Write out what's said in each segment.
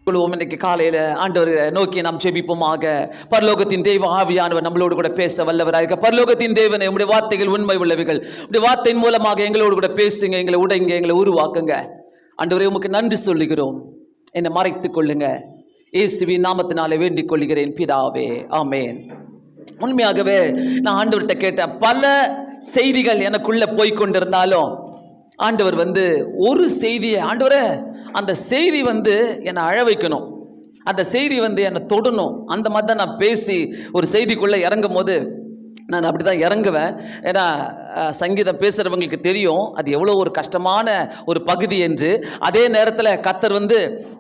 இன்னைக்கு காலையில ஆண்டவர் நோக்கி நாம் ஜெபிப்போமாக. பரலோகத்தின் தெய்வ ஆவியானவர் நம்மளோடு கூட பேச வல்லவராக. பரலோகத்தின் தேவனே, உம்முடைய வார்த்தைகள் உண்மை உள்ளவைகள். உம்முடைய வார்த்தையின் மூலமாக எங்களோடு கூட பேசுங்க, எங்களை உடைங்க, எங்களை உருவாக்குங்க. ஆண்டவரே, உமக்கு நன்றி சொல்லுகிறோம். என்னை மறைத்துக் கொள்ளுங்க. இயேசுவின் நாமத்தினாலே வேண்டிக் கொள்கிறேன் பிதாவே, ஆமேன். உண்மையாகவே நான் ஆண்டவர்கிட்ட கேட்டேன். பல செய்திகள் எனக்குள்ள போய்கொண்டிருந்தாலும் ஆண்டவர் ஒரு செய்தியை, ஆண்டவரே அந்த செய்தி என்னை அழ வைக்கணும், அந்த செய்தி என்னை தொடணும், அந்த மாதிரி தான் நான் பேசி ஒரு செய்திக்குள்ளே இறங்கும் போது நான் அப்படி தான் இறங்குவேன். ஏன்னா சங்கீதம் பேசுகிறவங்களுக்கு தெரியும் அது எவ்வளோ ஒரு கஷ்டமான ஒரு பகுதி என்று. அதே நேரத்தில் கர்த்தர்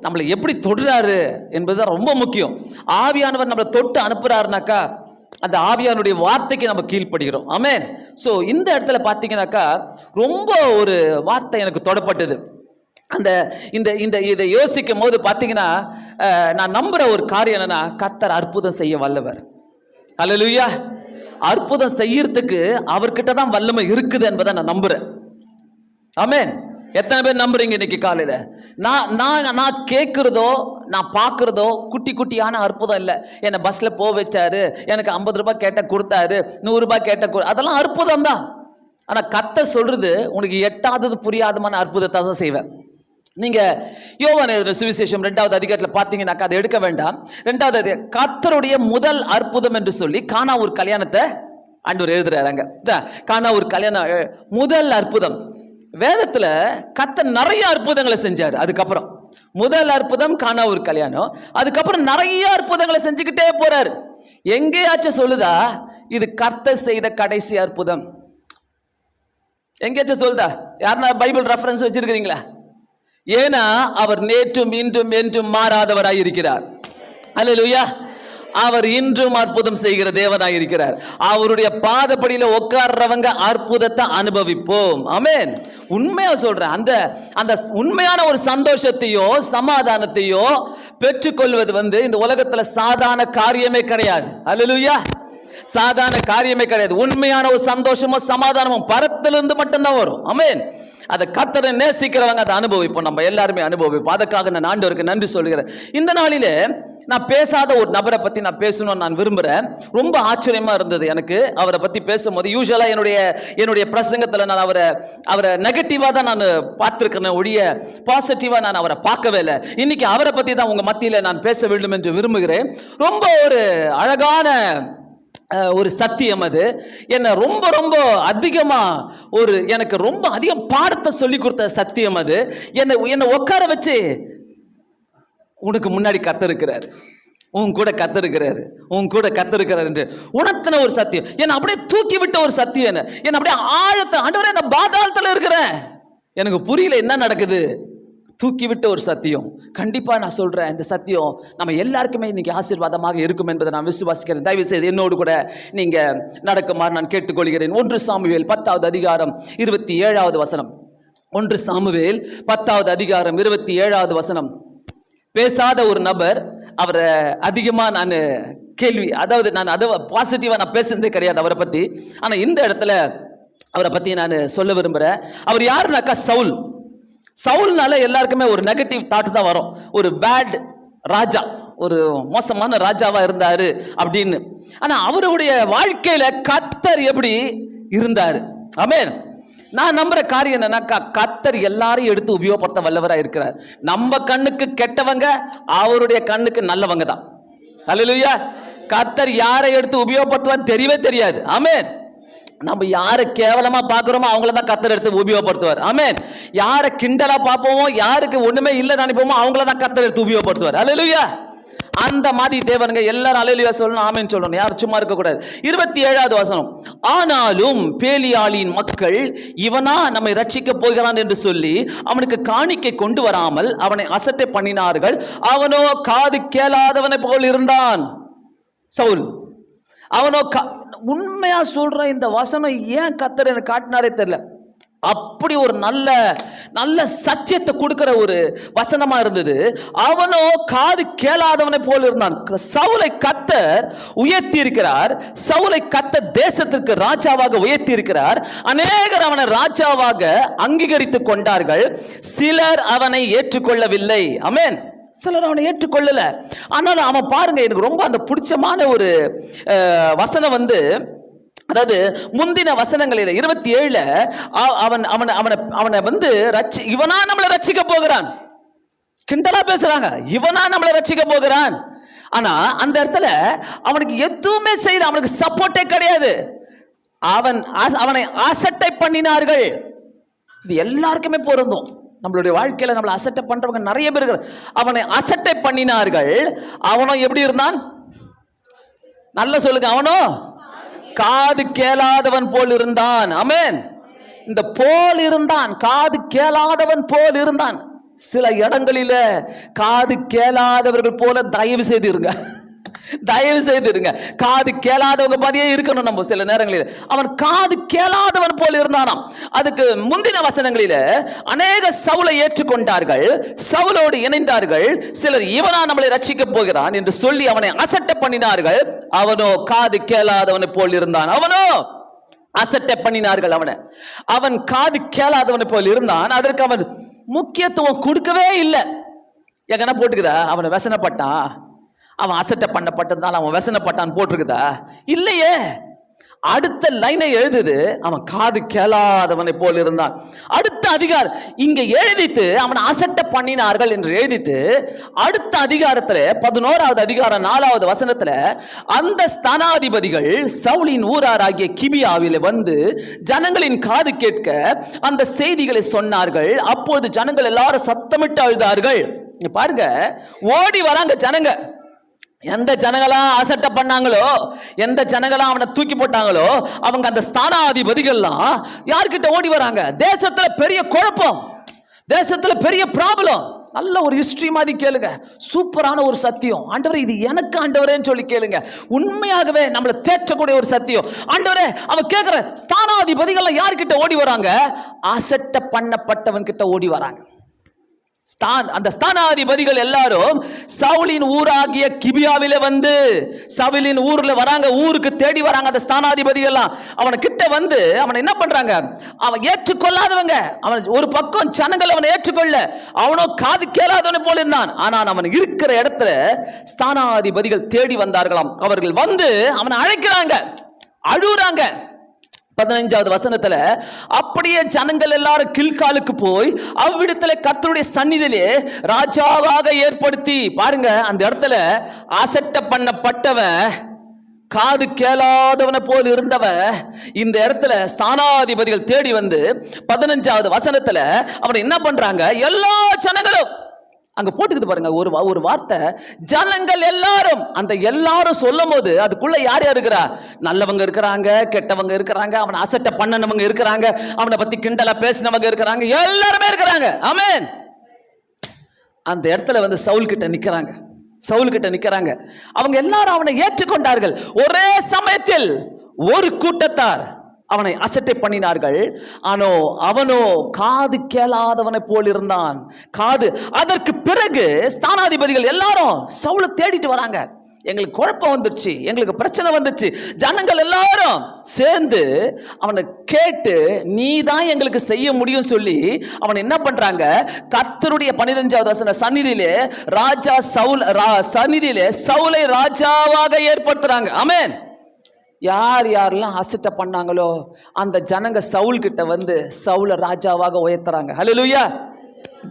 நம்மளை எப்படி தொடுறாரு என்பது தான் ரொம்ப முக்கியம். ஆவியானவர் நம்மளை தொட்டு அனுப்புகிறாருனாக்கா அந்த ஆவியானுடைய வார்த்தைக்கு நம்ம கீழ்ப்படுகிறோம். ஆமென். ஸோ இந்த இடத்துல பார்த்தீங்கன்னாக்கா ரொம்ப ஒரு வார்த்தை எனக்கு தொடப்பட்டது. அந்த இந்த இந்த இதை யோசிக்கும் போது பார்த்தீங்கன்னா நான் நம்புகிற ஒரு காரியம் என்னன்னா, கர்த்தர் அற்புதம் செய்ய வல்லவர். அல்லேலூயா. அற்புதம் செய்யறதுக்கு அவர்கிட்ட தான் வல்லமை இருக்குது என்பதை நான் நம்புறேன். ஆமென். எத்தனை பேர் நம்புறீங்க இன்னைக்கு காலையில? நான் கேட்குறதோ நான் பார்க்குறதோ குட்டி குட்டியான அற்புதம் இல்லை. என்னை பஸ்ஸில் போக வச்சாரு, எனக்கு 50 ரூபாய் கேட்ட கொடுத்தாரு, 100 ரூபாய் கேட்ட அதெல்லாம் அற்புதம் தான். ஆனால் கர்த்தர் சொல்றது உனக்கு எட்டாதது புரியாதமான அற்புதத்தை தான் செய்வேன். நீங்க யோவான் சுவிசேஷம் 2வது அதிகாரத்தில் பார்த்தீங்கன்னாக்கா அதை எடுக்க வேண்டாம். 2வது கர்த்தருடைய முதல் அற்புதம் என்று சொல்லி கானா ஒரு கல்யாணத்தை ஆண்டவர் எழுதுறாங்க. கானா ஒரு கல்யாணம் முதல் அற்புதம். வேதத்துல கர்த்தர் நிறைய அற்புதங்களை செஞ்சார். அதுக்கப்புறம் முதல் அற்புதம் கானா ஒரு கல்யாணம், அதுக்கப்புறம் நிறைய அற்புதங்களை செஞ்சுக்கிட்டே போறாரு. எங்கேயாச்சும் சொல்லுதா இது கர்த்தர் செய்த கடைசி அற்புதம்? எங்கேயாச்சும் சொல்லுதா? யாருன்னா பைபிள் ரெஃபரன்ஸ் வச்சிருக்கிறீங்களா? ஏன்னா அவர் நேற்றும் இன்றும் என்றும் மாறாதவராய் இருக்கிறார். அல்லேலூயா. அவர் இன்றும் அற்புதம் செய்கிற தேவனாய் இருக்கிறார். அவருடைய பாதப்படியில உட்கார்றவங்க அற்புதத்தை அனுபவிப்போம். ஆமென். உண்மையா சொல்றேன், அந்த அந்த உண்மையான ஒரு சந்தோஷத்தையோ சமாதானத்தையோ பெற்றுக்கொள்வது இந்த உலகத்துல சாதாரண காரியமே கிடையாது. அல்லேலூயா. சாதாரண காரியமே கிடையாது. உண்மையான ஒரு சந்தோஷமோ சமாதானமோ பரத்திலிருந்து மட்டும்தான் வரும். ஆமென். அதை கர்த்தரை நேசிக்கிறவங்க அதை அனுபவிப்போம். நம்ம எல்லாருமே அனுபவிப்போம். அதுக்காக நான் ஆண்டவருக்கு நன்றி சொல்கிறேன். இந்த நாளிலே நான் பேசாத ஒரு நபரை பற்றி நான் பேசணும்னு நான் விரும்புகிறேன். ரொம்ப ஆச்சரியமா இருந்தது எனக்கு அவரை பற்றி பேசும்போது. யூஸ்வலாக என்னுடைய பிரசங்கத்தில் நான் அவரை நெகட்டிவாக தான் நான் பார்த்துருக்கிறேன் ஒழிய பாசிட்டிவாக நான் அவரை பார்க்கவே இல்லை. இன்னைக்கு அவரை பற்றி தான் உங்கள் மத்தியில் நான் பேச வேண்டும் என்று விரும்புகிறேன். ரொம்ப ஒரு அழகான ஒரு சத்தியம். அது என்ன ரொம்ப ரொம்ப அதிகமா எனக்கு ரொம்ப அதிகம் பாடத்தை சொல்லி கொடுத்த சத்தியம். அது என்னை உட்கார வச்சு உனக்கு முன்னாடி கத்திருக்கிறாரு, உன் கூட கத்திருக்கிறாரு, உன் கூட கத்திருக்கிறாரு என்று உணர்த்தின ஒரு சத்தியம். என்னை அப்படியே தூக்கி விட்ட ஒரு சத்தியம். என்ன அப்படியே ஆழத்தை, ஆண்டவரே நான் பாதாளத்தில் இருக்கிறேன், எனக்கு புரியல என்ன நடக்குது, தூக்கி விட்ட ஒரு சத்தியம். கண்டிப்பா நான் சொல்றேன், இந்த சத்தியம் நம்ம எல்லாருக்குமே இன்னைக்கு ஆசீர்வாதமாக இருக்கும் என்பதை நான் விசுவாசிக்கிறேன். தயவு செய்து என்னோடு கூட நீங்க நடக்குமாறு நான் கேட்டுக்கொள்கிறேன். 1 சாமுவேல் 10வது அதிகாரம் 27வது வசனம். 1 சாமுவேல் 10வது அதிகாரம் 27வது வசனம். பேசாத ஒரு நபர், அவரை அதிகமா நான் கேள்வி, அதாவது நான் அதை பாசிட்டிவா நான் பேசுறதே கிடையாது அவரை பத்தி. ஆனா இந்த இடத்துல அவரை பத்தி நான் சொல்ல விரும்புறேன். அவர் யாருனாக்கா சவுல். சவுல்னால எல்லாருக்குமே ஒரு நெகட்டிவ் தாட் தான் வரும். ஒரு பேட் ராஜா, ஒரு மோசமான ராஜாவா இருந்தாரு அப்படின்னு. ஆனா அவருடைய வாழ்க்கையில கர்த்தர் எப்படி இருந்தாரு? ஆமென். நான் நம்புற காரியம் என்னன்னாக்கா, கர்த்தர் எல்லாரையும் எடுத்து உபயோகப்படுத்த வல்லவராக இருக்கிறார். நம்ம கண்ணுக்கு கெட்டவங்க அவருடைய கண்ணுக்கு நல்லவங்க தான். அல்லேலூயா. கர்த்தர் யாரை எடுத்து உபயோகப்படுத்துவான்னு தெரியவே தெரியாது. ஆமென். நம்ம யாரை கேவலமா பார்க்கிறோமோ அவங்கள தான் கர்த்தர் எடுத்து உபயோகப்படுத்துவார். ஆமென். யாரை கிண்டலா பார்ப்போமோ, யாருக்கு ஒண்ணுமே இல்லை நினைப்போமோ அவங்கள தான் கர்த்தர் எடுத்து உபயோகப்படுத்துவார். அல்லேலூயா. அந்த மாதிரி தேவனுங்க எல்லாரும் அல்லேலூயா சொல்லணும், ஆமென் சொல்லணும். யாரும் சும்மா இருக்க கூடாது. 27வது வசனம். ஆனாலும் பேலியாளின் மக்கள் இவனா நம்மை ரட்சிக்க போகிறான் என்று சொல்லி அவனுக்கு காணிக்கை கொண்டு வராமல் அவனை அசட்டை பண்ணினார்கள். அவனோ காது கேளாதவனை போல் இருந்தான். சவுல் அவனோ உண்மையா சொல்ற, இந்த வசனம் ஏன் கர்த்தர் எனக்கு காட்டினாரே தெரியல. அப்படி ஒரு நல்ல நல்ல சத்தியத்தை கொடுக்கிற ஒரு வசனமா இருந்தது. அவனோ காது கேளாதவனை போல் இருந்தான். சவுலை கர்த்தர் உயர்த்தி இருக்கிறார். சவுலை கர்த்தர் தேசத்திற்கு ராஜாவாக உயர்த்தி இருக்கிறார். அநேகர் அவனை ராஜாவாக அங்கீகரித்துக் கொண்டார்கள், சிலர் அவனை ஏற்றுக்கொள்ளவில்லை. ஆமென். சிலர் அவனை ஏற்றுக்கொள்ளல. ஆனாலும் அவன் பாருங்க, எனக்கு ரொம்ப அந்த பிடிச்சமான ஒரு வசனம் வந்து, அதாவது முந்தின வசனங்களில் 27 அவன் அவனை அவனை அவனை வந்து இவனா நம்மளை ரட்சிக்க போகிறான், கிண்டலா பேசுறாங்க, இவனா நம்மளை ரட்சிக்க போகிறான். ஆனா அந்த இடத்துல அவனுக்கு எதுவுமே செய்யல, அவனுக்கு சப்போர்ட்டே கிடையாது. அவனை அசட்டை பண்ணினார்கள். இது எல்லாருக்குமே பொருந்தும். நம்மளுடைய வாழ்க்கையில நம்மளை அசட்டை பண்றவங்க நிறைய பேர் இருக்கிறார். அவனை அசட்டை பண்ணினார்கள். அவனும் எப்படி இருந்தான்? நல்ல சொல்லுங்க, அவனும் காது கேளாதவன் போல் இருந்தான். ஆமென். இந்த போல் இருந்தான், காது கேளாதவன் போல் இருந்தான். சில இடங்களில காது கேளாதவர்கள் போல தயவு செய்து இருங்க, தயவு செய்து இருங்க. காது கேளாதவங்க மாதிரியே இருக்கணும் நம்ம சில நேரங்களில். அவன் காது கேளாதவன் போல் இருந்தானாம். அதுக்கு முந்தின வசனங்களில அநேக சவுலை ஏற்றுக்கொண்டார்கள், சவுலோடு இணைந்தார்கள். சிலர் இவனா நம்மளை ரட்சிக்க போகிறான் என்று சொல்லி அவனை அசட்டை பண்ணினார்கள். அவனோ காது கேளாதவனை போல் இருந்தான். அவனோ அசட்டை பண்ணினார்கள் அவனை. அவன் காது கேளாதவனை போல் இருந்தான். அதற்கு அவன் முக்கியத்துவம் கொடுக்கவே இல்லை. எங்கன்னா போட்டுக்குதா அவனை வசனப்பட்டான், அவன் அசட்டை பண்ணப்பட்டதுனால அவன் வசனப்பட்டான் போட்டிருக்குதா? இல்லையே. அடுத்த லைனை எழுதுது, அவன் காது கேளாதவனை போல் இருந்தான். அடுத்த அதிகாரம் இங்க எழுதிட்டு அவன் அசட்டை பண்ணினார்கள் என்று எழுதிட்டு, அடுத்த அதிகாரத்துல 11வது அதிகாரம் 4வது வசனத்துல அந்த ஸ்தானாதிபதிகள் சவுலின் ஊராராகிய கிபியாவிலே வந்து ஜனங்களின் காது கேட்க அந்த செய்திகளை சொன்னார்கள். அப்போது ஜனங்கள் எல்லாரும் சத்தமிட்டு அழுதார்கள். பாருங்க, ஓடி வராங்க ஜனங்க. எந்த ஜனங்களா அசட்டை பண்ணாங்களோ, எந்த ஜனங்களா அவனை தூக்கி போட்டாங்களோ, அவங்க அந்த ஸ்தானாதிபதிகள்லாம் யார்கிட்ட ஓடி வராங்க? தேசத்துல பெரிய குழப்பம், தேசத்துல பெரிய ப்ராப்ளம். நல்ல ஒரு ஹிஸ்டரி மாதிரி கேளுங்க, சூப்பரான ஒரு சத்தியம். ஆண்டவரே இது எனக்கு ஆண்டவரேன்னு சொல்லி கேளுங்க. உண்மையாகவே நம்மளை தேற்றக்கூடிய ஒரு சத்தியம். ஆண்டவரே, அவன் கேட்கிற ஸ்தானாதிபதிகள் யார்கிட்ட ஓடி வராங்க? அசட்டை பண்ணப்பட்டவன் கிட்ட ஓடி வராங்க. அந்த ஸ்தானாதிபதிகள் எல்லாரும் சவுலின் ஊராகிய கிபியாவில வந்து, சவுலின் ஊர்ல வராங்க, ஊருக்கு தேடி வராங்க. அந்த ஸ்தானாதிபதிகள் அவனை கிட்ட வந்து அவனை என்ன பண்றாங்க? அவன் ஏற்றுக்கொள்ளாதவங்க. அவன் ஒரு பக்கம் ஜனங்கள் அவனை ஏற்றுக்கொள்ள, அவனோ காது கேளாதவனை போல இருந்தான். ஆனால் அவன் இருக்கிற இடத்துல ஸ்தானாதிபதிகள் தேடி வந்தார்களாம். அவர்கள் வந்து அவனை அழைக்கிறாங்க, அழுகுறாங்க. 15வது வசனத்துல அப்படியே ஜனங்கள் எல்லாரும் கில்காலுக்கு போய் அவ்விடத்துல கர்த்தருடைய சந்நிதியிலே ராஜாவாக ஏற்படுத்தி, பாருங்க அந்த இடத்துல அசட்டை பண்ணப்பட்டவன், காது கேளாதவனை போல் இருந்தவன் இந்த இடத்துல ஸ்தானாதிபதிகள் தேடி வந்து 15வது வசனத்துல அவனை என்ன பண்றாங்க? எல்லா ஜனங்களும் அங்க போட்டுக்குது பாருங்க ஒரு வார்த்தை, ஜனங்கள் எல்லாரும். அந்த எல்லாரும் சொல்லும் போது அதுக்குள்ள யார் யார் இருக்கிறா? நல்லவங்க இருக்கிறாங்க, கெட்டவங்க இருக்கிறாங்க, அவனை அசட்டை பண்ணனவங்க இருக்கிறாங்க, அவனை பத்தி கிண்டலா பேசினவங்க இருக்கிறாங்க, எல்லாருமே இருக்கிறாங்க. ஆமென். அந்த இடத்துல வந்து சவுல் கிட்ட நிக்கிறாங்க, சவுல் கிட்ட நிக்கிறாங்க. அவங்க எல்லாரும் அவனை ஏற்றுக்கொண்டார்கள். ஒரே சமயத்தில் ஒரு கூட்டத்தார் அவனை அசட்டை பண்ணினார்கள். அவனோ காது கேளாதவனை போல் இருந்தான். காது. அதற்கு பிறகு ஸ்தானாதிபதிகள் எல்லாரும் சவுலை தேடிட்டு வராங்க. எங்களுக்கு குழப்பம் வந்துருச்சு, எங்களுக்கு பிரச்சனை வந்துச்சு. ஜனங்கள் எல்லாரும் சேர்ந்து அவனை கேட்டு, நீ தான் எங்களுக்கு செய்ய முடியும் சொல்லி அவன் என்ன பண்றாங்க? கர்த்தருடைய 15வது வசன சந்நிதியிலே ராஜா சவுல் சந்நிதியிலே சவுலை ராஜாவாக ஏற்படுத்துறாங்க. ஆமென். யார் யாரெல்லாம் அசட்டை பண்ணாங்களோ அந்த ஜனங்க சவுல் கிட்ட வந்து சவுலை ராஜாவாக உயர்த்துறாங்க. ஹல்லேலூயா.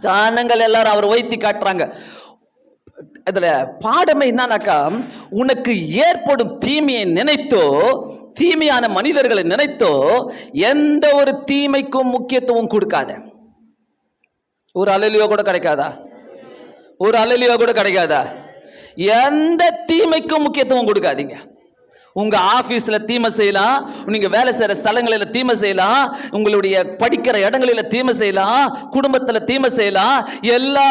ஜனங்கள் எல்லாரும் அவர் உயர்த்தி காட்டுறாங்க. இதுல பாடமே என்னன்னாக்கா, உனக்கு ஏற்படும் தீமையை நினைத்தோ, தீமையான மனிதர்களை நினைத்தோ எந்த ஒரு தீமைக்கும் முக்கியத்துவம் கொடுக்காத. ஒரு அல்லேலூயா கூட கிடைக்காதா? ஒரு அல்லேலூயா கூட கிடைக்காதா? எந்த தீமைக்கும் முக்கியத்துவம் கொடுக்காதீங்க. உங்க ஆபீஸ்ல தீமை செய்யலாம், நீங்க வேலை செய்யற ஸ்தலங்களில் தீமை செய்யலாம், உங்களுடைய படிக்கிற இடங்களில் தீமை செய்யலாம், குடும்பத்துல தீமை செய்யலாம், எல்லா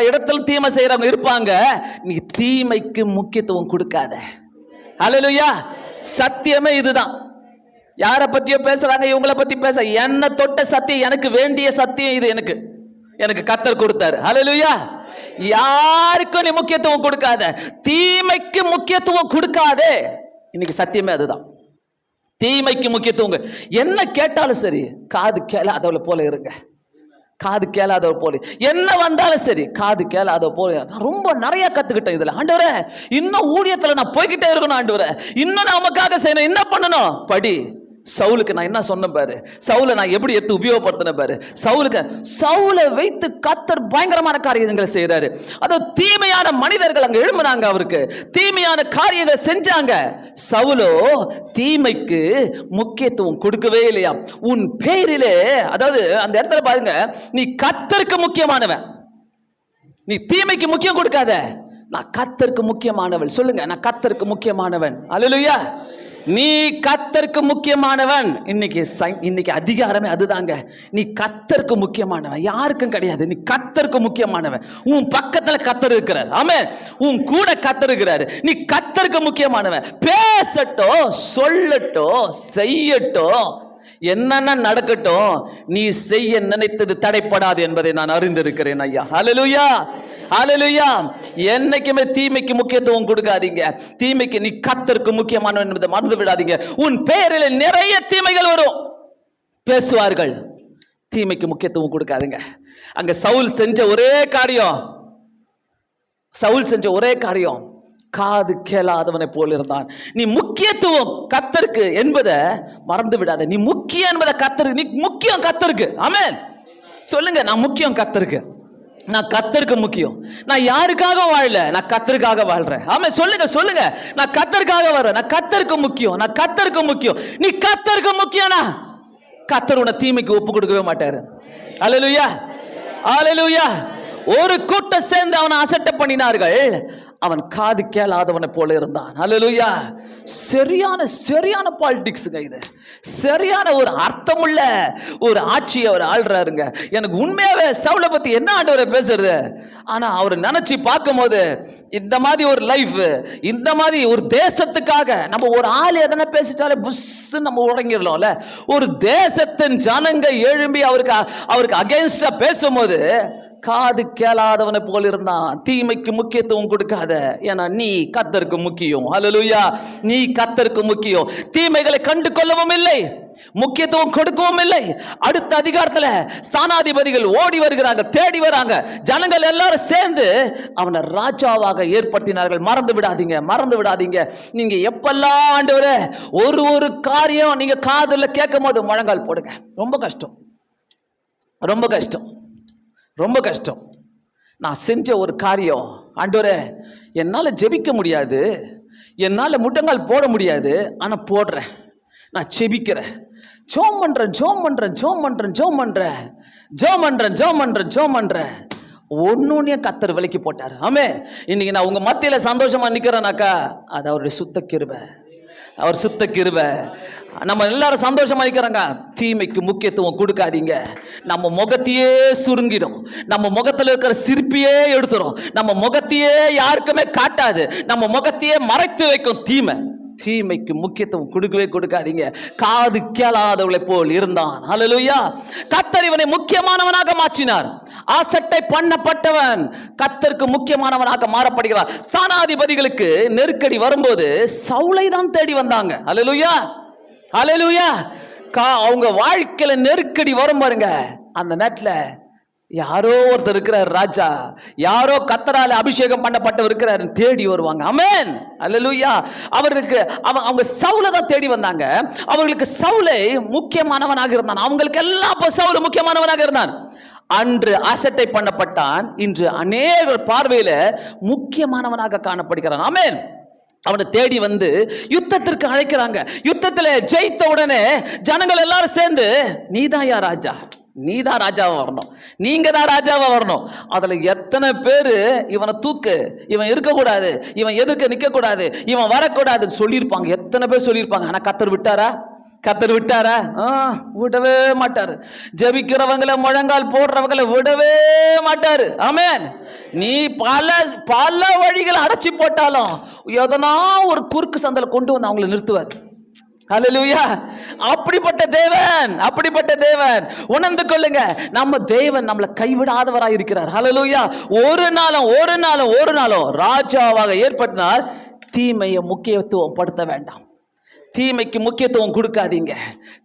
இடத்திலும் தீமை செய்யறவங்க இருப்பாங்க. நீ தீமைக்கு முக்கியத்துவம் கொடுக்காத. ஹல்லேலூயா. சத்தியமே இதுதான். யாரை பத்தியோ பேசுறாங்க, இவங்களை பத்தி பேச, என்ன தொட்ட சத்தியம், எனக்கு வேண்டிய சத்தியம் இது. எனக்கு கர்த்தர் கொடுத்தாரு. ஹல்லேலூயா. யாருக்கும் நீ முக்கியத்துவம் கொடுக்காத, தீமைக்கு முக்கியத்துவம் கொடுக்காதே. இன்னைக்கு சத்தியமே அதுதான். தீமைக்கு முக்கியத்துவம். என்ன கேட்டாலும் சரி, காது கேளாதவளை போல இருங்க. காது கேளாதவ போல என்ன வந்தாலும் சரி, காது கேளாதவ போல. நான் ரொம்ப நிறைய கத்துக்கிட்டேன் இதுல. ஆண்டவரே, இன்னும் ஊழியத்துல நான் போய்கிட்டே இருக்கணும் ஆண்டவரே, இன்னும் நமக்காக செய்யணும், என்ன பண்ணணும்? படி. சவுலுக்கு நான் என்ன சொன்ன பாரு, சவுலை நான் எப்படி எடுத்து உபயோகப்படுத்தின பாரு. சவுலை வைத்து கர்த்தர் பயங்கரமான காரியங்களை செய்யறாரு. அது தீமையான மனிதர்கள் அங்க எழும்பினாங்க, அவருக்கு தீமையான காரியங்களை செஞ்சாங்க. சவுலோ தீமைக்கு முக்கியத்துவம் கொடுக்கவே இல்லையா. உன் பேரிலே, அதாவது அந்த இடத்துல பாருங்க, நீ கர்த்தருக்கு முக்கியமானவன், நீ தீமைக்கு முக்கியம் கொடுக்காத. நான் கர்த்தருக்கு முக்கியமானவன். சொல்லுங்க, நான் கர்த்தருக்கு முக்கியமானவன். அல்லேலூயா. நீ கர்த்தருக்கு முக்கியமானவன். இன்னைக்கு அதிகாரமே அதுதாங்க. நீ கர்த்தருக்கு முக்கியமானவன், யாருக்கும் கிடையாது. நீ கர்த்தருக்கு முக்கியமானவன். உன் பக்கத்துல கர்த்தர் இருக்கிறார். ஆமென். உன் கூட கர்த்தர் இருக்கிறார். நீ கர்த்தருக்கு முக்கியமானவன். பேசட்டும், சொல்லட்டும், செய்யட்டும், என்னென்ன நடக்கட்டும், நீ செய்ய நினைத்தது தடைப்படாது என்பதை நான் அறிந்திருக்கிறேன் ஐயா. ஹல்லேலூயா, ஹல்லேலூயா. என்னைக்குமே தீமைக்கு முக்கியத்துவம் கொடுக்காதீங்க. தீமைக்கு, நீ கர்த்தருக்கு முக்கியமானவன் என்பதை மறந்து விடாதீங்க. உன் பெயரில் நிறைய தீமைகள் வரும், பேசுவார்கள். தீமைக்கு முக்கியத்துவம் கொடுக்காதீங்க. அங்க சவுல் செஞ்ச ஒரே காரியம், காது கேளாதவனை போல் இருந்தான். நீ முக்கியத்துவம் கர்த்தருக்கு என்பதை மறந்து விடாத. நீ முக்கியம் என்பதை கர்த்தருக்கு, நீ முக்கியம் கர்த்தருக்கு. ஆமென். சொல்லுங்க, நான் முக்கியம் கர்த்தருக்கு, நான் கர்த்தருக்கு முக்கியம். நான் யாருக்காக வாழல, நான் கர்த்தருக்காக வாழ்றேன். ஆமென். சொல்லுங்க, நான் கர்த்தருக்காக வாழ்றேன், நான் கர்த்தருக்கு முக்கியம், நான் கர்த்தருக்கு முக்கியம். நீ கர்த்தருக்கு முக்கியம்னா கர்த்தர் உன்னை தீமைக்கு ஒப்பு கொடுக்கவே மாட்டாரு. அல்லேலூயா, அல்லேலூயா. ஒரு கூட்டம் சேர்ந்து அவனை அசட்டை பண்ணினார்கள். அவன் காது கேளாதவனை போல இருந்தான். அல்லேலூயா. சரியான பாலிடிக்ஸுங்க இது. சரியான ஒரு அர்த்தமுள்ள ஒரு ஆட்சியை அவர் ஆள்றாருங்க. எனக்கு உண்மையாவே சவுலை பத்தி என்ன ஆண்டவரை பேசுறது. ஆனா அவர் நினைச்சு பார்க்கும் போது, இந்த மாதிரி ஒரு லைஃப், இந்த மாதிரி ஒரு தேசத்துக்காக நம்ம ஒரு ஆள் எதனா பேசிட்டாலே புஷ்ஷு நம்ம உடங்கிடலாம்ல. ஒரு தேசத்தின் ஜனங்க எழும்பி அவருக்கு அகைன்ஸ்டா பேசும்போது காது கேளாதவனை போல் இருந்தான். தீமைக்கு முக்கியத்துவம் கொடுக்காத, ஏன்னா நீ கர்த்தருக்கு முக்கியம். அல்லேலூயா. நீ கர்த்தருக்கு முக்கியம். தீமைகளை கண்டு கொள்ளவும் இல்லை, முக்கியத்துவம் கொடுக்கவும் இல்லை. அடுத்த அதிகாரத்துல ஸ்தானாதிபதிகள் ஓடி வருகிறாங்க, தேடி வராங்க. ஜனங்கள் எல்லாரும் சேர்ந்து அவனை ராஜாவாக ஏற்படுத்தினார்கள். மறந்து விடாதீங்க. நீங்க எப்பெல்லாம் ஆண்டவரே ஒரு காரியம் நீங்க காதுல கேட்கும் போது முழங்கால் போடுங்க. ரொம்ப கஷ்டம். நான் செஞ்ச ஒரு காரியம், ஆண்டவரே என்னால் ஜெபிக்க முடியாது, என்னால் முட்டங்கால் போட முடியாது, ஆனால் போடுறேன். நான் ஜெபிக்கிறேன், ஜோம் பண்றேன். ஒன்னொன்னே கர்த்தர் விலக்கி போட்டார். ஆமென். இன்னைக்கு நான் உங்க மத்தியில சந்தோஷமா நிக்கிறேனாக்கா, அது அவருடைய சுத்த கிருபை, அவர் சுத்த கிருபை. நம்ம எல்லாரும் சந்தோஷமா இருக்கிறாங்க. தீமைக்கு முக்கியத்துவம் கொடுக்காதீங்க. நம்ம முகத்தையே சுருங்கிடும், நம்ம முகத்துல இருக்கிற சிரிப்பையே எடுத்துரும், நம்ம முகத்தையே யாருக்குமே காட்டாது, நம்ம முகத்தையே மறைத்து வைக்கும் தீமை. தீமைக்கு முக்கியத்துவம் கொடுக்காதீங்க. காது கேளாதவளை போல் இருந்தான். அல்லேலூயா. கர்த்தர் இவனை முக்கியமானவனாக மாற்றினார். அசட்டை பண்ணப்பட்டவன் கர்த்தருக்கு முக்கியமானவனாக மாறப்படுகிறார். ஸ்தானாதிபதிகளுக்கு நெருக்கடி வரும்போது சவுலை தான் தேடி வந்தாங்க. அல்லேலூயா, அல்லேலூயா. அவங்க வாழ்க்கையில நெருக்கடி வரும் பாருங்க, அந்த நேரத்துல யாரோ ஒருத்தர் இருக்கிறார், ராஜா, யாரோ கர்த்தரால அபிஷேகம் பண்ணப்பட்டவர் இருக்கிறார், தேடி வருவாங்க. ஆமென், அல்லேலூயா. அவங்க சவுலை தான் தேடி வந்தாங்க. அவர்களுக்கு சவுலை முக்கியமானவனாக இருந்தான். அவங்களுக்கு எல்லாம் சவுல் முக்கியமானவனாக இருந்தான். அன்று அசட்டை பண்ணப்பட்டான், இன்று அநேகர் பார்வையில முக்கியமானவனாக காணப்படுகிறான். ஆமென். அவனை தேடி வந்து யுத்தத்திற்கு அழைக்கிறாங்க. யுத்தத்தில் ஜெயித்த உடனே ஜனங்கள் எல்லாரும் சேர்ந்து, நீதான் யா ராஜா, நீதான் ராஜாவா வரணும், நீங்க தான் ராஜாவா வரணும். அதுல எத்தனை பேரு இவனை தூக்கு, இவன் இருக்கக்கூடாது, இவன் எதிர்க்க நிக்க கூடாது, இவன் வரக்கூடாதுன்னு சொல்லியிருப்பாங்க. எத்தனை பேர் சொல்லியிருப்பாங்க. ஆனா கர்த்தர் விட்டாரா? விடவே மாட்டாரு. ஜெபிக்கிறவங்களை, முழங்கால் போடுறவங்களை விடவே மாட்டாரு. ஆமென். நீ பல வழிகளை அடைச்சி போட்டாலும் எதனா ஒரு குறுக்கு சந்தல கொண்டு வந்து அவங்களை நிறுத்துவார். அல்லேலூயா. அப்படிப்பட்ட தேவன் உணர்ந்து கொள்ளுங்க. நம்ம தேவன் நம்மளை கைவிடாதவராய் இருக்கிறார். அல்லேலூயா. ஒரு நாளும் ராஜாவாக ஏற்படுத்தினார். தீமையை முக்கியத்துவம் படுத்த வேண்டாம், தீமைக்கு முக்கியத்துவம் கொடுக்காதீங்க.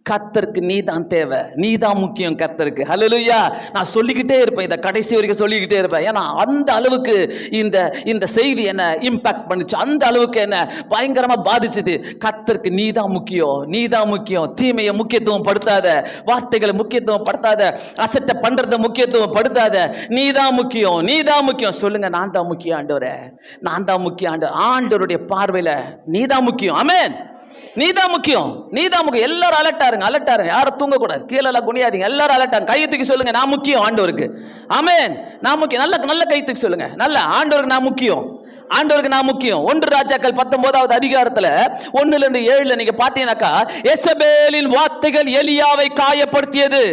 கர்த்தருக்கு நீதான் தேவை, நீதான் முக்கியம் கர்த்தருக்கு. ஹல்லேலூயா. நான் சொல்லிக்கிட்டே இருப்பேன், இதை கடைசி வரைக்கும் சொல்லிக்கிட்டே இருப்பேன். ஏன்னா அந்த அளவுக்கு இந்த செய்தி என்ன இம்பாக்ட் பண்ணுச்சு, அந்த அளவுக்கு என்ன பயங்கரமா பாதிச்சுது. கர்த்தருக்கு நீதான் முக்கியம், நீதான் முக்கியம். தீமையை முக்கியத்துவம் படுத்தாத, வார்த்தைகளை முக்கியத்துவம் படுத்தாத, அசட்டை பண்றத முக்கியத்துவம் படுத்தாத. நீதான் முக்கியம், நீதான் முக்கியம். சொல்லுங்க, நான் தான் முக்கியம் ஆண்டவரே, நான் தான் முக்கியம் ஆண்டவர். ஆண்டவருடைய பார்வையில நீதான் முக்கியம். ஆமென். நீதான் முக்கியம், நீதான் முக்கியம். எல்லாரும் அலட்டாருங்க, அலட்டாருங்க. யாரும் தூங்கக்கூடாது, கீழே எல்லாம் குனியாதீங்க. எல்லாரும் அலட்டாங்க. கையை தூக்கி சொல்லுங்க, நான் முக்கியம் ஆண்டவருக்கு. ஆமென். நான் முக்கியம். நல்ல நல்ல கை தூக்கி சொல்லுங்க. நல்ல ஆண்டவருக்கு நான் முக்கியம், ஆண்டவருக்கு நான் முக்கியம். 1 ராஜாக்கள் 19வது அதிகாரத்துல 1-7 நீங்க பாத்தீங்கன்னாக்கா, எசபேலின் வார்த்தைகள் எலியாவை காயப்படுத்தியது.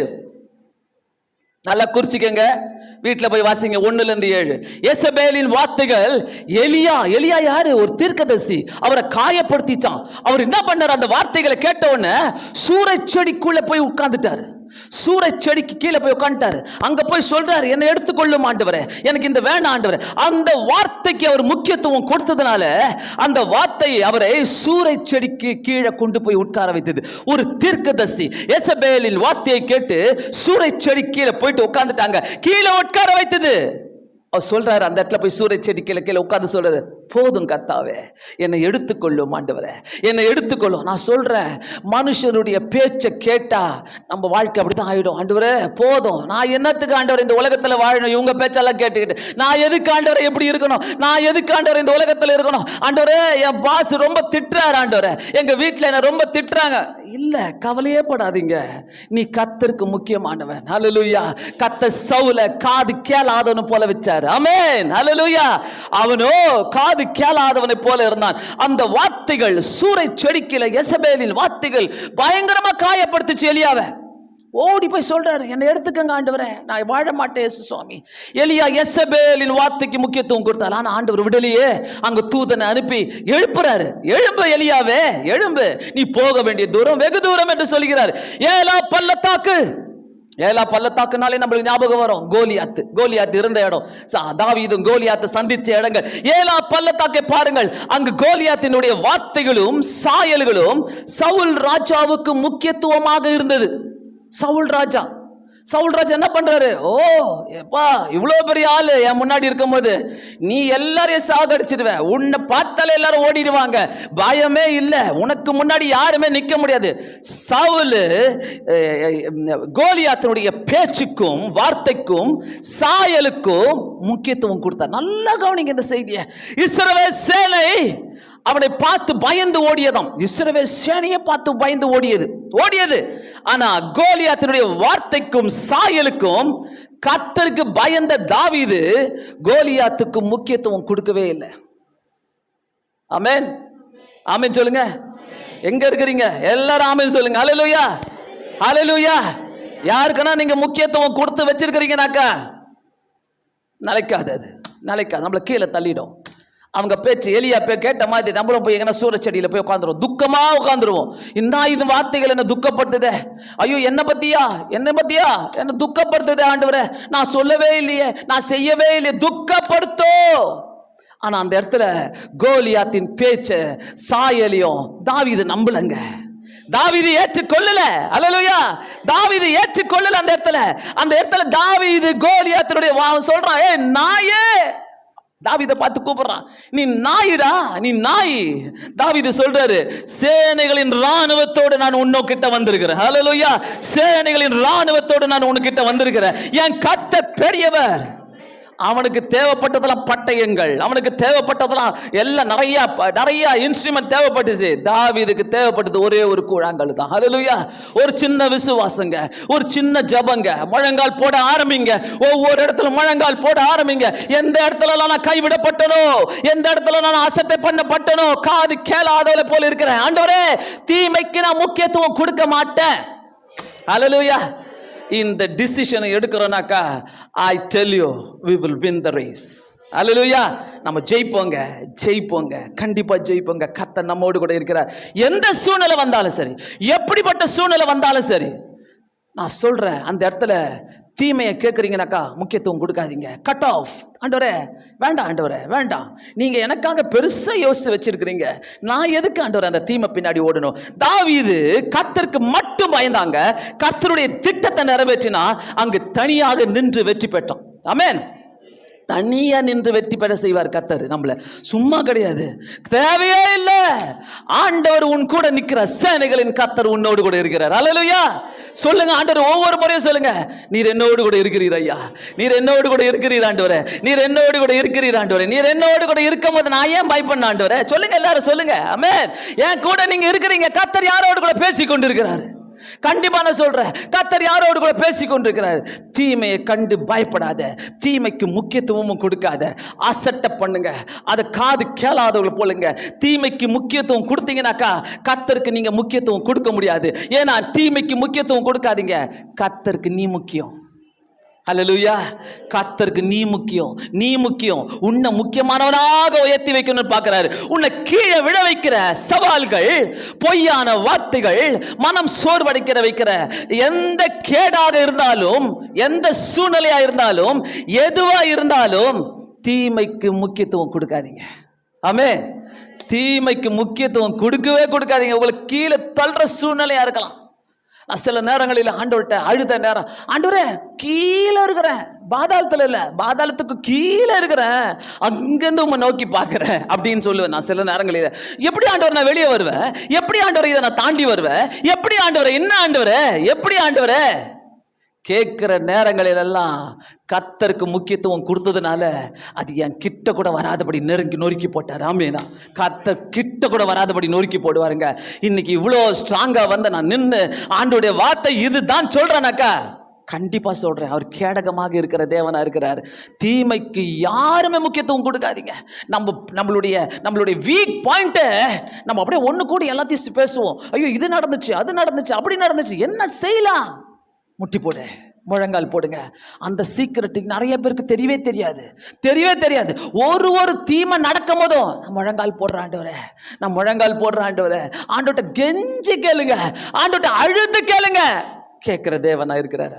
நல்லா குறிச்சிக்கங்க, வீட்டுல போய் வாசிங்க. 1-7 எசபேலின் வார்த்தைகள் எலியா யாரு? ஒரு தீர்க்கதரிசி. அவரை காயப்படுத்திச்சான். அவர் என்ன பண்ணார்? அந்த வார்த்தைகளை கேட்ட உடனே சூறைச் செடிக்குள்ள போய் உட்கார்ந்துட்டாரு. சூறைச் செடிக்கு கீழே போய் உட்காந்துட்டாரு. அங்க போய் சொல்றாரு, என்னை எடுத்துக்கொள்ளும் ஆண்டவரே, எனக்கு இந்த வேண்டாம் ஆண்டவரே. அந்த வார்த்தைக்கு அவர் முக்கியத்துவம் கொடுத்ததுனால அந்த வார்த்தை அவரை சூறைச் செடிக்கு கீழே கொண்டு போய் உட்கார வைத்தது. ஒரு தீர்க்கதரிசி எசபேலின் வார்த்தையை கேட்டு சூறைச் செடி கீழே போயிட்டு உட்கார்ந்துட்டாங்க, கீழே உட்கார வைத்தது. அவர் சொல்றாரு, அந்த இடத்துல போய் சூறைச் செடி கீழே உட்கார்ந்து சொல்றாரு, போதும் கர்த்தாவே, என்னை எடுத்துக்கொள்ளும் ஆண்டவரே, என்னை எடுத்துக்கொள்ளும். நான் சொல்றேன், மனுஷனுடைய பேச்சை கேட்டா நம்ம வாழ்க்கை அப்படித்தான் ஆயிடும். ஆண்டவரே போதும், நான் என்னத்துக்கு ஆண்டவர் இந்த உலகத்துல வாழணும்? இவங்க பேச்செல்லாம் கேட்டுக்கிட்டு நான் எதுக்கு ஆண்டவரை எப்படி இருக்கணும்? நான் எதுக்கு ஆண்டவர் இந்த உலகத்துல இருக்கணும்? ஆண்டவரே, என் பாஸ் ரொம்ப திட்டுறாரு ஆண்டவரே, எங்க வீட்டுல என்ன ரொம்ப திட்டுறாங்க. இல்ல, கவலையே படாதீங்க, நீ கர்த்தருக்கு முக்கியமானவன். ஹல்லேலூயா. கர்த்தர் சவுல காது கேளாதவனு போல வச்சாரு. ஆமென். ஹல்லேலூயா. அவனோ காது கேளாதவனை போல இருந்தான். அந்த வார்த்தைகள் சூறைச் செடிக்கில எசபேலின் வார்த்தைகள் பயங்கரமா காயப்படுத்துச்சு எலியாவை. ஓடி போய் சொல்றாரு, என்னை எடுத்துக்கங்க ஆண்டவரே, நான் வாழ மாட்டேன் இயேசு சுவாமி. எலியா எசபேலின் வார்த்தைக்கு முக்கியத்துவம் கொடுத்தார். ஆனா ஆண்டவர் விடலையே. அங்க தூதனை அனுப்பி எழுப்புறாரு, எழும்பு எலியாவே, எழும்பு, நீ போக வேண்டிய தூரம் வெகு தூரம் என்று சொல்கிறார். ஏலா பள்ளத்தாக்கு. ஏலா பள்ளத்தாக்குனாலே நம்மளுக்கு ஞாபகம் வரும் கோலியாத் இருந்த இடம். தாவீதும் கோலியாத்தை சந்திச்ச இடங்கள். ஏலா பள்ளத்தாக்கை பாருங்கள். அங்கு கோலியாத்தினுடைய வார்த்தைகளும் சாயல்களும் சவுல் ராஜாவுக்கு முக்கியத்துவமாக இருந்தது. சவுல் ராஜா என்ன பண்றாரு? ஓ எப்பா, இவ்வளவு பெரிய ஆளு என் முன்னாடி இருக்கும் போது நீ எல்லாரையும் சாகடிச்சிடுவ, உன்னை பார்த்தாலே எல்லாரும் ஓடிடுவாங்க, பயமே இல்லை, உனக்கு முன்னாடி யாருமே நிக்க முடியாது. சவுல் கோலியாத்தினுடைய பேச்சுக்கும் வார்த்தைக்கும் சாயலுக்கும் முக்கியத்துவம் கொடுத்தார். நல்லா கவனிங்க இந்த செய்தியை. இஸ்ரவேல் சேனை அவனை பார்த்து பயந்து ஓடியதாம். இஸ்ரவேல் சேனையை பார்த்து பயந்து ஓடியது. ஆனா கோலியாத்தினுடைய வார்த்தைக்கும் சாயலுக்கும் கர்த்தருக்கு பயந்த தாவீது கோலியாத்துக்கு முக்கியத்துவம் கொடுக்கவே இல்லை. ஆமென். ஆமென் சொல்லுங்க. எங்க இருக்கிறீங்க எல்லாரும்? ஆமென் சொல்லுங்க. ஹல்லேலூயா, ஹல்லேலூயா. யாருக்குன்னா நீங்க முக்கியத்துவம் கொடுத்து வச்சிருக்கிறீங்கனாக்கா நிலைக்காது, அது நிலைக்காது, நம்மளை கீழே தள்ளிடும். அவங்க பேச்சு எலியா கேட்ட மாதிரி நம்மளும் போய் எங்கன்னா சூரச்செடியில போய் உட்காந்துருவோம், துக்கமா உட்காந்துருவோம். இந்த வார்த்தைகள் என்ன துக்கப்படுத்துதே, ஐயோ என்ன பத்தியா என்ன துக்கப்படுத்துதே ஆண்டவரே, நான் சொல்லவே இல்லையே, நான் செய்யவே இல்லையே, துக்கப்படுத்தோ. ஆனா அந்த இடத்துல கோலியாத்தின் பேச்ச சாயலியும் தாவீது நம்பலங்க. தாவீது ஏற்றுக்கொள்ளல. அல்லேலூயா. தாவீது ஏற்றுக்கொள்ளல. அந்த இடத்துல தாவீது கோலியாத்தினுடைய சொல்றான், ஏ நாயே, தாவீதை பார்த்து கூப்பிடுறான், நீ நாயிடா, நீ நாய். தாவீது சொல்றாரு, சேனைகளின் ராணுவத்தோடு நான் உன்னோக்கிட்ட வந்திருக்கிறேன். ஹல்லேலூயா. சேனைகளின் ராணுவத்தோடு நான் உன்கிட்ட வந்திருக்கிறேன். என் கர்த்தர் பெரியவர். அவனுக்கு தேவைப்பட்டதெல்லாம் பட்டயங்கள், அவனுக்கு தேவைப்பட்டதெல்லாம் எல்லாம் நிறைய இன்ஸ்ட்ருமெண்ட் தேவைப்பட்டுச்சு. தாவீதுக்கு தேவைப்பட்டது ஒரே ஒரு கூழாங்கல் தான். ஹல்லேலூயா. ஒரு சின்ன விசுவாசங்க, ஒரு சின்ன ஜபங்க. முழங்கால் போட ஆரம்பிங்க, ஒவ்வொரு இடத்துல முழங்கால் போட ஆரம்பிங்க. எந்த இடத்துல நான் கைவிடப்பட்டனோ, எந்த இடத்துல நான் அசட்டை பண்ணப்பட்டனோ, காது கேளாதவளை போல இருக்கிறேன், ஆண்டவரே தீமைக்கு நான் முக்கியத்துவம் கொடுக்க மாட்டேன். ஹல்லேலூயா. இந்த டிசிஷனை எடுக்கிறோம்னாக்கா, I tell you we will win the race. ஹல்லேலூயா. நம்ம ஜெயிப்போங்க, கண்டிப்பா ஜெயிப்போங்க. கர்த்தர் நம்மோடு கூட இருக்கிறார். எந்த சூழ்நிலை வந்தாலும் சரி, எப்படிப்பட்ட சூழ்நிலை வந்தாலும் சரி, நான் சொல்றேன், அந்த இடத்துல தீமையை கேட்குறீங்கனாக்கா முக்கியத்துவம் கொடுக்காதீங்க. Cut off. ஆண்டவரே வேண்டாம், ஆண்டவரே வேண்டாம், நீங்க எனக்காக பெருசா யோசிச்சு வச்சிருக்கிறீங்க, நான் எதுக்கு ஆண்டவரே அந்த தீமை பின்னாடி ஓடணும்? தாவீது கர்த்தருக்கு மட்டும் பயந்தாங்க, கர்த்தருடைய திட்டத்தை நிறைவேற்றினா அங்கு தனியாக நின்று வெற்றி பெற்றோம். ஆமென். தனியா நின்று வெற்றி பெற செய்வார் கர்த்தர். நம்மள சும்மா கிடையாது, தேவையே இல்லை. ஆண்டவர் உன் கூட நிற்கிற சேனைகளின் கர்த்தர் உன்னோடு கூட இருக்கிறார். அல்லேலூயா. சொல்லுங்க ஆண்டவர், ஒவ்வொரு முறையும் சொல்லுங்க, நீர் என்னோடு கூட இருக்கிறீர் ஐயா, நீர் என்னோடு கூட இருக்கிறீர் ஆண்டவரே, நீர் என்னோடு கூட இருக்கிறீர் ஆண்டவரே, நீர் என்னோடு கூட இருக்கும் போது நான் ஏன் பயப்படணும் ஆண்டவரே? சொல்லுங்க எல்லாரும் சொல்லுங்க. ஆமென். என் கூட நீங்க இருக்கிறீங்க. கர்த்தர் யாரோடு கூட பேசிக் கொண்டிருக்கிறார்? கண்டிப்பா நான் சொல்றேன், கர்த்தர் யாரோடு கூட பேசிக் கொண்டிருக்கிறார். தீமையை கண்டு பயப்படாத, தீமைக்கு முக்கியத்துவமும் கொடுக்காத, அசட்டை பண்ணுங்க, அதை காது கேளாதவங்களை போலுங்க. தீமைக்கு முக்கியத்துவம் கொடுத்தீங்கன்னாக்கா கர்த்தருக்கு நீங்க முக்கியத்துவம் கொடுக்க முடியாது. ஏன்னா தீமைக்கு முக்கியத்துவம் கொடுக்காதீங்க, கர்த்தருக்கு நீ முக்கியம். அல்லேலூயா. கர்த்தருக்கு நீ முக்கியம், நீ முக்கியம். உன்னை முக்கியமானவனாக உயர்த்தி வைக்கணும்னு பார்க்கிறாரு. உன்னை கீழே விழ வைக்கிற சவால்கள், பொய்யான வார்த்தைகள், மனம் சோர்வடைக்கிற வைக்கிற எந்த கேடாக இருந்தாலும், எந்த சூழ்நிலையா இருந்தாலும், எதுவா இருந்தாலும் தீமைக்கு முக்கியத்துவம் கொடுக்காதீங்க. ஆமென். தீமைக்கு முக்கியத்துவம் கொடுக்கவே கொடுக்காதீங்க. உங்களுக்கு கீழே தள்ளுற சூழ்நிலையா இருக்கலாம். நான் சில நேரங்களில் ஆண்டவர்கிட்ட அழுத நேரம், ஆண்டவரே கீழே இருக்கிறேன், பாதாளத்தில் இல்லை, பாதாளத்துக்கு கீழே இருக்கிறேன், அங்கேருந்து உண்மை நோக்கி பார்க்குறேன் அப்படின்னு சொல்லுவேன் நான் சில நேரங்களில். எப்படி ஆண்டவர் நான் வெளியே வருவேன்? எப்படி ஆண்டவர் இதை நான் தாண்டி வருவேன்? எப்படி ஆண்டவரே? என்ன ஆண்டவரே? எப்படி ஆண்டவரே? கேட்குற நேரங்களிலெல்லாம் கர்த்தருக்கு முக்கியத்துவம் கொடுத்ததுனால அது என் கிட்ட கூட வராதபடி நொறுக்கி போட்டார். ஆமேனா. கர்த்தர் கிட்ட கூட வராதபடி நொறுக்கி போடுவாருங்க. இன்னைக்கு இவ்வளோ ஸ்ட்ராங்கா வந்து நான் நின்று ஆண்டோடைய வார்த்தை இதுதான் சொல்றேனாக்கா கண்டிப்பா சொல்றேன், அவர் கேடகமாக இருக்கிற தேவனா இருக்கிறார். தீமைக்கு யாருமே முக்கியத்துவம் கொடுக்காதீங்க. நம்மளுடைய வீக் பாயிண்ட்டை நம்ம அப்படியே ஒன்று கூடி எல்லாத்தையும் பேசுவோம். ஐயோ இது நடந்துச்சு, அது நடந்துச்சு, அப்படி நடந்துச்சு, என்ன செய்யலாம்? முட்டி போடு, முழங்கால் போடுங்க. அந்த சீக்கிரட்டுக்கு நிறைய பேருக்கு தெரியவே தெரியாது. ஒரு தீமை நடக்கும் போதும் நான் முழங்கால் போடுறேன் ஆண்டவரே, நான் முழங்கால் போடுறேன் ஆண்டவரே. ஆண்டவர்கிட்ட கெஞ்சி கேளுங்க, ஆண்டவர்கிட்ட அழுது கேளுங்க. கேட்கிற தேவனா இருக்கிறார்.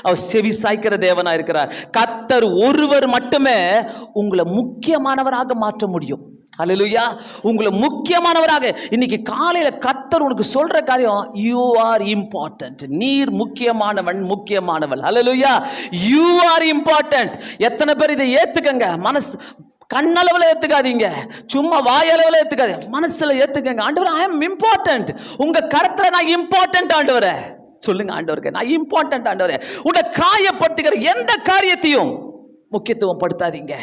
அவர் செவி சாய்க்கிற தேவனா இருக்கிறார். கர்த்தர் ஒருவர் மட்டுமே உங்களை முக்கியமானவராக மாற்ற முடியும். அல்லேலூயா. உங்களை முக்கியமானவராக இன்னைக்கு காலையில கர்த்தர் உனக்கு சொல்ற காரியம், யூ ஆர் இம்பார்ட்டன்ட். நீர் முக்கியமானவள். அல்லேலூயா. You are important. எத்தனை பேர் இதை ஏத்துக்கங்க? மனசு கண்ணளவில் ஏத்துக்காதீங்க, சும்மா வாயளவில் ஏத்துக்காதீங்க, மனசுல ஏத்துக்கங்க. ஆண்டவரே ஐ அம் இம்பார்ட்டன்ட். உங்க கருத்துல நான் இம்பார்ட்டன்ட் ஆண்டவரே. சொல்லுங்க ஆண்டவருக்கு, நான் இம்பார்ட்டன்ட் ஆண்டவரே. உன்னை காயப்படுத்துகிற எந்த காரியத்தையும் முக்கியத்துவம் படுத்தாதீங்க.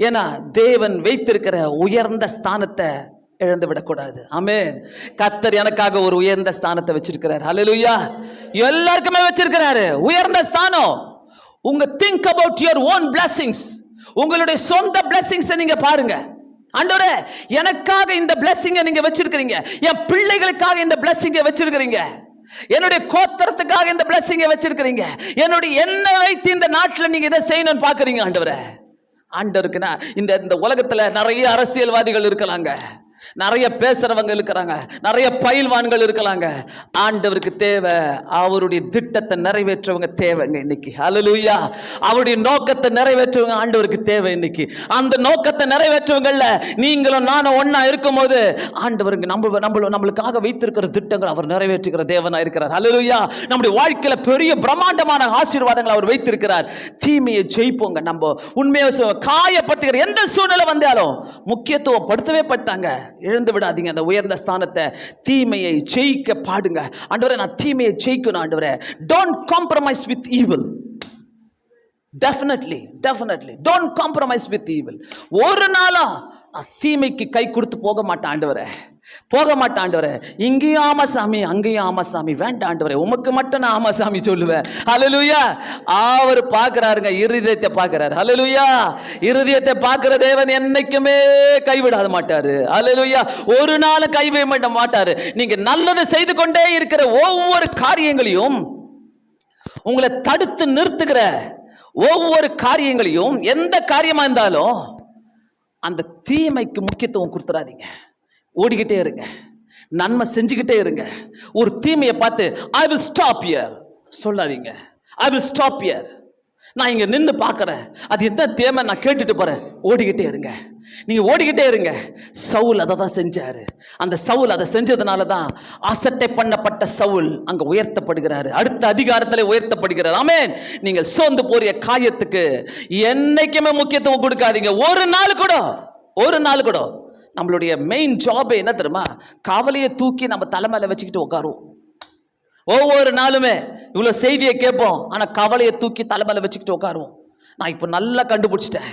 ஏன்னா தேவன் வைத்திருக்கிற உயர்ந்த ஸ்தானத்தை இழந்து விடக்கூடாது. ஆமென். கர்த்தர் எனக்காக ஒரு உயர்ந்த ஸ்தானத்தை வச்சிருக்கிறார். அல்லேலூயா. எல்லாருக்குமே வச்சிருக்கிறாரு உயர்ந்த ஸ்தானம். உங்க think about your own blessings. உங்களுடைய சொந்த blessings நீங்க பாருங்க. ஆண்டவரே எனக்காக இந்த blessing நீங்க வச்சிருக்கிறீங்க, என் பிள்ளைகளுக்காக இந்த blessing வச்சிருக்கிறீங்க, என்னுடைய கோத்திரத்துக்காக இந்த blessing வச்சிருக்கிறீங்க, என்னுடைய என்ன வைத்து இந்த நாட்டில் நீங்க இதை செய்யணும்னு பாக்குறீங்க. ஆண்டவருக்குன்னா இந்த உலகத்துல நிறைய அரசியல்வாதிகள் இருக்கலாங்க, நிறைய பேசுறவங்க இருக்கிறாங்க, நிறைய பயில்வான்கள் இருக்கலாங்க. ஆண்டவருக்கு தேவை அவருடைய திட்டத்தை நிறைவேற்றவங்க தேவைங்க இன்னைக்கு. ஹல்லேலூயா. அவருடைய நோக்கத்தை நிறைவேற்றவங்க ஆண்டவருக்கு தேவை இன்னைக்கு. அந்த நோக்கத்தை நிறைவேற்றவங்கள்ல நீங்களும் நானும் ஒன்னா இருக்கும் போது ஆண்டவருக்கு நம்மளுக்காக வைத்திருக்கிற திட்டங்கள் அவர் நிறைவேற்றுகிற தேவனா இருக்கிறார். ஹல்லேலூயா. நம்முடைய வாழ்க்கையில பெரிய பிரம்மாண்டமான ஆசீர்வாதங்கள் அவர் வைத்திருக்கிறார். தீமையை ஜெயிப்போங்க. நம்ம உண்மையை காயப்படுத்துகிற எந்த சூழ்நிலை வந்தாலும் முக்கியத்துவம் படுத்தவே பட்டாங்க. இழந்து விடாதீங்க அந்த உயர்ந்த ஸ்தானத்தை. தீமையை ஜெயிக்க பாடுங்க. ஆண்டவரே நான் தீமையை ஜெயிக்கணும் ஆண்டவரே. Don't compromise with evil. Definitely don't compromise with evil. ஒரு நாளா தீமைக்கு கை கொடுத்து போக மாட்டேன் ஆண்டவரே. இங்கேயும் ஆமாசாமி, அங்கேயும் ஆமாசாமி, வேண்டாம் ஆண்டவரே, உமக்கு மட்டும் நான் ஆமாசாமி சொல்லுவேன். ஹல்லேலூயா. அவர் பார்க்கிறாருங்க, இருதயத்தை பார்க்கிறாரு. ஹல்லேலூயா. இருதயத்தை பார்க்கிற தேவன் என்னைக்குமே கைவிடாத மாட்டாரு. ஹல்லேலூயா. ஒரு நாள் கைவிட மாட்டாரு. நீங்க நல்லதை செய்து கொண்டே இருக்கிற ஒவ்வொரு காரியங்களையும், உங்களை தடுத்து நிறுத்துகிற ஒவ்வொரு காரியங்களையும், எந்த காரியமா இருந்தாலும் அந்த தீமைக்கு முக்கியத்துவம் கொடுத்துடாதீங்க. ஓடிக்கிட்டே இருங்க, நன்மை செஞ்சுக்கிட்டே இருங்க. ஒரு தீமையை பார்த்து ஐ வில் ஸ்டாப் ஹியர் சொல்லாதீங்க. I will stop here. நான் இங்க நின்று பார்க்கறேன், அது என்ன தேவை நான் கேட்டுட்டு போறேன். ஓடிக்கிட்டே இருங்க, நீங்க ஓடிக்கிட்டே இருங்க. சவுல் அதை தான் செஞ்சாரு. அந்த சவுல் அதை செஞ்சதுனால தான் அசட்டை பண்ணப்பட்ட சவுல் அங்க உயர்த்தப்படுகிறாரு, அடுத்த அதிகாரத்திலே உயர்த்தப்படுகிறார். ஆமென். நீங்கள் சோர்ந்து போறிய காயத்துக்கு என்னைக்குமே முக்கியத்துவம் கொடுக்காதீங்க. ஒரு நாள் கூட நம்மளுடைய மெயின் ஜாப் என்ன தெரியுமா? கவலையை தூக்கி நம்ம தலைமையில வச்சுக்கிட்டு உட்காருவோம். ஒவ்வொரு நாளுமே இவ்வளோ செய்தியை கேட்போம், ஆனால் கவலையை தூக்கி தலைமையில வச்சுக்கிட்டு உட்காருவோம். நான் இப்போ நல்லா கண்டுபிடிச்சிட்டேன்.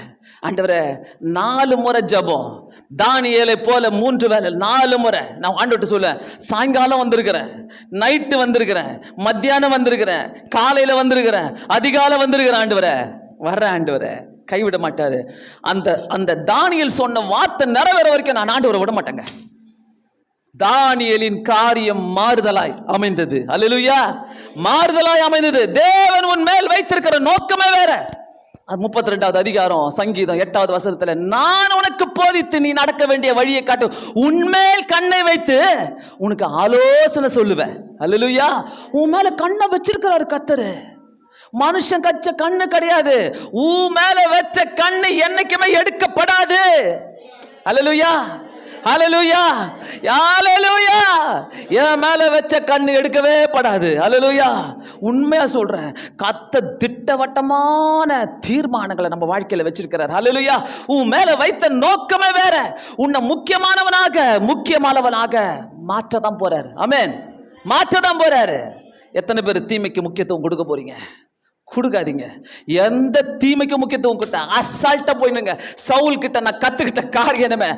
ஆண்டவரே 4 முறை ஜெபம், தானியேலை போல 3 வேளை 4 முறை நான் ஆண்டவர்கிட்ட சொல்லுவேன். சாயங்காலம் வந்திருக்கிறேன், நைட்டு வந்திருக்கிறேன், மத்தியானம் வந்திருக்கிறேன், காலையில் வந்திருக்கிறேன், அதிகாலை வந்திருக்கிறேன். ஆண்டவரே கைவிட மாட்டாரு. அந்த தானியேல் சொன்ன வார்த்தை நிறைவேற வரைக்கும் நான் ஆண்டவரை விட மாட்டேங்க. தானியேலின் காரியம் மாறுதலாய் அமைந்தது. அல்லேலூயா. மாறுதலாய் அமைந்தது. தேவன் உன் மேல் வைத்திருக்கிற நோக்கமே வேற. 32வது அதிகாரம் சங்கீதம் 8வது வசனத்துல, நான் உனக்கு போதித்து நீ நடக்க வேண்டிய வழியை காட்டு, உன்மேல் கண்ணை வைத்து உனக்கு ஆலோசனை சொல்லுவேன். அல்லேலூயா. உன் மேல கண்ணை வச்சிருக்கிறாரு கர்த்தர். மனுஷன் கச்ச கண்ணு கிடையாது. உன் மேல வச்ச கண்ணு என்னைக்குமே எடுக்கப்படாது. அல்லேலூயா, அல்லேலூயா, அல்லேலூயா. என் மேல வச்ச கண்ணு எடுக்கவே படாது. அல்லேலூயா. உண்மையா சொல்றேன், கர்த்தர் திட்டவட்டமான தீர்மானங்களை நம்ம வாழ்க்கையில வச்சிருக்கிறார். அல்லேலூயா. உன் மேல வைத்த நோக்கமே வேற. உன்னை முக்கியமானவனாக மாற்றதான் போறாரு. ஆமென். மாற்றதான் போறாரு. எத்தனை பேர் தீமைக்கு முக்கியத்துவம் கொடுக்க போறீங்க? கொடுக்காதீங்க. எந்த தீமைக்கு முக்கியத்துவம் கொடுத்தா அசால்ட்டா போயிடுங்க. சவுல் கிட்ட நான் கத்துக்கிட்ட காரியம் என்னமே,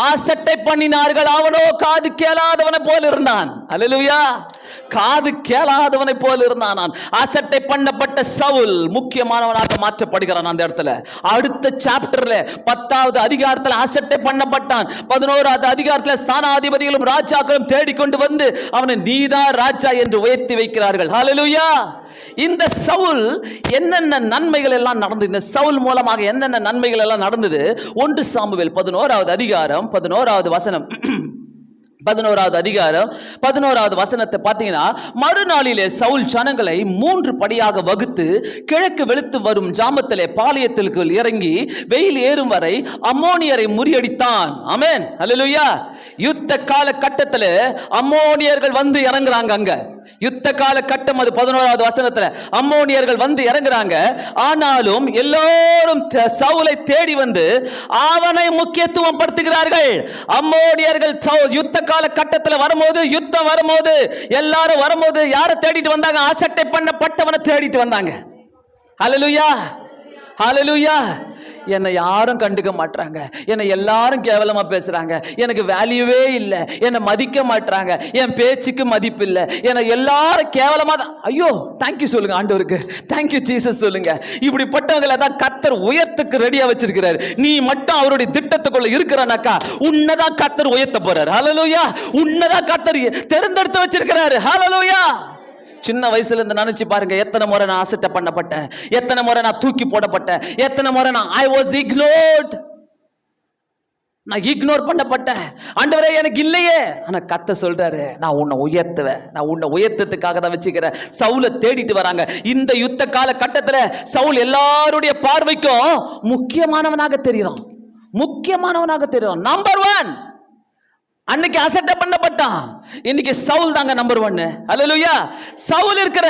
அசட்டை பண்ணினார்கள், அவனோ காது கேளாதவனை போல இருந்தான். அல்லேலூயா. காது கேளாதவனை போல இருந்தான். நான் அசட்டை பண்ணப்பட்ட சவுல் முக்கியமானவனாக மாற்றப்படுகிறான். அந்த இடத்துல அடுத்த சாப்டர்ல 10வது அதிகாரத்துல அசட்டை பண்ணப்பட்டான். 11வது அதிகாரத்துல ஸ்தானாதிபதிகளும் ராஜாக்களும் தேடிக்கொண்டு வந்து அவனை நீதான் ராஜா என்று உயர்த்தி வைக்கிறார்கள். ஹல்லேலூயா. இந்த சவுல் என்னென்ன நன்மைகள் எல்லாம் நடந்தது, இந்த சவுல் மூலமாக என்னென்ன நன்மைகள் எல்லாம் நடந்தது? 1 சாமுவேல் 11வது அதிகாரம் 11வது வசனம் 11வது அதிகாரம் 11வது வசனத்தை பார்த்தீங்கன்னா, மறுநாளிலே சவுல் ஜனங்களை 3 படியாக வகுத்து கிழக்கு வெளுத்து வரும் ஜாமத்திலே பாளையத்திற்கு இறங்கி வெயில் ஏறும் வரை அம்மோனியரை முறியடித்தான். ஆமென். அல்லேலூயா. யுத்த கால கட்டத்தில் அம்மோனியர்கள் வந்து இறங்குறாங்க. அங்க யுத்த கால கட்டம், அது 11வது வசனத்துல அம்மோனியர்கள் வந்து இறங்குறாங்க. ஆனாலும் எல்லோரும் சவுலை தேடி வந்து அவனை முக்கியத்துவம் படுத்துகிறார்கள். அம்மோனியர்கள் யுத்த கால கட்டத்தில் வரும்போது, யுத்தம் வரும்போது, எல்லாரும் வரும்போது யாரை தேடிட்டு வந்தாங்க? அசட்டை பண்ணப்பட்டவனை தேடிட்டு வந்தாங்க. ஹல்லேலூயா, ஹல்லேலூயா. என்னை யாரும் கண்டுக்க மாட்டாங்க, என்னை எல்லாரும் கேவலமா பேசுறாங்க, எனக்கு வேல்யூவே இல்லை, என்னை மதிக்க மாட்டாங்க, என் பேச்சுக்கு மதிப்பு இல்லை, என்னை எல்லாரும் கேவலமா தான். ஐயோ, தேங்க்யூ சொல்லுங்க ஆண்டவருக்கு, தேங்க்யூ ஜீசஸ் சொல்லுங்க. இப்படிப்பட்டவங்களை தான் கர்த்தர் உயர்த்துக்கு ரெடியா வச்சிருக்கிறார். நீ மட்டும் அவருடைய திட்டத்துக்குள்ள இருக்கிறனாக்கா உன்னதான் கர்த்தர் உயர்த்த போறார். ஹல்லேலூயா. உன்னதான் கர்த்தர் தேர்ந்தெடுத்து வச்சிருக்கிறாரு. ஹல்லேலூயா. சின்ன வயசுல இருந்து நினைச்சு பாருங்க, எத்தனை முறை நான் அசட்டை பண்ணப்பட்டேன், எத்தனை முறை நான் தூக்கி போடப்பட்டேன், எத்தனை முறை ஐ வாஸ் இக்னோர்ட், நான் இக்னோர் பண்ணப்பட்டேன். ஆண்டவரே எனக்கு இல்லையே. ஆனா கர்த்தர் சொல்றாரு, நான் உன்னை உயர்த்துவேன், நான் உன்னை உயர்த்தத்துக்காக தான் வச்சுக்கிறேன். சவுலை தேடிட்டு வராங்க. இந்த யுத்த கால கட்டத்துல சவுல் எல்லாருடைய பார்வைக்கும் முக்கியமானவனாக தெரியும், முக்கியமானவனாக தெரியும். நம்பர் 1. அன்னைக்கு அசட்டை பண்ணப்பட்டான், இன்னைக்கு சவுல் தாங்க நம்பர் 1. அல்லேலூயா. சவுல் இருக்கிற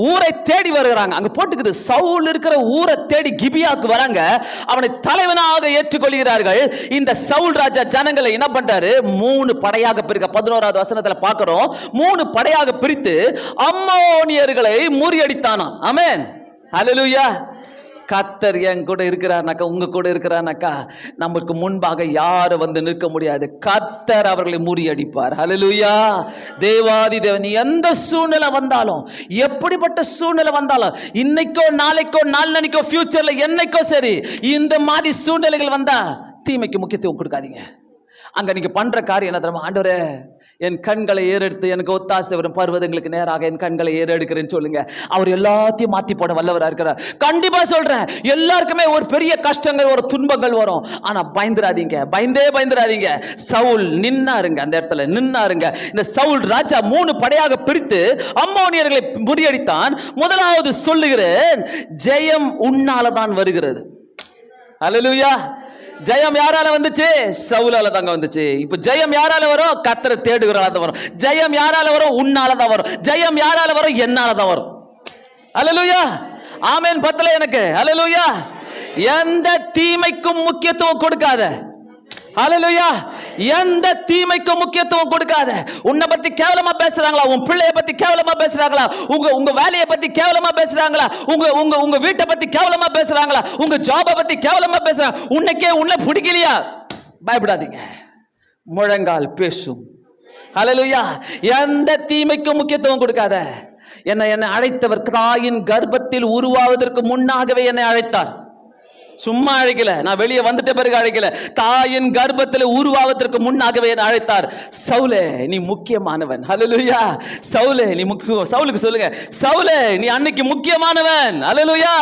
ஊரை தேடி வருகிறாங்க. அங்க போட்டுக்குது, சவுல் இருக்கிற ஊரை தேடி கிபியாக்கு வராங்க. அவனை தலைவனாக ஏற்றுக்கொள்கிறார்கள். இந்த சவுல் ராஜா ஜனங்களை என்ன பண்றாரு? 3 படையாக பிரிக்க 11வது வசனத்துல பார்க்கிறோம். 3 படையாக பிரித்து அம்மோனியர்களை முறியடித்தானாம். ஆமென். அல்லேலூயா. கர்த்தர் என் கூட இருக்கிறார்னாக்கா, உங்க கூட இருக்கிறார்னாக்கா, நமக்கு முன்பாக யாரும் வந்து நிற்க முடியாது. கர்த்தர் அவர்களை முறியடிப்பார். ஹல்லேலூயா. தேவாதி தேவன் எந்த சூழ்நிலை வந்தாலும், எப்படிப்பட்ட சூழ்நிலை வந்தாலும், இன்னைக்கோ நாளைக்கோ நாளன்னைக்கோ ஃபியூச்சர்ல என்னைக்கோ சரி, இந்த மாதிரி சூழ்நிலைகள் வந்தா தீமைக்கு முக்கியத்துவம் கொடுக்காதீங்க. அங்க நீங்க பண்ற காரியம் என்ன தெரியுமா? ஆண்டவரே, என் கண்களை ஏறெடுத்து எனக்கு ஒத்தாசை வரும் பர்வதங்களுக்கு நேராக என் கண்களை ஏறெடுக்கிறேன்னு சொல்லுங்க. அவர் எல்லாத்தையும் மாத்தி போட வல்லவரா இருக்கிறார். கண்டிப்பா சொல்றேன், எல்லாருக்குமே ஒரு பெரிய கஷ்டங்கள், ஒரு துன்பங்கள் வரும். ஆனா பயந்துராதீங்க, பயந்துராதீங்க. சவுல் நின்னாருங்க, அந்த இடத்துல நின்னாருங்க. இந்த சவுல் ராஜா 3 படையாக பிரித்து அம்மோனியர்களை முறியடித்தான். முதலாவது சொல்லுகிறேன், ஜெயம் உன்னாலதான் வருகிறது. அல்லேலூயா. ஜெயம் யாரால வந்துச்சு? சவுலால தாங்க வந்துச்சு. இப்ப ஜெயம் யாரால வரும்? கர்த்தரை தேடுகிறவரால தான் வரும். ஜெயம் யாரால வரும்? உன்னால தான் வரும். ஜெயம் யாரால வரும்? என்னால தான் வரும். அல்லேலூயா. ஆமென். பத்தல எனக்கு. அல்லேலூயா. எந்த தீமைக்கும் முக்கியத்துவம் கொடுக்காத. அல்லேலூயா. எந்த தீமைக்கும் முக்கியத்துவம் கொடுக்காத. உன்னை பத்தி கேவலமா பேசுறாங்களா? உன் பிள்ளைய பத்தி கேவலமா பேசுறாங்களா? உங்க வேலையை பத்தி கேவலமா பேசுறாங்களா? உங்க வீட்டை பத்தி கேவலமா பேசுறாங்களா? உங்க ஜாபை பத்தி கேவலமா பேசுறாங்க. உன்னை பிடிக்கலையா? பயப்படாதீங்க, முழங்கால் பேசும். அல்லேலூயா. எந்த தீமைக்கும் முக்கியத்துவம் கொடுக்காத. என்னை அழைத்தவர் தாயின் கர்ப்பத்தில் உருவாவதற்கு முன்னாகவே என்னை அழைத்தார். சும்மா அழைக்கல, நான் வெளியே வந்துட்ட பிறகு அழைக்கல. தாயின் கர்ப்பத்தில் உருவாவதற்கு முன்னாகவே என்னை அழைத்தார். சவுலே, நீ முக்கியமானவன். அல்லேலூயா. சவுலே, நீ சவுலுக்கு சொல்லுங்க, சவுலே, நீ அன்னைக்கு முக்கியமானவன். அல்லேலூயா.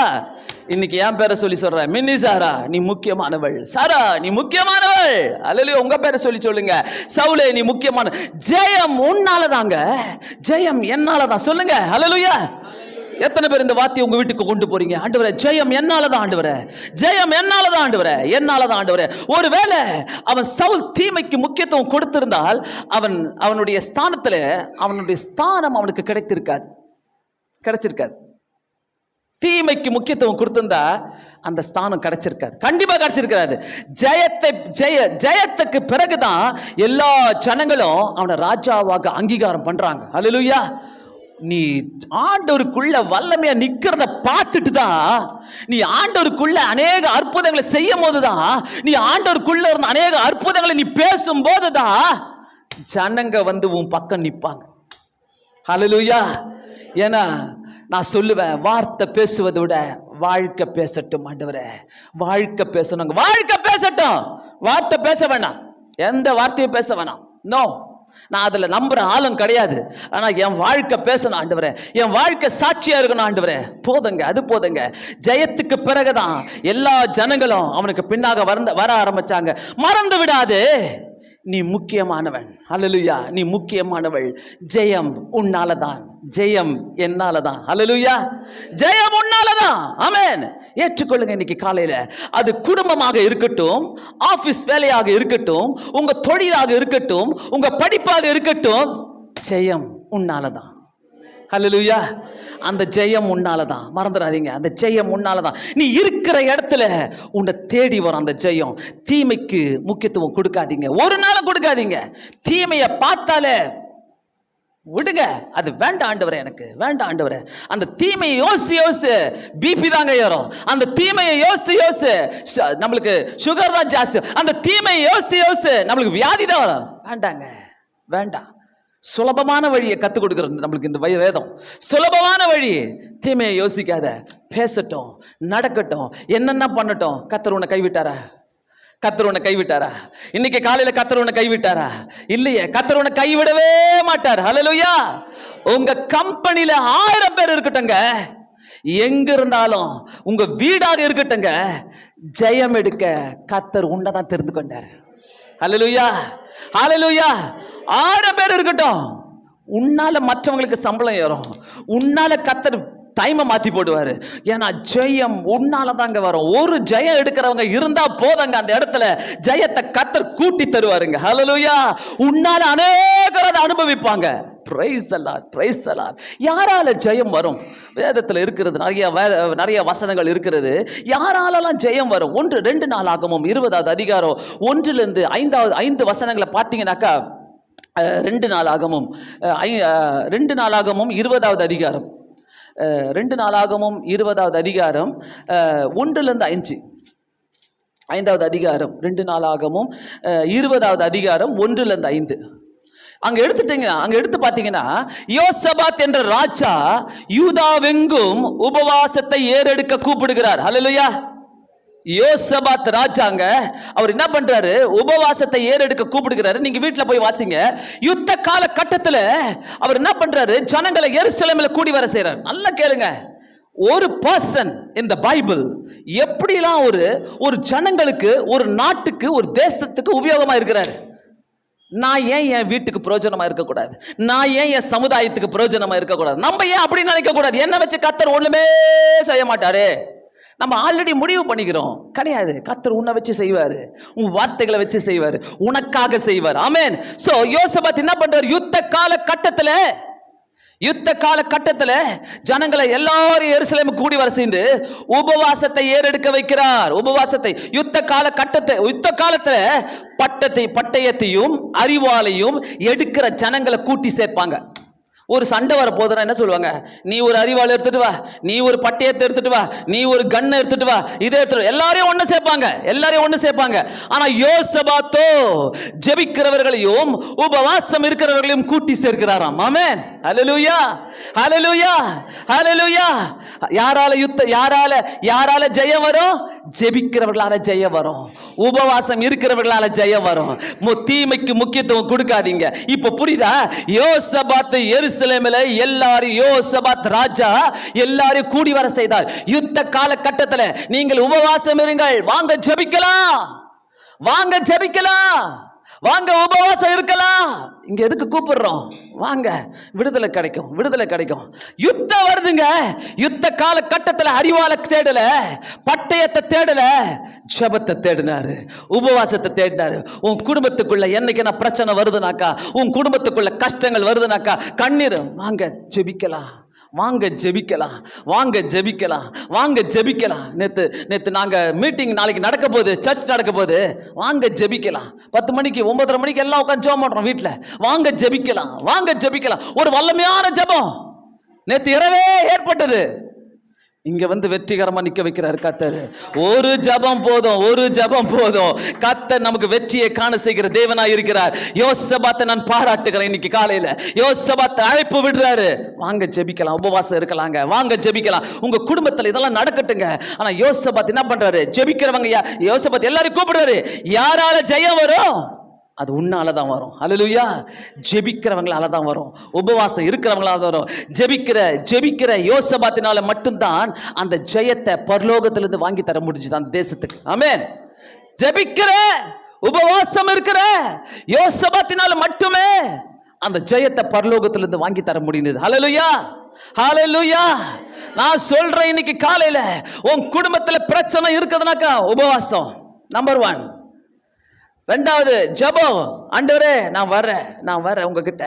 இன்னைக்கு என் பேரை சொல்லி சொல்றேன், மின்னி சாரா, நீ முக்கியமானவள். சாரா, நீ முக்கியமானவள். அல்லேலூயா. உங்க பேரை சொல்லி சொல்லுங்க, சவுலே, நீ முக்கியமான. ஜெயம் உன்னாலதாங்க, ஜெயம் என்னாலதான். சொல்லுங்க அல்லேலூயா. எத்தனை பேர் இந்த வார்த்தையை உங்க வீட்டுக்கு கொண்டு போறீங்க? ஆண்டவரே, ஜெயம் என்னாலதான் ஆண்டவரே, ஜெயம் என்னாலதான் ஆண்டவரே, என்னாலதான் ஆண்டவரே. ஒருவேளை அவன் சவுல் தீமைக்கு முக்கியத்துவம் கொடுத்திருந்தால் அவனுடைய ஸ்தானத்துல அவனுடைய ஸ்தானம் அவனுக்கு கிடைச்சிருக்காது. தீமைக்கு முக்கியத்துவம் கொடுத்திருந்தா அந்த ஸ்தானம் கிடைச்சிருக்காது, கண்டிப்பா கிடைச்சிருக்காது. ஜெயத்துக்கு பிறகுதான் எல்லா ஜனங்களும் அவனை ராஜாவாக அங்கீகாரம் பண்றாங்க. அல்லேலூயா. நீ ஆண்டவருக்குள்ள வல்லமையா நிக்கிறத பார்த்துட்டு தான், நீ ஆண்டவருக்குள்ள அநேக அற்புதங்களை செய்யும் போதுதான், நீ ஆண்டவருக்குள்ள இருந்த அநேக அற்புதங்களை நீ பேசும் போதுதான் ஜனங்க வந்து உன் பக்கம் நிற்பாங்க. அல்லேலூயா. ஏன்னா நான் சொல்லுவேன், வார்த்தை பேசுவதை விட வாழ்க்கை பேசட்டும். ஆண்டவரே, வாழ்க்கை பேசணும், வாழ்க்கை பேசட்டும். வார்த்தை பேச வேணாம், எந்த வார்த்தையும் பேச வேணாம். நோ, நான் அதில் நம்புற ஆளும் கிடையாது. ஆனால் என் வாழ்க்கை பேசணும் ஆண்டவரே, என் வாழ்க்கை சாட்சியா இருக்கணும் ஆண்டவரே. போதுங்க, அது போதுங்க. ஜெயத்துக்கு பிறகுதான் எல்லா ஜனங்களும் அவனுக்கு பின்னாக வர ஆரம்பிச்சாங்க. மறந்து விடாது, நீ முக்கியமானவன். அல்லேலூயா. நீ முக்கியமானவள். ஜெயம் உன்னாலதான், ஜெயம் என்னாலதான். அல்லேலூயா. ஜெயம் உன்னாலதான். ஆமென். ஏற்றுக்கொள்ளுங்க. இன்னைக்கு காலையில அது குடும்பமாக இருக்கட்டும், ஆபீஸ் வேலையாக இருக்கட்டும், உங்க தொழிலாக இருக்கட்டும், உங்க படிப்பாக இருக்கட்டும், ஜெயம் உன்னாலதான். அல்லேலூயா. அந்த ஜெயம் உன்னாலதான். மறந்துடாதீங்க, அந்த ஜெயம் உன்னாலதான். நீ இருக்கிற இடத்துல உன்னை தேடி வரும் அந்த ஜெயம். தீமைக்கு முக்கியத்துவம் கொடுக்காதீங்க, ஒரு நாளும் கொடுக்காதீங்க. தீமையை பார்த்தாலே விடுங்க, அது வேண்டாம் ஆண்டவரே, எனக்கு வேண்டாம் ஆண்டவரே. அந்த தீமையை யோசி பிபி தாங்க ஏறும். அந்த தீமையை யோசி நம்மளுக்கு சுகர் தான் ஜாஸ்தி. அந்த தீமையை யோசி நம்மளுக்கு வியாதி தான் வரும். வேண்டாங்க, வேண்டாம். சுலபமான வழியை கற்றுக் கொடுக்கிறது நம்மளுக்கு இந்த வேதம். சுலபமான வழி. தீமையை யோசிக்காத, பேசட்டும், நடக்கட்டும், என்னென்ன பண்ணட்டும். கர்த்தர் உன்னை கைவிட்டாரா? கர்த்தர் உன்னை கைவிட்டாரா? இன்னைக்கு காலையில கர்த்தர் உன்னை கைவிட்டாரா? இல்லையே, கர்த்தர் உன்னை கைவிடவே மாட்டார். அல்லேலூயா. உங்க கம்பெனில 1000 பேர் இருக்கட்டுங்க, எங்க இருந்தாலும் உங்க வீடாக இருக்கட்டுங்க, ஜெயம் எடுக்க கர்த்தர் உன்னை தான் தெரிந்து கொண்டார். அல்லேலூயா. அல்லேலூயா. 1000 பேர் இருக்கட்டும், உன்னால மற்றவங்களுக்கு சம்பளம் ஏறும். உன்னால கர்த்தர் டைமை மாத்தி போடுவாரு. ஏன்னா ஜெயம் உன்னால தாங்க வரும். ஒரு ஜெயம் எடுக்கிறவங்க இருந்தா போதங்க, அந்த இடத்துல ஜெயத்தை கர்த்தர் கூட்டி தருவாருங்க. ஹல்லேலூயா. உன்னால அநேகர் அதை அனுபவிப்பாங்க. Praise the lord, praise the lord. யாரால ஜெயம் வரும்? வேதத்தில் இருக்கிறது நிறைய வசனங்கள் இருக்கிறது. யாராலலாம் ஜெயம் வரும்? 1-2 நாளாகமும் 20வது அதிகாரம் 1லிருந்து 5 வசனங்களை பார்த்தீங்கன்னாக்கா, 2 நாளாகமும் 20வது அதிகாரம், 2 நாளாகமும் 20வது அதிகாரம் 1லிருந்து 5, 5வது அதிகாரம் 2 நாளாகமும் 20வது அதிகாரம் 1லிருந்து 5. அங்க எடுத்து பார்த்தீங்கன்னா, யோசபாத் என்ற ராஜா யூதாவெங்கும் உபவாசத்தை ஏறெடுக்க கூப்பிடுகிறார். ஹல்லேலூயா. யோசபாத் ராஜாங்க, அவர் என்ன பண்றாரு, உபவாசத்தை ஏறெடுக்க கூப்பிடுகிறாரு. நீங்க வீட்டுல போய் வாசிங்க. யுத்த கால கட்டத்துல அவர் என்ன பண்றாரு, ஜனங்களை எருசலேமில் கூடி வர செய்யறாரு. நல்லா கேளுங்க, ஒரு பர்சன் இந்த பைபிள் எப்படிலாம் ஒரு ஜனங்களுக்கு, ஒரு நாட்டுக்கு, ஒரு தேசத்துக்கு உபயோகமா இருக்கிறாரு. நான் ஏன் என் வீட்டுக்கு பிரயோஜனமா இருக்கக்கூடாது? நான் ஏன் என் சமுதாயத்துக்கு பிரயோஜனமா இருக்கக்கூடாது? நம்ம ஏன் அப்படி நினைக்க கூடாது? என்ன வச்சு கர்த்தர் ஒண்ணுமே செய்ய மாட்டாரு. நம்ம ஆல்ரெடி முடிவு பண்ணிக்கிறோம், கிடையாது. கர்த்தர் உன்னை வச்சு செய்வாரு, உன் வார்த்தைகளை வச்சு செய்வாரு, உனக்காக செய்வார். ஆமென். சோ யோசபாத் என்ன பண்றாரு, யுத்த கால கட்டத்துல ஜனங்களை எல்லாரும் எருசலேமுக்கு கூடி வர செய்து உபவாசத்தை ஏறெடுக்க வைக்கிறார். உபவாசத்தை யுத்த காலத்துல பட்டயத்தையும் அறிவாளையும் எடுக்கிற ஜனங்களை கூட்டி சேர்ப்பாங்க. ஒரு சண்டை வர போதுனா என்ன சொல்லுவாங்க, நீ ஒரு அறிவாளை எடுத்துட்டு வா, நீ ஒரு பட்டயத்தை எடுத்துட்டு வா, நீ ஒரு கண்ணை எடுத்துட்டு வா, இதை எடுத்துட்டு, எல்லாரையும் ஒண்ணு சேர்ப்பாங்க. ஆனா யோசபாத்தோ ஜெபிக்கிறவர்களையும் உபவாசம் இருக்கிறவர்களையும் கூட்டி சேர்க்கிறாராம். ஆமென். ஹல்லேலூயா, ஹல்லேலூயா, ஹல்லேலூயா. யாரால ஜெயம் வரும்? ஜெபிக்கிறவர்களால ஜெயம் வரும், உபவாசம் இருக்கிறவர்களால ஜெயம் வரும். தீமைக்கு முக்கியத்துவம் கொடுக்காதீங்க. இப்ப புரியுதா? யோசபாத் எருசலேமில் எல்லாரும், யோசபாத் ராஜா எல்லாரும் கூடி வர செய்தார். யுத்த கால கட்டத்துல நீங்கள் உபவாசம் இருங்கள், வாங்க ஜெபிக்கலாம், வாங்க உபவாசம் இருக்கலாம். இங்க எதுக்கு கூப்பிடுறோம்? வாங்க, விடுதலை கிடைக்கும். யுத்தம் வருதுங்க. யுத்த கால கட்டத்துல அறிவால தேடல, பட்டயத்தை தேடல, ஜெபத்தை தேடினாரு, உபவாசத்தை தேடினாரு. உன் குடும்பத்துக்குள்ள என்னைக்கு என்ன பிரச்சனை வருதுனாக்கா, உன் குடும்பத்துக்குள்ள கஷ்டங்கள் வருதுனாக்கா, கண்ணீர், வாங்க ஜெபிக்கலாம். நேத்து நாங்க மீட்டிங் நாளைக்கு நடக்க போகுது, சர்ச் நடக்க போகுது, வாங்க ஜெபிக்கலாம். 10 மணிக்கு 9:30 மணிக்கு எல்லாம் உட்காந்து ஜெபம் பண்றோம் வீட்டுல. வாங்க ஜெபிக்கலாம். ஒரு வல்லமையான ஜெபம் நேத்து இரவே ஏற்பட்டது. இங்க வந்து வெற்றிகரமா நிக்க வைக்கிறார் கர்த்தர். ஒரு ஜெபம் போதும். கர்த்தர் நமக்கு வெற்றியை காண செய்கிற தேவனாய் இருக்கிறார். யோசபாத்தை நான் பாராட்டுகிறேன். இன்னைக்கு காலையில யோசபாத் அழைப்பு விடுறாரு, வாங்க ஜெபிக்கலாம், உபவாசம் இருக்கலாங்க, வாங்க ஜெபிக்கலாம். உங்க குடும்பத்துல இதெல்லாம் நடக்கட்டுங்க. ஆனா யோசபாத் என்ன பண்றாரு, ஜெபிக்கிறவங்க யோசபாத் எல்லாரும் கூப்பிடுறாரு. யாரால ஜெயம் வரும்? அது உன்னால தான் வரும். ஹல்லேலூயா. ஜெபிக்கிறவங்களால தான் வரும், உபவாசம் இருக்கிறவங்களால தான் வரும். ஜெபிக்கிற யோசபாத்தினால மட்டும்தான் அந்த ஜெயத்தை பரலோகத்திலிருந்து வாங்கி தர முடிஞ்சது அந்த தேசத்துக்கு. ஆமென். ஜெபிக்கிற, உபவாசம் இருக்கிற யோசபாத்தினால மட்டுமே அந்த ஜெயத்தை பரலோகத்திலிருந்து வாங்கி தர முடிந்தது. ஹல்லேலூயா, ஹல்லேலூயா. நான் சொல்றேன், இன்னைக்கு காலையில உன் குடும்பத்துல பிரச்சனை இருக்குதுனாக்கா உபவாசம் நம்பர் 1. 2வது ஜெபம். ஆண்டவரே நான் வரேன் உங்ககிட்ட.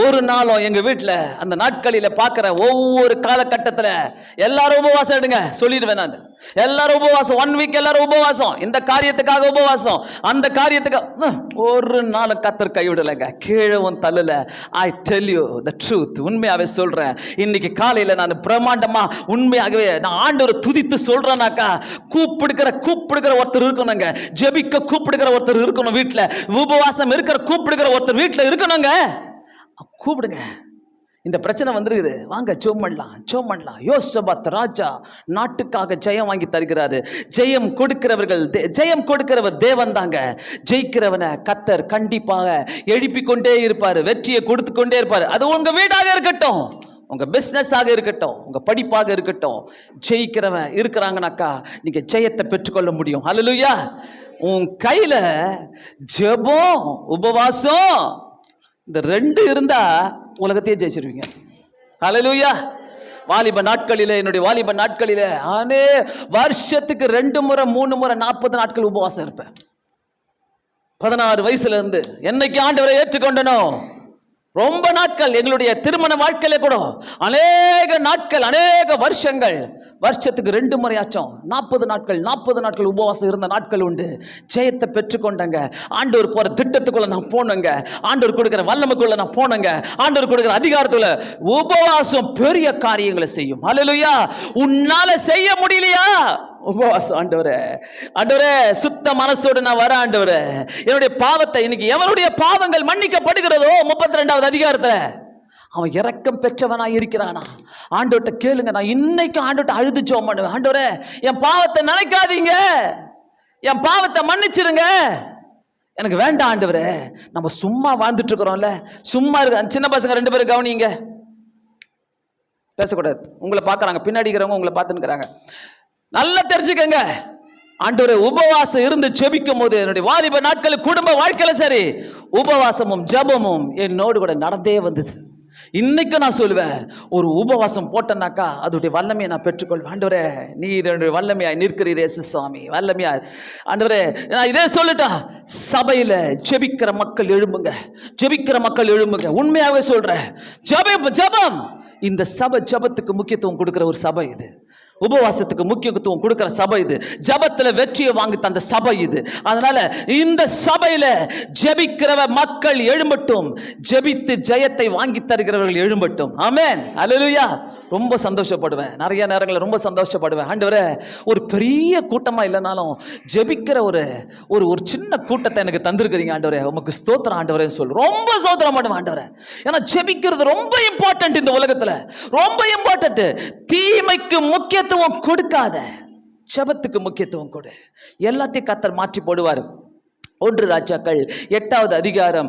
ஒரு நாளும் எங்க வீட்டுல அந்த நாட்களில பாக்குற ஒவ்வொரு காலகட்டத்துல எல்லாரும் உபவாசம் எடுங்க சொல்லிடுவேன் நான். எல்லாரும் உபவாசம், 1 வீக் எல்லாரும் உபவாசம், இந்த காரியத்துக்காக உபவாசம், அந்த காரியத்துக்காக. ஒரு நாள் கர்த்தர் கைவிடலைங்க, கீழவும் தள்ளல. I tell you the truth. உண்மையாவே சொல்றேன். இன்னைக்கு காலையில நான் பிரமாண்டமா உண்மையாகவே நான் ஆண்டவரை துதித்து சொல்றேனாக்கா, கூப்பிடுகிற ஒருத்தர் இருக்கணுங்க, ஜெபிக்க கூப்பிடுகிற ஒருத்தர் இருக்கணும் வீட்டுல, உபவாசம் இருக்கிற கூப்பிடுகிற ஒருத்தர் வீட்டுல இருக்கணுங்க. கூப்பிடுங்க. இந்த பிரச்சனை வந்துருக்குது, வாங்க ஜெபம் பண்ணலாம். யோசபாத் ராஜா நாட்டுக்காக ஜெயம் வாங்கி தருகிறாரு. ஜெயம் கொடுக்கிறவர் தேவன் தாங்க. ஜெயிக்கிறவனை கர்த்தர் கண்டிப்பாக எழுப்பிக் கொண்டே இருப்பாரு, வெற்றியை கொடுத்து கொண்டே இருப்பாரு. அது உங்க வீடாக இருக்கட்டும், உங்க பிசினஸ் ஆக இருக்கட்டும், உங்க படிப்பாக இருக்கட்டும், ஜெயிக்கிறவன் இருக்கிறாங்கனாக்கா நீங்க ஜெயத்தை பெற்றுக்கொள்ள முடியும். ஹல்லேலூயா. உன் கையில ஜெபம், உபவாசம், இந்த 2 இருந்தா உலகத்தையே ஜெயிச்சிருவீங்க. ஹல்லேலூயா. என்னுடைய வாலிப நாட்களில வருஷத்துக்கு 2 முறை 3 முறை 40 நாட்கள் உபவாசம் இருப்பேன். 16 வயசுல இருந்து என்னைக்கு ஆண்டவரை ஏற்றுக்கொண்டனோ ரொம்ப நாட்கள், எங்களுடைய திருமண வாழ்க்கையில கூட அநேக நாட்கள், அநேக வருஷங்கள், வருஷத்துக்கு 2 முறையாச்சும் 40 நாட்கள் உபவாசம் இருந்த நாட்கள் உண்டு. ஜெயத்தை பெற்றுக்கொண்டங்க. ஆண்டவர் போற திட்டத்துக்குள்ள நான் போனங்க, ஆண்டவர் கொடுக்கிற வல்லமைக்குள்ள நான் போனங்க, ஆண்டவர் கொடுக்கிற அதிகாரத்துல. உபவாசம் பெரிய காரியங்களை செய்யும். ஹல்லேலூயா. உன்னால செய்ய முடியலையா? உபவாசம். ஆண்டவரே சுத்த மனசோடு நான் வர. ஆண்டவரே என்னுடைய பாவத்தை, இன்னைக்கு எவனுடைய பாவங்கள் மன்னிக்கப்படுகிறதோ 32வது அதிகாரத்துல அவன் இரக்கம் பெற்றவனாய் இருக்கிறானா, ஆண்டவர்கிட்ட கேளுங்க. நான் இன்னைக்கு ஆண்டவர்கிட்ட அழுது ஜெபம் பண்ணுவேன். ஆண்டவரே, என் பாவத்தை நினைக்காதீங்க, என் பாவத்தை மன்னிச்சிருங்க, எனக்கு வேண்டாம் ஆண்டவரே. நம்ம சும்மா வாழ்ந்துட்டு இருக்கிறோம்ல, சும்மா இருக்க சின்ன பசங்க 2 பேரும் கவனிங்க, பேசக்கூடாது. உங்களை பார்க்குறாங்க, பின்னாடி இருக்கிறவங்க உங்களை பார்த்துன்னுக்குறாங்க. நல்லா தெரிஞ்சுக்கங்க. ஆண்டவரே, உபவாசம் இருந்து ஜெபிக்கும் போது என்னுடைய வாலிப நாட்கள் குடும்ப வாழ்க்கையில சரி, உபவாசமும் ஜெபமும் என்னோடு கூட நடந்தே வந்தது. இன்னைக்கு நான் சொல்லுவேன், ஒரு உபவாசம் போட்டேன்னாக்கா அதோடைய வல்லமையை நான் பெற்றுக்கொள்வேன். ஆண்டவரே, நீர் என்னுடைய வல்லமையாய் நிற்கிறீர் இயேசு சுவாமி, வல்லமையாய். ஆண்டவரே, நான் இதே சொல்லிட்டா, சபையில ஜெபிக்கிற மக்கள் எழும்புங்க, ஜெபிக்கிற மக்கள் எழும்புங்க. உண்மையாகவே சொல்றேன், ஜெபம் இந்த சபை ஜெபத்துக்கு முக்கியத்துவம் கொடுக்கிற ஒரு சபை இது. உபவாசத்துக்கு முக்கியத்துவம் கொடுக்கிற சபை இது. ஜெபத்துல வெற்றியை வாங்கி தந்த சபை இது. அதனால இந்த சபையில ஜெபிக்கிற மக்கள் எழும்பட்டும், ஜெபித்து ஜெயத்தை வாங்கி தருகிறவர்கள் எழும்பட்டும். ஆமென், அல்லேலூயா. ரொம்ப சந்தோஷப்படுவேன், நிறைய நேரங்களில் ரொம்ப சந்தோஷப்படுவேன். ஆண்டவரே, ஒரு பெரிய கூட்டமா இல்லைனாலும் ஜெபிக்கிற ஒரு ஒரு சின்ன கூட்டத்தை எனக்கு தந்திருக்கிறீங்க ஆண்டவரே, உமக்கு ஸ்தோத்திரம் ஆண்டவரே சொல்லு. ரொம்ப ஸ்தோத்திரம் பண்ணுவேன் ஆண்டவரே. ஏன்னா ஜெபிக்கிறது ரொம்ப இம்பார்ட்டன்ட் இந்த உலகத்துல, ரொம்ப இம்பார்ட்டன்ட். தீமைக்கு முக்கியத்துவம் கொடுக்காத, ஜெபத்துக்கு முக்கியத்துவம் கொடு. எல்லாத்தையும் கர்த்தர் மாற்றி போடுவார். 1 ராஜாக்கள் 8வது அதிகாரம்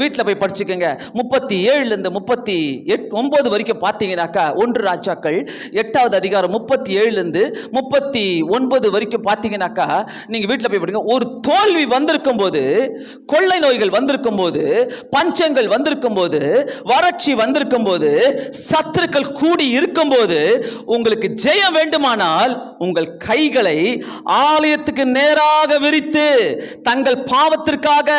வீட்டில் போய் படிச்சுக்கோங்க. 37 39 வரைக்கும் பார்த்தீங்கன்னாக்கா, 1 ராஜாக்கள் 8வது அதிகாரம் 37 39 வரைக்கும் பார்த்தீங்கன்னாக்கா, நீங்கள் வீட்டில் போய் படிங்க. ஒரு தோல்வி வந்திருக்கும் போது, கொள்ளை நோய்கள் வந்திருக்கும் போது, பஞ்சங்கள் வந்திருக்கும் போது, வறட்சி வந்திருக்கும் போது, சத்துருக்கள் கூடி இருக்கும் போது, உங்களுக்கு ஜெயம் வேண்டுமானால் உங்கள் கைகளை ஆலயத்துக்கு நேராக விரித்து தங்கள் பாவத்திற்காக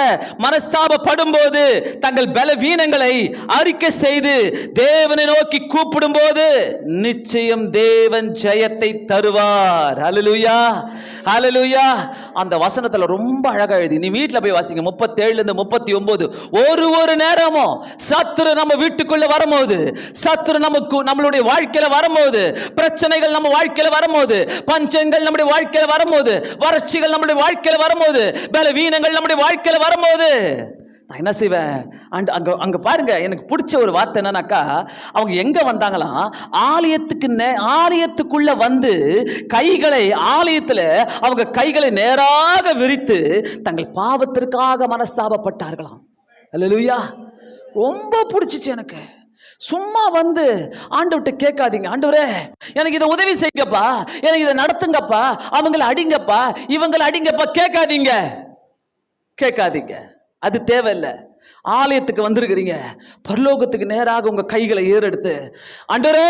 மனஸ்தாபப்படும் போது, தங்கள் பலவீனங்களை அறிக்கை செய்து தேவனை நோக்கி கூப்பிடும் போது நிச்சயம் தேவன் ஜெயத்தை தருவார். ஹல்லேலூயா, ஹல்லேலூயா. அந்த வசனத்துல ரொம்ப அழகா எழுதி, நீ வீட்டில் போய் வாசிங்க. 37 39. ஒரு நேரமும் சத்துரு நம்ம வீட்டுக்குள்ள வரும்போது, சத்துரு நம்மளுடைய வாழ்க்கையில வரும்போது, பிரச்சனைகள் நம்ம வாழ்க்கையில வரும்போது, பஞ்சங்கள் நம்முடைய வாழ்க்கையில வரும்போது, வறட்சிகள் நம்முடைய வாழ்க்கையில வரும்போது, பலவீனங்கள் நம்முடைய வாழ்க்கையில வரும்போது, நான் என்ன செய்வேன்? அங்க பாருங்க, எனக்கு பிடிச்ச ஒரு வார்த்தை என்னன்னாக்கா, அவங்க எங்க வந்தாங்களாம்? ஆலயத்துக்குள்ள வந்து கைகளை, ஆலயத்துல அவங்க கைகளை நேராக விரித்து தங்கள் பாவத்திற்காக மனஸ்தாபப்பட்டார்களாம். அல்லேலூயா. ரொம்ப பிடிச்சிச்சு எனக்கு. சும்மா வந்து ஆண்டவர்கிட்ட கேட்காதீங்க, ஆண்டவரே எனக்கு இதை உதவி செய்யுங்கப்பா, எனக்கு இதை நடத்துங்கப்பா, அவங்களை அடிங்கப்பா, இவங்களை அடிங்கப்பா, கேட்காதீங்க. அது தேவையில்லை. ஆலயத்துக்கு வந்திருக்கிறீங்க, பரலோகத்துக்கு நேராக உங்க கைகளை ஏறெடுத்து, ஆண்டவரே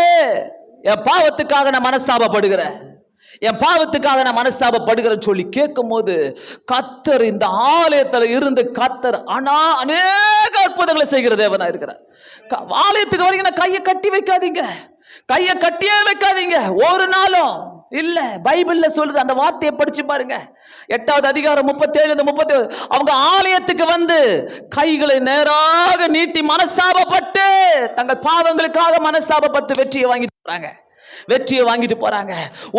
என் பாவத்துக்காக நான் மனஸ்தாபப்படுகிறேன், என் பாவத்துக்காக நான் மனஸ்தாபப்படுகிறேன்னு சொல்லி கேட்கும் போது, கர்த்தர் இந்த ஆலயத்தில் இருந்து கர்த்தர் அநேக அற்புதங்களை செய்கிற தேவனா இருக்கிறார். ஆலயத்துக்கு வரீங்கன்னா கையை கட்டி வைக்காதீங்க, கையை கட்டியே வைக்காதீங்க ஒரு நாளும் இல்ல. பைபிள்ல சொல்லுது, அந்த வார்த்தையை படிச்சு பாருங்க. 8வது அதிகாரம் 37 30. அவங்க ஆலயத்துக்கு வந்து கைகளை நேராக நீட்டி மனஸ்தாபப்பட்டு தங்கள் பாவங்களுக்காக மனஸ்தாபப்பட்டு வெற்றியை வாங்கிட்டு போறாங்க.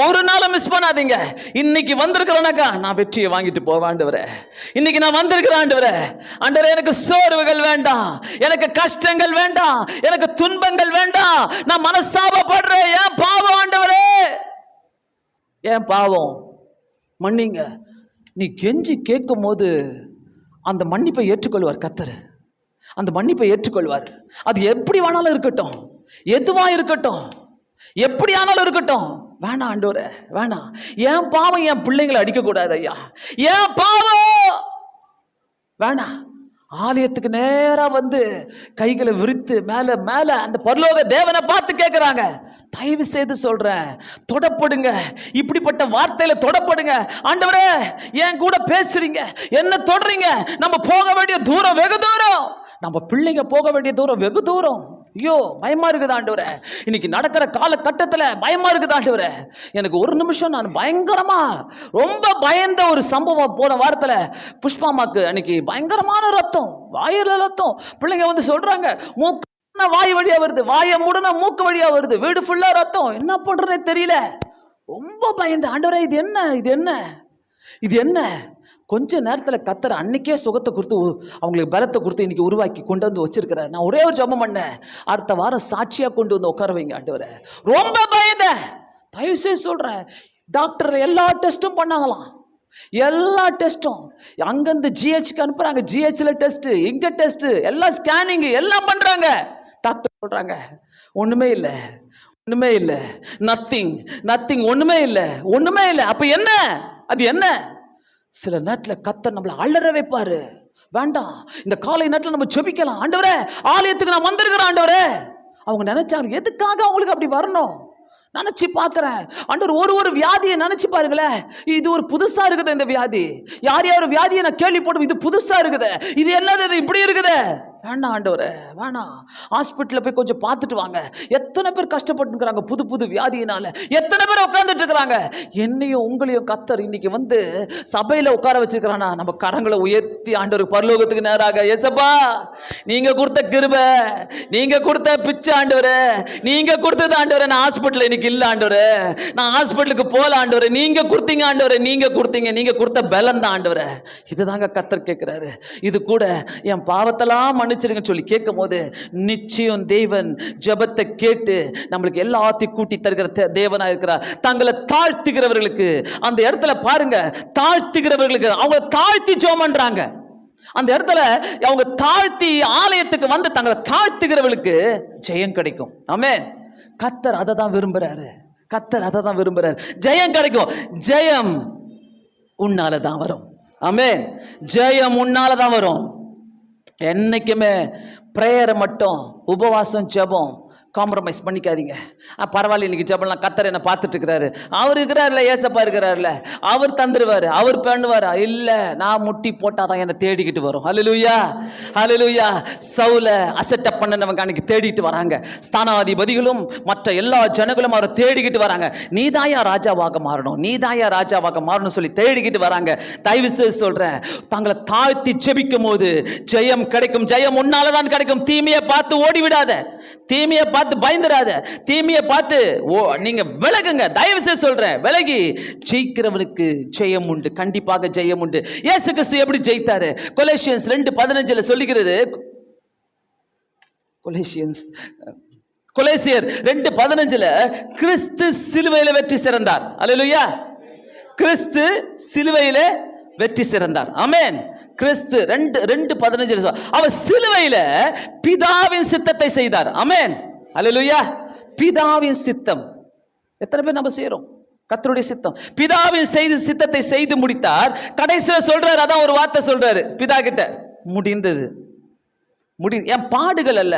ஒரு நாளும் மிஸ் பண்ணாதீங்க. இன்னைக்கு வந்திருக்கிறேனாக்கா, நான் வெற்றியை வாங்கிட்டு போவேன் ஆண்டவரே. இன்னைக்கு நான் வந்திருக்கிறேன் ஆண்டவரே. ஆண்டவரே, எனக்கு சோர்வுகள் வேண்டாம், எனக்கு கஷ்டங்கள் வேண்டாம், எனக்கு துன்பங்கள் வேண்டாம். நான் மனஸ்தாபப்படுறேன். ஏன் பாவம் ஆண்டவரே, ஏன் பாவம் மன்னிங்க. நீ கெஞ்சி கேட்கும் போது அந்த மன்னிப்பை ஏற்றுக்கொள்வார் கர்த்தர். அந்த மன்னிப்பை ஏற்றுக்கொள்வார். அது எப்படி வேணாலும் இருக்கட்டும், எதுவா இருக்கட்டும், எப்படி ஆனாலும் இருக்கட்டும். வேணாம் ஆண்டவரே, வேணாம். என் பாவம் என் பிள்ளைங்களை அடிக்க கூடாது ஐயா, என் பாவம் வேணாம். ஆலயத்துக்கு நேரா வந்து கைகளை விரித்து மேல அந்த பரலோக தேவனை பார்த்து கேட்கிறாங்க. தயவு செய்து சொல்றேன், தொடப்படுங்க. இப்படிப்பட்ட வார்த்தையில தொடப்படுங்க. ஆண்டவரே, என் கூட பேசுறீங்க, என்ன தொடறீங்க. நம்ம போக வேண்டிய தூரம் வெகு தூரம், நம்ம பிள்ளைங்க போக வேண்டிய தூரம் வெகு தூரம். ஐயோ, பயமா இருக்குது ஆண்டவரே. இன்னைக்கு நடக்கிற காலகட்டத்தில் பயமா இருக்குது ஆண்டவரே. எனக்கு ஒரு நிமிஷம் நான் பயங்கரமா ரொம்ப பயந்த ஒரு சம்பவம். போன வாரத்தில் புஷ்பாமாக்கு அன்னைக்கு பயங்கரமான ரத்தம், வாயில ரத்தம். பிள்ளைங்க வந்து சொல்றாங்க, மூக்கு வாய் வழியா வருது, வாயை மூடனா மூக்கு வழியா வருது, வீடு ஃபுல்லா ரத்தம், என்ன பண்றேன்னு தெரியல. ரொம்ப பயந்து, ஆண்டவரே இது என்ன கொஞ்ச நேரத்தில் கத்தர் அன்னைக்கே சுகத்தை கொடுத்து அவங்களுக்கு பலத்தை கொடுத்து இன்னைக்கு உருவாக்கி கொண்டு வந்து வச்சிருக்கிறார். நான் ஒரே ஒரு ஜெபம் பண்ணேன், அடுத்த வாரம் சாட்சியாக கொண்டு வந்து உட்கார வைங்க ஆண்டவரே. ரொம்ப பயந்த தயவு செய்து சொல்கிறேன், டாக்டர் எல்லா டெஸ்ட்டும் பண்ணாங்களாம், எல்லா டெஸ்ட்டும் அங்கேருந்து ஜிஹெச்க்கு அனுப்புகிறாங்க, ஜிஹெச்சில் டெஸ்ட்டு, இங்கே டெஸ்ட்டு, எல்லாம் ஸ்கேனிங்கு எல்லாம் பண்ணுறாங்க. டாக்டர் சொல்கிறாங்க ஒன்றுமே இல்லை, ஒன்றுமே இல்லை, நத்திங், ஒன்றுமே இல்லை. அப்போ என்ன, அது என்ன? சில நேரத்தில் கர்த்தர் நம்மளை அலற வைப்பாரு. வேண்டாம், இந்த காலை நேரத்தில் நம்ம ஜெபிக்கலாம். ஆண்டவரே, ஆலயத்துக்கு நான் வந்திருக்கிறேன் ஆண்டவரே. அவங்க நினைச்சாங்க எதுக்காக அவங்களுக்கு அப்படி வரணும் நினைச்சு பார்க்கிறேன். ஆண்டவர் ஒரு வியாதியை நினைச்சு பாருங்களேன், இது ஒரு புதுசா இருக்குது இந்த வியாதி. யார் வியாதியை நான் கேள்விப்படும், இது புதுசா இருக்குது, இது என்னது, இது இப்படி இருக்குது. வேண்டாம் ஆண்டவரே, வேணாம். ஹாஸ்பிட்டலில் போய் கொஞ்சம் பார்த்துட்டு வாங்க. எத்தனை பேர் கஷ்டப்பட்டுருக்கிறாங்க புது வியாதியினால, எத்தனை பேர் உட்காந்துட்டு இருக்கிறாங்க. என்னையும் உங்களையும் கர்த்தர் இன்னைக்கு வந்து சபையில் உட்கார வச்சிருக்கிறானா, நம்ம கரங்களை உயர்த்தி ஆண்டவர் பரலோகத்துக்கு நேராக, ஏசப்பா நீங்க கொடுத்த கிருபை, நீங்க கொடுத்த பிச்சை ஆண்டவரே, நீங்க கொடுத்தது ஆண்டவரே. நான் ஹாஸ்பிட்டல் இன்னைக்கு இல்லை ஆண்டவரே, நான் ஹாஸ்பிட்டலுக்கு போல ஆண்டவரே, நீங்க கொடுத்தீங்க ஆண்டவரே, நீங்க கொடுத்த பலம் தான் ஆண்டவரே. இதுதாங்க கர்த்தர் கேட்கிறாரு. இது கூட என் பாவத்தெல்லாம் சொல்லி கேட்கும் போது நிச்சயம் தேவன் ஜெபத்தை கேட்டு நம்மளுக்கு எல்லாத்தையும் கூட்டி தருகிற தேவனா இருக்கிறார். தங்களை தாழ்த்துகிறவர்களுக்கு அந்த இடத்துல பாருங்க, தாழ்த்துகிறவர்களுக்கு அவங்க தாழ்த்தி ஜெபம் பண்றாங்க. அந்த இடத்துல அவங்க தாழ்த்தி ஆலயத்துக்கு வந்து தங்களை தாழ்த்துகிறவர்களுக்கு ஜெயம் கிடைக்கும். ஆமென். கர்த்தர் அதை தான் விரும்புறாரு. ஜெயம் கிடைக்கும். ஜெயம் உன்னால தான் வரும். ஆமென். ஜெயம் உன்னால தான் வரும். என்னைக்குமே ப்ரேயரை மட்டும், உபவாசம் ஜெபம் காம்ப்ரமைஸ் பண்ணிக்காதீங்க. பரவாயில்ல, இன்னைக்கு ஜெபம்லாம் கர்த்தர் என்ன பார்த்துட்டு இருக்கிறாரு, அவர் இருக்கிறார்ல, ஏசப்பா இருக்கிறார்ல, அவர் தந்துருவாரு, அவர் பண்ணுவாரா? இல்லை, நான் முட்டி போட்டாதான் என்னை தேடிக்கிட்டு வரும். ஹல்லேலூயா, ஹல்லேலூயா. சவுல அசெட்டப் பண்ணவங்க அன்னைக்கு தேடிட்டு வராங்க. ஸ்தானாதிபதிகளும் மற்ற எல்லா ஜனங்களும் அவரை தேடிக்கிட்டு வராங்க. நீதாயா ராஜாவாக மாறணும் சொல்லி தேடிக்கிட்டு வராங்க. தயவு செய்து சொல்றேன், தங்களை தாழ்த்தி ஜெபிக்கும் போது ஜெயம் கிடைக்கும். ஜெயம் உன்னாலதான் கிடைக்கும். தீமையை பார்த்து ஓடிவிடாத, தீமையை பார்த்து பயந்துடாத, தீமையை பார்த்து நீங்க விலகுங்க. தயவு செய்து சொல்றேன், விலகி ஜெயிக்கிறவனுக்கு ஜெயம் உண்டு, கண்டிப்பாக ஜெயம் உண்டு. இயேசு கிறிஸ்து எப்படி ஜெயித்தாரு? கொலோசியன்ஸ் 2:15 சொல்லுகிறது. கொலோசியர் 2:15 கிறிஸ்து சிலுவையில வெற்றி சிறந்தார். அல்லேலூயா. கிறிஸ்து சிலுவையில வெற்றி சிறந்தார். ஆமென். கிறிஸ்து 2:15 அவர் சிலுவையில பிதாவின் சித்தத்தை செய்தார். ஆமென். அல்லேலூயா. பிதாவின் சித்தம் எத்தனை பேர் நம்ம செய்யறோம்? கர்த்தருடைய சித்தம், பிதாவின் சித்தத்தை செய்து முடித்தார். கடைசியில சொல்றாரு, அதான் ஒரு வார்த்தை சொல்றாரு பிதா கிட்ட, முடிந்தது. என் பாடுகள் அல்ல,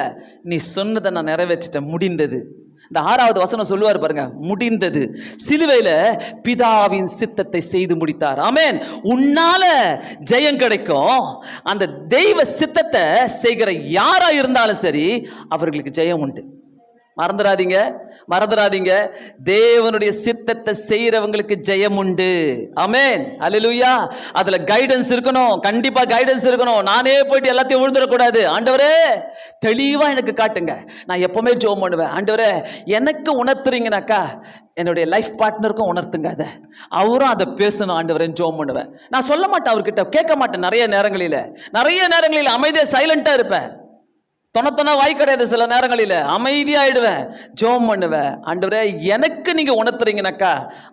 நீ சொன்னதை நான் நிறைவேற்றிட்டேன், முடிந்தது. இந்த 6வது வசனம் சொல்லுவார் பாருங்க, முடிந்தது. சிலுவையில பிதாவின் சித்தத்தை செய்து முடித்தார். ஆமென். உன்னால ஜெயம் கிடைக்கும். அந்த தெய்வ சித்தத்தை செய்கிற யாரா இருந்தாலும் சரி, அவர்களுக்கு ஜெயம் உண்டு. மறந்துடாதீங்க, தேவனுடைய சித்தத்தை செய்யறவங்களுக்கு ஜெயம் உண்டு. ஆமென். அல்லேலூயா. அதுல கைடன்ஸ் இருக்கணும், கண்டிப்பா கைடன்ஸ் இருக்கணும். நானே போயிட்டு எல்லாத்தையும் விழுந்துடக்கூடாது. ஆண்டவரே தெளிவா எனக்கு காட்டுங்க. நான் எப்பவுமே ஜெபம் பண்ணுவேன், ஆண்டவரே எனக்கு உணர்த்துறீங்கனாக்கா என்னுடைய லைஃப் பார்ட்னருக்கும் உணர்த்துங்க, அதை அவரும் அதை பேசணும் ஆண்டவரே ஜெபம் பண்ணுவேன். நான் சொல்ல மாட்டேன், அவர்கிட்ட கேட்க மாட்டேன். நிறைய நேரங்களில் அமைதியா சைலண்டா இருப்பேன். தொணத்தொன வாய் கிடையாது. சில நேரங்களில் அமைதியாயிடுவேன், ஜெபம் பண்ணுவேன். ஆண்டவரே எனக்கு நீங்க உணர்த்துறீங்கனாக்கா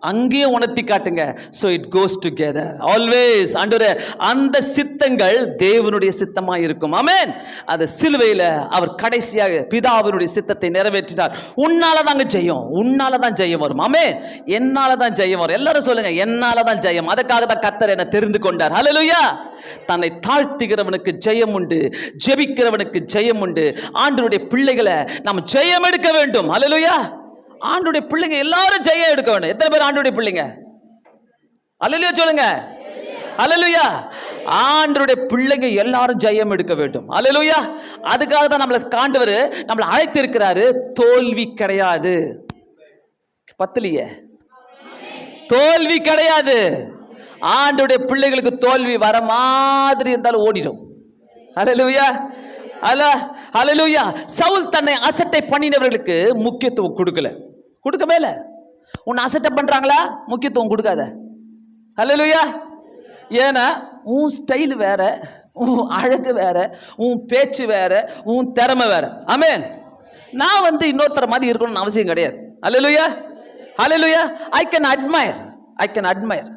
அங்கேயும் உணர்த்தி காட்டுங்க. so it goes together always. ஆண்டவரே அந்த சித்தங்கள் தேவனுடைய சித்தமா இருக்கும். ஆமென். அது சிலுவையில அவர் கடைசியாக பிதாவினுடைய சித்தத்தை நிறைவேற்றினார். உன்னாலதாங்க ஜெயம், உன்னாலதான் ஜெயம் வரும். ஆமென். என்னாலதான் ஜெயம் வரும். எல்லாரும் சொல்லுங்க, என்னாலதான் ஜெயம். அதுக்காக தான் கர்த்தர் என்னை தெரிந்து கொண்டார். ஹல்லேலூயா. தன்னை தாழ்த்துகிறவனுக்கு ஜெயம் உண்டு, ஜெபிக்கிறவனுக்கு ஜெயம் உண்டு. ஆண்டவருடைய பிள்ளைகளை நாம் ஜெயம் எடுக்க வேண்டும். ஹல்லேலூயா. ஆண்டவருடைய பிள்ளைங்க எல்லாரும் ஜெயம் எடுக்க வேண்டும். எத்தனை பேர் ஆண்டவருடைய பிள்ளைங்க? ஹல்லேலூயா சொல்லுங்க. ஹல்லேலூயா. ஆண்டவருடைய பிள்ளைங்க எல்லாரும் ஜெயம் எடுக்க வேண்டும். ஹல்லேலூயா. அதுக்காக தான் நம்மளை ஆண்டவர் நம்மளை அழைத்து இருக்கிறாரு. தோல்வி கிடையாது. பத்தலியே, தோல்வி கிடையாது. ஆண்டவருடைய பிள்ளைகளுக்கு தோல்வி வர மாதிரி இருந்தாலும் ஓடிடும். ஹல்லேலூயா. ஹல்லேலூயா. சவுல் தன்னை அசட்டை பண்ணினவர்களுக்கு முக்கியத்துவம் கொடுக்கவே இல்லை. உன்னை அசட்டை பண்றாங்களா, முக்கியத்துவம் கொடுக்காத. ஹல்லேலூயா. ஏன்னா உன் ஸ்டைல் வேற, உன் அழகு வேற, உன் பேச்சு வேற, உன் திறமை வேற. ஆமென். நான் இன்னொருத்தர மாதிரி இருக்கணும்னு அவசியம் கிடையாது. ஹல்லேலூயா, ஹல்லேலூயா. I can admire.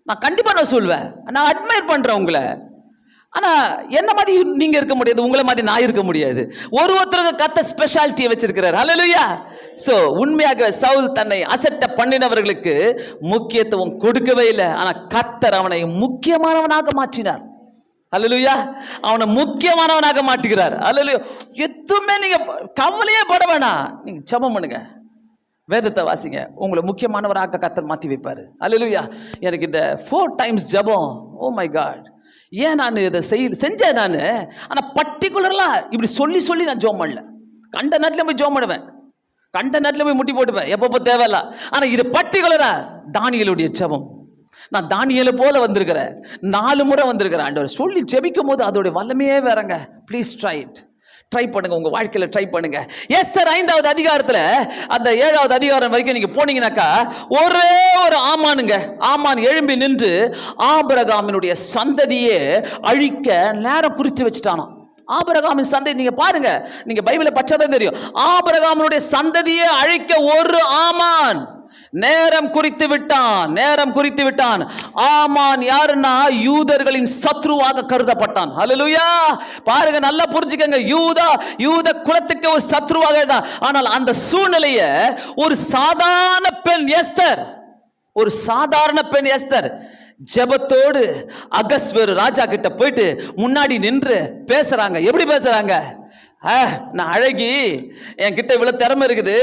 நான் கண்டிப்பா நான் சொல்வேன், நான் அட்மையர் பண்றேன் உங்களை. ஆனா என்ன மாதிரி நீங்க இருக்க முடியாது, உங்களை மாதிரி நான் இருக்க முடியாது. ஒருத்தருக்கு கர்த்தர் ஸ்பெஷாலிட்டியை வச்சிருக்கிறார். ஹல்லேலூயா. சோ உண்மையாக சவுல் தன்னை அசட்ட பண்ணினவர்களுக்கு முக்கியத்துவம் கொடுக்கவே இல்லை. ஆனா கர்த்தர் அவனை முக்கியமானவனாக மாற்றினார். ஹல்லேலூயா. அவனை முக்கியமானவனாக மாற்றுகிறார். ஹல்லேலூயா. எதுவுமே நீங்க கவலையே பட வேணாம். நீங்க ஜெபம் பண்ணுங்க, வேதத்தை வாசிங்க, உங்களை முக்கியமானவராக கர்த்தர் மாற்றி வைப்பாரு. ஹல்லேலூயா. எனக்கு இந்த 4 times ஜெபம், ஓ மை காட், ஏன் நான் இதை செஞ்சேன் நான். ஆனால் பர்டிகுலராக இப்படி சொல்லி நான் ஜெபம் பண்ணல. கண்ட நேரத்தில் போய் ஜெபம் பண்ணுவேன், கண்ட நேரத்தில் போய் முட்டி போட்டுப்பேன், எப்பப்போ தேவையில்ல. ஆனால் இது பர்டிகுலராக தானியேலுடைய ஜெபம். நான் தானியேலை போல வந்திருக்கிறேன், 4 முறை வந்திருக்கிறேன். ஆண்டவர் சொல்லி ஜெபிக்கும் போது அதோடைய வல்லமையே வேறங்க. ப்ளீஸ் ட்ரை பண்ணுங்க, உங்க வாழ்க்கையில ட்ரை பண்ணுங்க. எஸ்தர் 5வது அதிகாரத்துல அந்த 7வது அதிகாரம் வரைக்கும் நீங்க போனீங்கன்னாக்கா, ஒரே ஒரு ஆமான் எழும்பி நின்று ஆபிரகாமினுடைய சந்ததியே அழிக்க நேரம் குறித்து வச்சுட்டானோ. ஆபிரகாமின் சந்ததி நீங்க பாருங்க, நீங்க பைபிளை பச்சதான் தெரியும். ஆபிரகாமினுடைய சந்ததியே அழிக்க ஒரு ஆமான் நேரம் குறித்து விட்டான். ஆமான் யாருன்னா யூதர்களின் சத்ருவாக கருதப்பட்டான். ஹல்லேலூயா. பாருங்க, நல்லா புரிஞ்சுக்கங்க, யூத குலத்துக்கு ஒரு சத்ருவாக. ஆனால் அந்த சூழ்நிலைய ஒரு சாதாரண பெண் எஸ்தர் ஜெபத்தோடு அகஸ்வேரு ராஜா கிட்ட போயிட்டு முன்னாடி நின்று பேசுறாங்க. எப்படி பேசுறாங்க? நான் அழகி, என்கிட்ட இவ்வளவு திறமை இருக்குது,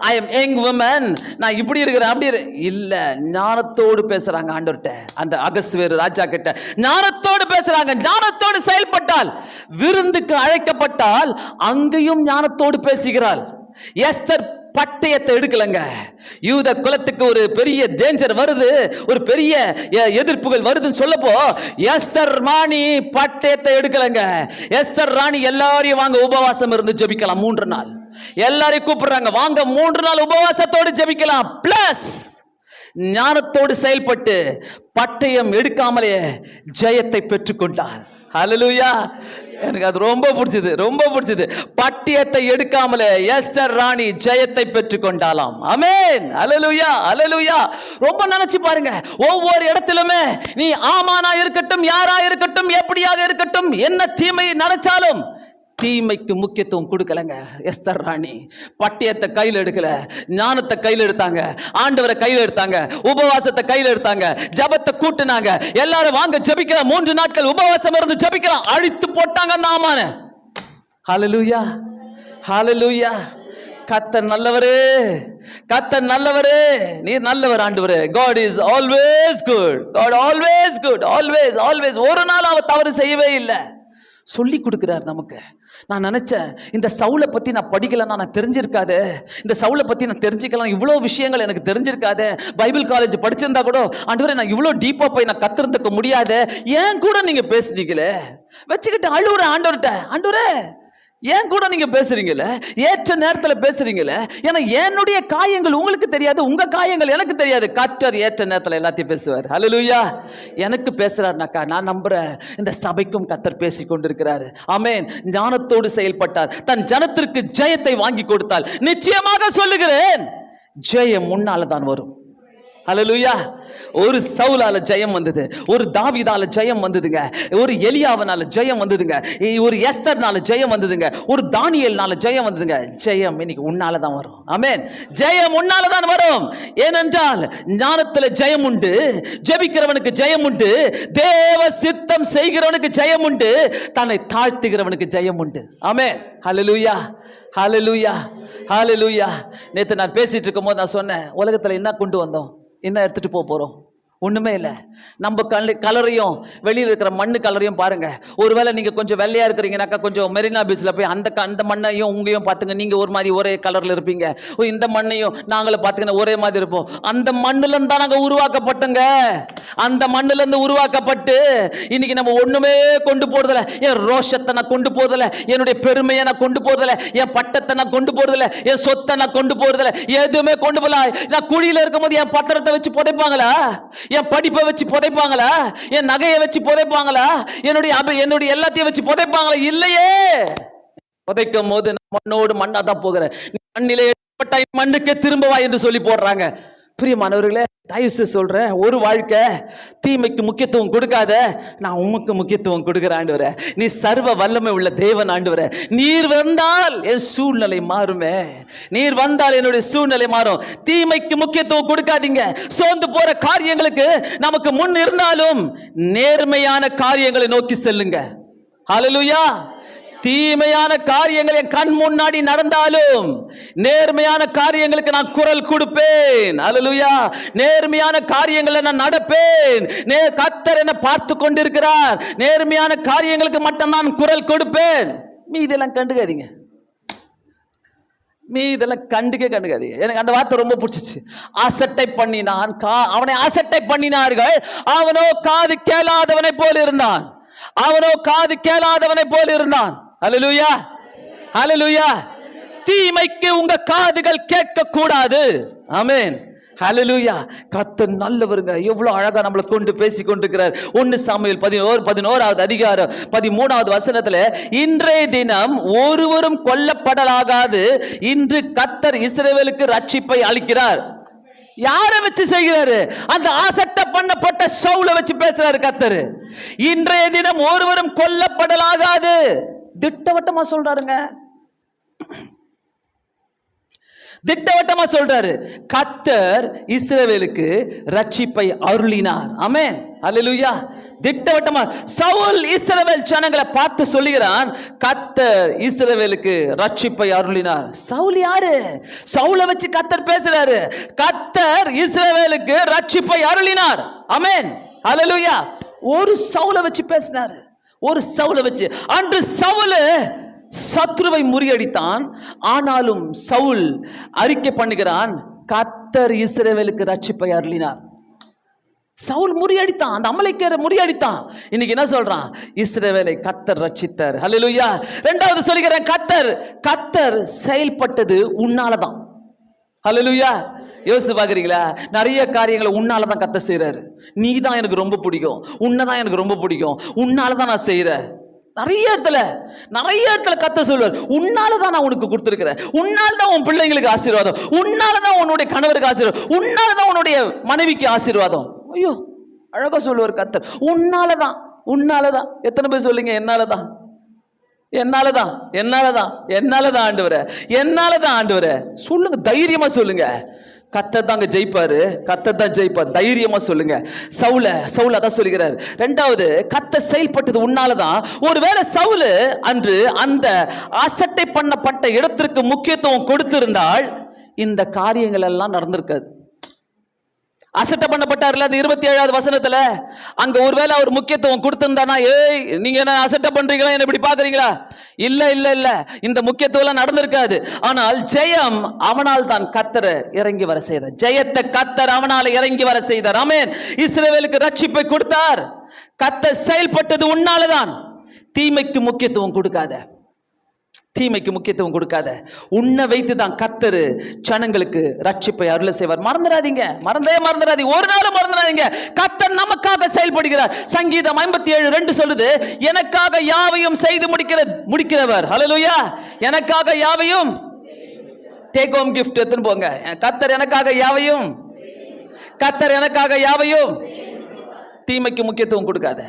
ஐ எம் யங் வுமன், நான் இப்படி இருக்கிறேன் அப்படி இல்ல. ஞானத்தோடு பேசுறாங்க ஆண்டவர்கிட்ட. அந்த அகஸ்வேரு ராஜா கிட்ட ஞானத்தோடு பேசுறாங்க. ஞானத்தோடு செயல்பட்டால், விருந்துக்கு அழைக்கப்பட்டால் அங்கேயும் ஞானத்தோடு பேசுகிறாள். எஸ்தர் பட்டயத்தை எடுக்கலங்க. யூத குலத்துக்கு ஒரு பெரிய டேஞ்சர் வருது, ஒரு பெரிய எதிர்ப்புகள் வருதுன்னு சொல்லப்போ எஸ்தர் ராணி பட்டயத்தை எடுக்கலங்க. எஸ்தர் ராணி எல்லாரையும் வாங்க உபவாசம் இருந்து ஜெபிக்கலாம் 3 நாள். எல்லாரையும் கூப்பிடுறாங்க, வாங்க 3 நாள் உபவாசத்தோடு ஜெபிக்கலாம். பிளஸ் ஞானத்தோடு செயல்பட்டு பட்டயம் எடுக்காமலே ஜெயத்தை பெற்றுக்கொண்டார். ஹல்லேலூயா. எனக்கு அது ரொம்ப பிடிச்சது. பட்டயத்தை எடுக்காமலே எஸ்தர் ராணி ஜெயத்தை பெற்றுக்கொண்டாலாம். ஆமென். ஹல்லேலூயா, ஹல்லேலூயா. ரொம்ப நினைச்சு பாருங்க, ஒவ்வொரு இடத்திலுமே நீ ஆமானா இருக்கட்டும், யாரா இருக்கட்டும், எப்படியாக இருக்கட்டும், என்ன தீமை நினைச்சாலும் தீமைக்கு முக்கியத்துவம் கொடுக்கலங்க. எஸ்தர் ராணி பட்டயத்தை கையில் எடுக்கல, ஞானத்தை கையில் எடுத்தாங்க, ஆண்டவரை கையில் எடுத்தாங்க, உபவாசத்தை கையில் எடுத்தாங்க, ஜெபத்தை கூட்டினாங்க. எல்லாரும் வாங்க ஜெபிக்கலாம், 3 நாட்கள் உபவாசம் இருந்து ஜெபிக்கலாம். அழித்து போட்டாங்க நாமான. ஹல்லேலூயா, ஹல்லேலூயா. கர்த்தர் நல்லவரே, நீர் நல்லவர் ஆண்டவரே. God is always good. God always good, always. ஒரு நாள் அவர் தவறு செய்யவே இல்லை. சொல்லி கொடுக்கிறார் நமக்கு. நான் நினைச்சேன், இந்த சவுலை பத்தி நான் படிக்கலன்னா நான் தெரிஞ்சிருக்காது, இந்த சவுலை பத்தி நான் தெரிஞ்சுக்கலாம், இவ்வளோ விஷயங்கள் எனக்கு தெரிஞ்சிருக்காது. பைபிள் காலேஜ் படிச்சிருந்தா கூட ஆண்டவரே நான் இவ்வளோ டீப்பா போய் நான் கத்திருந்துக்க முடியாது. ஏன் கூட நீங்க பேசுறீங்களே, வச்சுக்கிட்டு அழுவுற ஆண்டவர்கிட்ட, ஆண்டவரே ஏன் கூட நீங்க பேசுறீங்களே, ஏற்ற நேரத்தில் பேசுறீங்களே. ஏன்னா என்னுடைய காயங்கள் உங்களுக்கு தெரியாது, உங்க காயங்கள் எனக்கு தெரியாது. கர்த்தர் ஏற்ற நேரத்தில் எல்லாத்தையும் பேசுவார். ஹல்லேலூயா. எனக்கு பேசுறாருனாக்கா நான் நம்புறேன், இந்த சபைக்கும் கர்த்தர் பேசி கொண்டிருக்கிறாரு. ஆமென். ஞானத்தோடு செயல்பட்டார், தன் ஜனத்திற்கு ஜெயத்தை வாங்கி கொடுத்தால், நிச்சயமாக சொல்லுகிறேன், ஜெயம் முன்னால தான் வரும். ஹல்லேலூயா. ஒரு சவுலால ஜெயம் வந்தது, ஒரு தாவீதால ஜெயம் வந்ததுங்க, ஒரு எலியாவனால ஜெயம் வந்ததுங்க, ஒரு எஸ்தர்னால ஜெயம் வந்ததுங்க, ஒரு தானியேல்னால ஜெயம் வந்ததுங்க. ஜெயம் இன்னைக்கு உன்னால தான் வரும். ஆமென். ஜெயம் உன்னால தான் வரும். ஏனென்றால் ஞானத்துல ஜெயம் உண்டு, ஜெபிக்கிறவனுக்கு ஜெயம் உண்டு, தேவ சித்தம் செய்கிறவனுக்கு ஜெயம் உண்டு, தன்னை தாழ்த்துகிறவனுக்கு ஜெயம் உண்டு. ஆமென். ஹல்லேலூயா, ஹல்லேலூயா, ஹல்லேலூயா. நேற்று நான் பேசிட்டு இருக்கும் போது நான் சொன்னேன், உலகத்துல என்ன கொண்டு வந்தோம், என்ன எடுத்துட்டு போறோம்? ஒண்ணுமே இல்லை. நம்ம கலரையும் வெளியில் இருக்கிற மண்ணு கலரையும் பாருங்க. ஒருவேளை நீங்க கொஞ்சம் வெள்ளையா இருக்கிறீங்கன்னாக்கா கொஞ்சம் மெரினா பீச்ல போய் அந்த மண்ணையும் உங்களையும் பார்த்துங்க, நீங்க ஒரு மாதிரி ஒரே கலர்ல இருப்பீங்க. இந்த மண்ணையும் நாங்களும் பார்த்துக்கணும் ஒரே மாதிரி இருப்போம். அந்த மண்ணுல இருந்து தான் நாங்க உருவாக்கப்பட்டோங்க. அந்த மண்ணுல இருந்து உருவாக்கப்பட்டு இன்னைக்கு நம்ம ஒண்ணுமே கொண்டு போறதில்ல. என் ரோஷத்தை நான் கொண்டு போறதில்ல, என்னுடைய பெருமையை நான் கொண்டு போறதில்ல, என் பட்டத்தை நான் கொண்டு போறதில்ல, என் சொத்தை நான் கொண்டு போறதில்ல, எதுவுமே கொண்டு போல. நான் குழியில இருக்கும் போது என் பத்திரத்தை வச்சு புதைப்பாங்களா? என் படிப்பை வச்சு புதைப்பாங்களா? என் நகையை வச்சு புதைப்பாங்களா? என்னுடைய எல்லாத்தையும் வச்சு புதைப்பாங்களா? இல்லையே. புதைக்கும் போது நான் மண்ணோடு மண்ணா தான் போகிறேன். மண்ணிலே மண்ணுக்கே திரும்பவா என்று சொல்லி போடுறாங்க. பிரியமானவர்களே, தயவுசெய்து சொல்றேன், ஒரு வாழ்க்கை தீமைக்கு முக்கியத்துவம் கொடுக்காத. நான் உமக்கு முக்கியத்துவம் கொடுக்கிறேன் ஆண்டவரே. நீ சர்வ வல்லமை உள்ள தேவன் ஆண்டவரே. நீர் வந்தால் என் சூழ்நிலை மாறுமே. நீர் வந்தால் என்னுடைய சூழ்நிலை மாறும். தீமைக்கு முக்கியத்துவம் கொடுக்காதீங்க. சோர்ந்து போற காரியங்களுக்கு நமக்கு முன் இருந்தாலும் நேர்மையான காரியங்களை நோக்கி செல்லுங்க. ஹல்லேலூயா. தீமையான காரியங்கள் என் கண் முன்னாடி நடந்தாலும் நேர்மையான காரியங்களுக்கு நான் குரல் கொடுப்பேன். ஹல்லேலூயா. நேர்மையான காரியங்களை நான் நடப்பேன். கர்த்தர் என்ன பார்த்து கொண்டிருக்கிறார். நேர்மையான காரியங்களுக்கு மட்டும் நான் குரல் கொடுப்பேன். மீதெல்லாம் கண்டுக்காதீங்க. மீதெல்லாம் கண்டுக்காதீங்க. எனக்கு அந்த வார்த்தை ரொம்ப பிடிச்சிச்சு. அசட்டை பண்ணினான், அவனை அசட்டை பண்ணினார்கள். அவனோ காது கேளாதவனை போல் இருந்தான். அவனோ காது கேளாதவனை போல் இருந்தான். ஹல்லேலூயா, ஹல்லேலூயா. தீமைக்கு உங்க காதுகள் கேட்க கூடாது. ஆமென், ஹல்லேலூயா. கர்த்தர் நல்லவருங்க. எவ்வளவு அழகா நம்மளை கொண்டு பேசி கொண்டிருக்கிறார். 1 சாமுவேல் 11வது அதிகாரம் 13வது வசனத்துல, இன்றைய தினம் ஒருவரும் கொல்லப்படலாகாது. இன்று கர்த்தர் இஸ்ரவேலுக்கு ரட்சிப்பை அளிக்கிறார். யாரை வச்சு செய்கிறாரு? அந்த ஆசட்ட பண்ணப்பட்ட சவுலை வச்சு பேசுறாரு கர்த்தர். இன்றைய தினம் ஒருவரும் கொல்லப்படலாகாது. திட்டவட்டமா சொல்றாருங்க. திட்டவட்டமா சொல்றாரு. கர்த்தர் இஸ்ரவேலுக்கு ரட்சிப்பை அருளினார். ஆமென், ஹல்லேலூயா. திட்டவட்டமா சவுல் இஸ்ரவேல் ஜனங்களை பார்த்து சொல்லுகிறான், கர்த்தர் இஸ்ரவேலுக்கு ரட்சிப்பை அருளினார். சவுல் யாரு? சவுலை வச்சு கர்த்தர் பேசுறாரு. கர்த்தர் இஸ்ரவேலுக்கு ரட்சிப்பை அருளினார். ஆமென், ஹல்லேலூயா. ஒரு சவுலை வச்சு பேசினாரு. ஒரு சவுலை வச்சு. அன்று சவுல் சத்ருவை முறியடித்தான். ஆனாலும் சவுல் அறிக்கை பண்ணுகிறான், கர்த்தர் இஸ்ரவேலுக்கு ரட்சிப்பை அருளினார். சவுல் முறியடித்தான், அந்த அமலேக்கியரை முறியடித்தான். இன்னைக்கு என்ன சொல்றான்? இஸ்ரவேலை கர்த்தர் ரட்சித்தார். ஹல்லேலூயா. இரண்டாவது சொல்கிறேன், கர்த்தர் செயல்பட்டது உன்னாலதான். ஹல்லேலூயா. யோசிச்சு பாக்குறீங்களா? நிறைய காரியங்களை உன்னாலதான் கர்த்தர் செய்யறாரு. நீ தான் எனக்கு ரொம்ப பிடிக்கும், உன்னதான் எனக்கு ரொம்ப பிடிக்கும், உன்னாலதான் நான் செய்யறேன். நிறைய இடத்துல கர்த்தர் சொல்வார், உன்னாலதான் நான் உனக்கு கொடுத்திருக்கிறேன், உன்னால்தான் உன் பிள்ளைங்களுக்கு ஆசீர்வாதம், உன்னாலதான் உன்னுடைய கணவருக்கு ஆசீர்வாதம், உன்னாலதான் உன்னுடைய மனைவிக்கு ஆசீர்வாதம். ஐயோ, அழகா சொல்லுவார் கர்த்தர். உன்னாலதான். எத்தனை பேர் சொல்லுங்க, என்னாலதான், என்னாலதான், என்னாலதான், என்னாலதான் ஆண்டவரே, என்னாலதான் ஆண்டவரே. சொல்லுங்க, தைரியமா சொல்லுங்க. கர்த்தர் தாங்க ஜெயிப்பாரு. கர்த்தர் தான் ஜெயிப்பார். தைரியமா சொல்லுங்க. சவுல் அதான் சொல்லுகிறார். இரண்டாவது, கர்த்தர் செயல்பட்டது உன்னாலதான். ஒருவேளை சவுல் அன்று அந்த அசட்டை பண்ணப்பட்ட இடத்திற்கு முக்கியத்துவம் கொடுத்திருந்தால் இந்த காரியங்கள் எல்லாம் நடந்திருக்காது. அசட்டை பண்ணப்பட்டார்ல அந்த 27வது வசனத்துல, அங்க ஒருவேளை அவர் முக்கியத்துவம் கொடுத்திருந்தானா, ஏய் நீங்க என்ன அசட்டை பண்றீங்களா, என்ன இப்படி பாக்குறீங்களா, இல்ல இந்த முக்கியத்துவம் நடந்திருக்காது. ஆனால் ஜெயம் அவனால் தான் கர்த்தர் இறங்கி வர செய்தார். ஜெயத்தை கர்த்தர் அவனால இறங்கி வர செய்தார். ஆமென். இஸ்ரவேலுக்கு ரட்சிப்பை கொடுத்தார். கர்த்தர் செயல்பட்டது உன்னாலதான். தீமைக்கு முக்கியத்துவம் கொடுக்காத. தீமைக்கு முக்கியத்துவம் கொடுக்காத. உன்னை வைத்து தான் கர்த்தர் ஜனங்களுக்கு ரட்சிப்பை அருள செய்வார். மறந்துடாதீங்க, மறந்துடாதீங்க, ஒரு நாளும் மறந்துடாதீங்க. கர்த்தர் நமக்காக செயல்படுகிறார். சங்கீதம் 57:2 சொல்லுது, எனக்காக யாவையும் செய்து முடிக்கிறவர். ஹல்லேலூயா. எனக்காக யாவையும் டேக் ஹோம் கிஃப்ட் எடுத்துன்னு போங்க. கர்த்தர் எனக்காக யாவையும். தீமைக்கு முக்கியத்துவம் கொடுக்காத.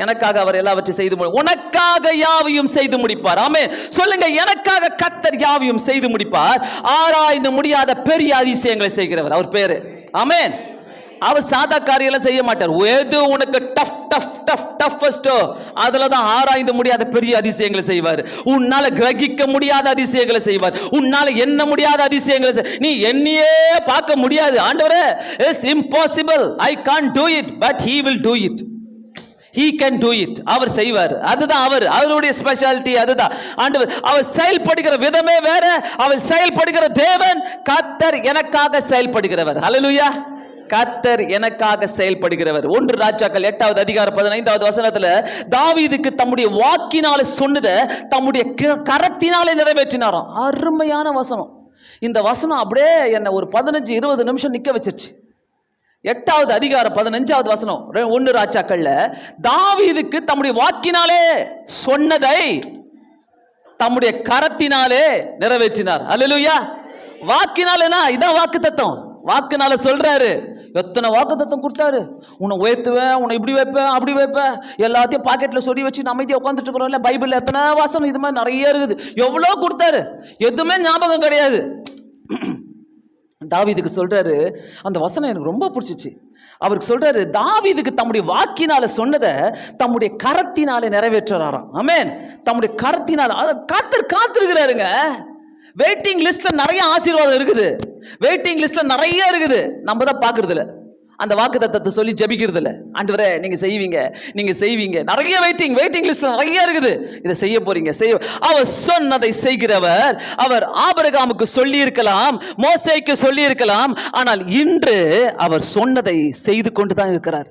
எனக்காக அவர் எல்லாவற்றையும் செய்து உனக்காக யாவையும் செய்து முடிப்பார். ஆமென். சொல்லுங்க, எனக்காக கர்த்தர் யாவையும் செய்து முடிப்பார். ஆராய்ந்து முடியாத பெரிய அதிசயங்களை செய்கிறவர் அவர் பேரு. ஆமென். அவர் சாதா காரியெல்லாம் செய்ய மாட்டார். எது உனக்கு டஃபஸ்டோ அதுலதான் ஆராய்ந்து முடியாத பெரிய அதிசயங்களை செய்வார். உன்னால கிரகிக்க முடியாத அதிசயங்களை செய்வார். உன்னால எண்ண முடியாத அதிசயங்களை நீ எண்ணியே பார்க்க முடியாது. ஆண்டவரே, it's impossible, I can't to it, but he will do it. He can do it. அவர் செய்வார். அதுதான் அவருடைய ஸ்பெஷாலிட்டி. அதுதான் ஆண்டவர். அவர் செயல்படுகிற விதமே வேற. அவர் செயல்படுகிற தேவன். கர்த்தர் எனக்காக செயல்படுகிறவர். ஹல்லேலூயா. கர்த்தர் எனக்காக செயல்படுகிறவர். 1 ராஜாக்கள் 8வது அதிகாரம் 15வது வசனத்துல, தாவீதுக்கு தம்முடைய வாக்கினால சொன்னதை தம்முடைய கரத்தினாலே நிறைவேற்றினாராம். அருமையான வசனம். இந்த வசனம் அப்படியே என்ன ஒரு 15-20 நிமிஷம் நிக்க வச்சிருச்சு. 8வது அதிகாரம் 15வது வசனம் 1 ராஜாக்கள்ல, தாவீதுக்கு தம்முடைய வாக்கினாலே சொன்னதை தம்முடைய கரத்தினாலே நிறைவேற்றினார். அல்லேலூயா. வாக்கினாலேனா இதான் வாக்குத்தத்தம். வாக்குனால சொல்றாரு. எத்தனை வாக்குத்தத்தம் கொடுத்தாரு. உன்னை உயர்த்துவேன், உன்னை இப்படி வைப்பேன், அப்படி வைப்பேன், எல்லாத்தையும் பாக்கெட்ல சொல்லி வச்சு அமைதியாக உட்காந்துட்டு இருக்கிறோம்ல. பைபிள்ல எத்தனை வாசனம் இது மாதிரி நிறைய இருக்குது. எவ்வளோ கொடுத்தாரு, எதுவுமே ஞாபகம் கிடையாது. தாவீதுக்கு சொல்றாரு, அந்த வசனம் எனக்கு ரொம்ப பிடிச்சிச்சு. அவருக்கு சொல்றாரு, தாவீதுக்கு தம்முடைய வாக்கினால சொன்னதை தம்முடைய கரத்தினாலே நிறைவேற்றுறாராம். ஆமென். தம்முடைய கரத்தினால காத்திருக்கிறாருங்க. வெயிட்டிங் லிஸ்ட்ல நிறைய ஆசீர்வாதம் இருக்குது. வெயிட்டிங் லிஸ்ட்ல நிறைய இருக்குது. நம்ம தான் பாக்குறது இல்ல. அந்த வாக்குத்தத்தத்தை சொல்லி ஜெபிக்கிறது இல்ல. ஆண்டவரே நீங்க செய்வீங்க, நீங்க செய்வீங்க. நிறைய வெயிட்டிங் லிஸ்ட்ல நிறைய இருக்குது. இதை செய்ய போறீங்க, செய்ய. அவர் சொன்னதை செய்கிறவர். அவர் ஆபிரகாமுக்கு சொல்லி இருக்கலாம், மோசேக்கு சொல்லி இருக்கலாம். ஆனால் இன்று அவர் சொன்னதை செய்து கொண்டு தான் இருக்கிறார்.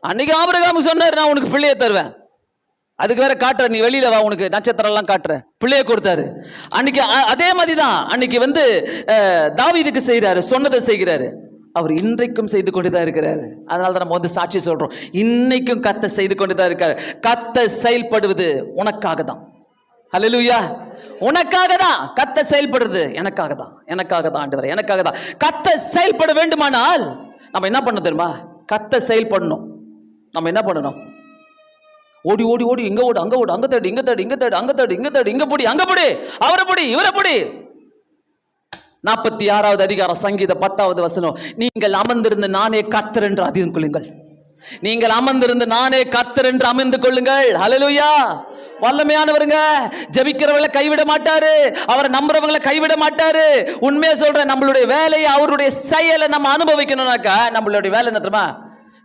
அன்னைக்கு ஆபிரகாமுக்கு சொன்னார், நான் உனக்கு பிள்ளையை தருவேன். அதுக்கு வேற காட்டுற, நீ வெளியில வா, உனக்கு நட்சத்திரம் எல்லாம் காட்டுற, பிள்ளைய கொடுத்தாரு. அன்னைக்கு அதே மாதிரி தான் அன்னைக்கு தாவீதுக்கு செய்யறாரு, சொன்னதை செய்கிறாரு. அவர் இன்றைக்கும் செய்து கொண்டுதான் இருக்கிறாரு. அதனால தான் நம்ம சாட்சி சொல்றோம், இன்னைக்கும் கத்த செய்து கொண்டுதான் இருக்காரு. கத்த செயல்படுவது உனக்காக தான். அல்லேலூயா. உனக்காக தான் கத்த செயல்படுறது. எனக்காக தான் ஆண்டவரே, எனக்காக தான். கத்த செயல்பட வேண்டுமானால் நம்ம என்ன பண்ணணும் தெரியுமா? கத்த செயல்படணும். நம்ம என்ன பண்ணணும்? ஓடி ஓடி ஓடி, இங்க ஓடு, அங்க ஓடு, அங்க தேடு, இங்க தேடு, இங்க தேடு, அங்க தேடு, இங்க தேடு, இங்க பிடி, அங்க பிடி, அவரை பிடி, இவரை பிடி. 46வது அதிகாரம் சங்கீத 10வது வசனம், நீங்கள் அமர்ந்திருந்து நானே கர்த்தர் என்று அறிந்து கொள்ளுங்கள். நீங்கள் அமர்ந்திருந்து நானே கர்த்தர் என்று அமைந்து கொள்ளுங்கள். ஹல்லேலூயா. வல்லமையானவருங்க. ஜெபிக்கிறவங்களை கைவிட மாட்டாரு. அவரை நம்புறவங்களை கைவிட மாட்டாரு. உண்மையா சொல்றேன், நம்மளுடைய வேலையை, அவருடைய செயலை நம்ம அனுபவிக்கணும்னாக்கா நம்மளுடைய வேலை என்ன தெரியுமா?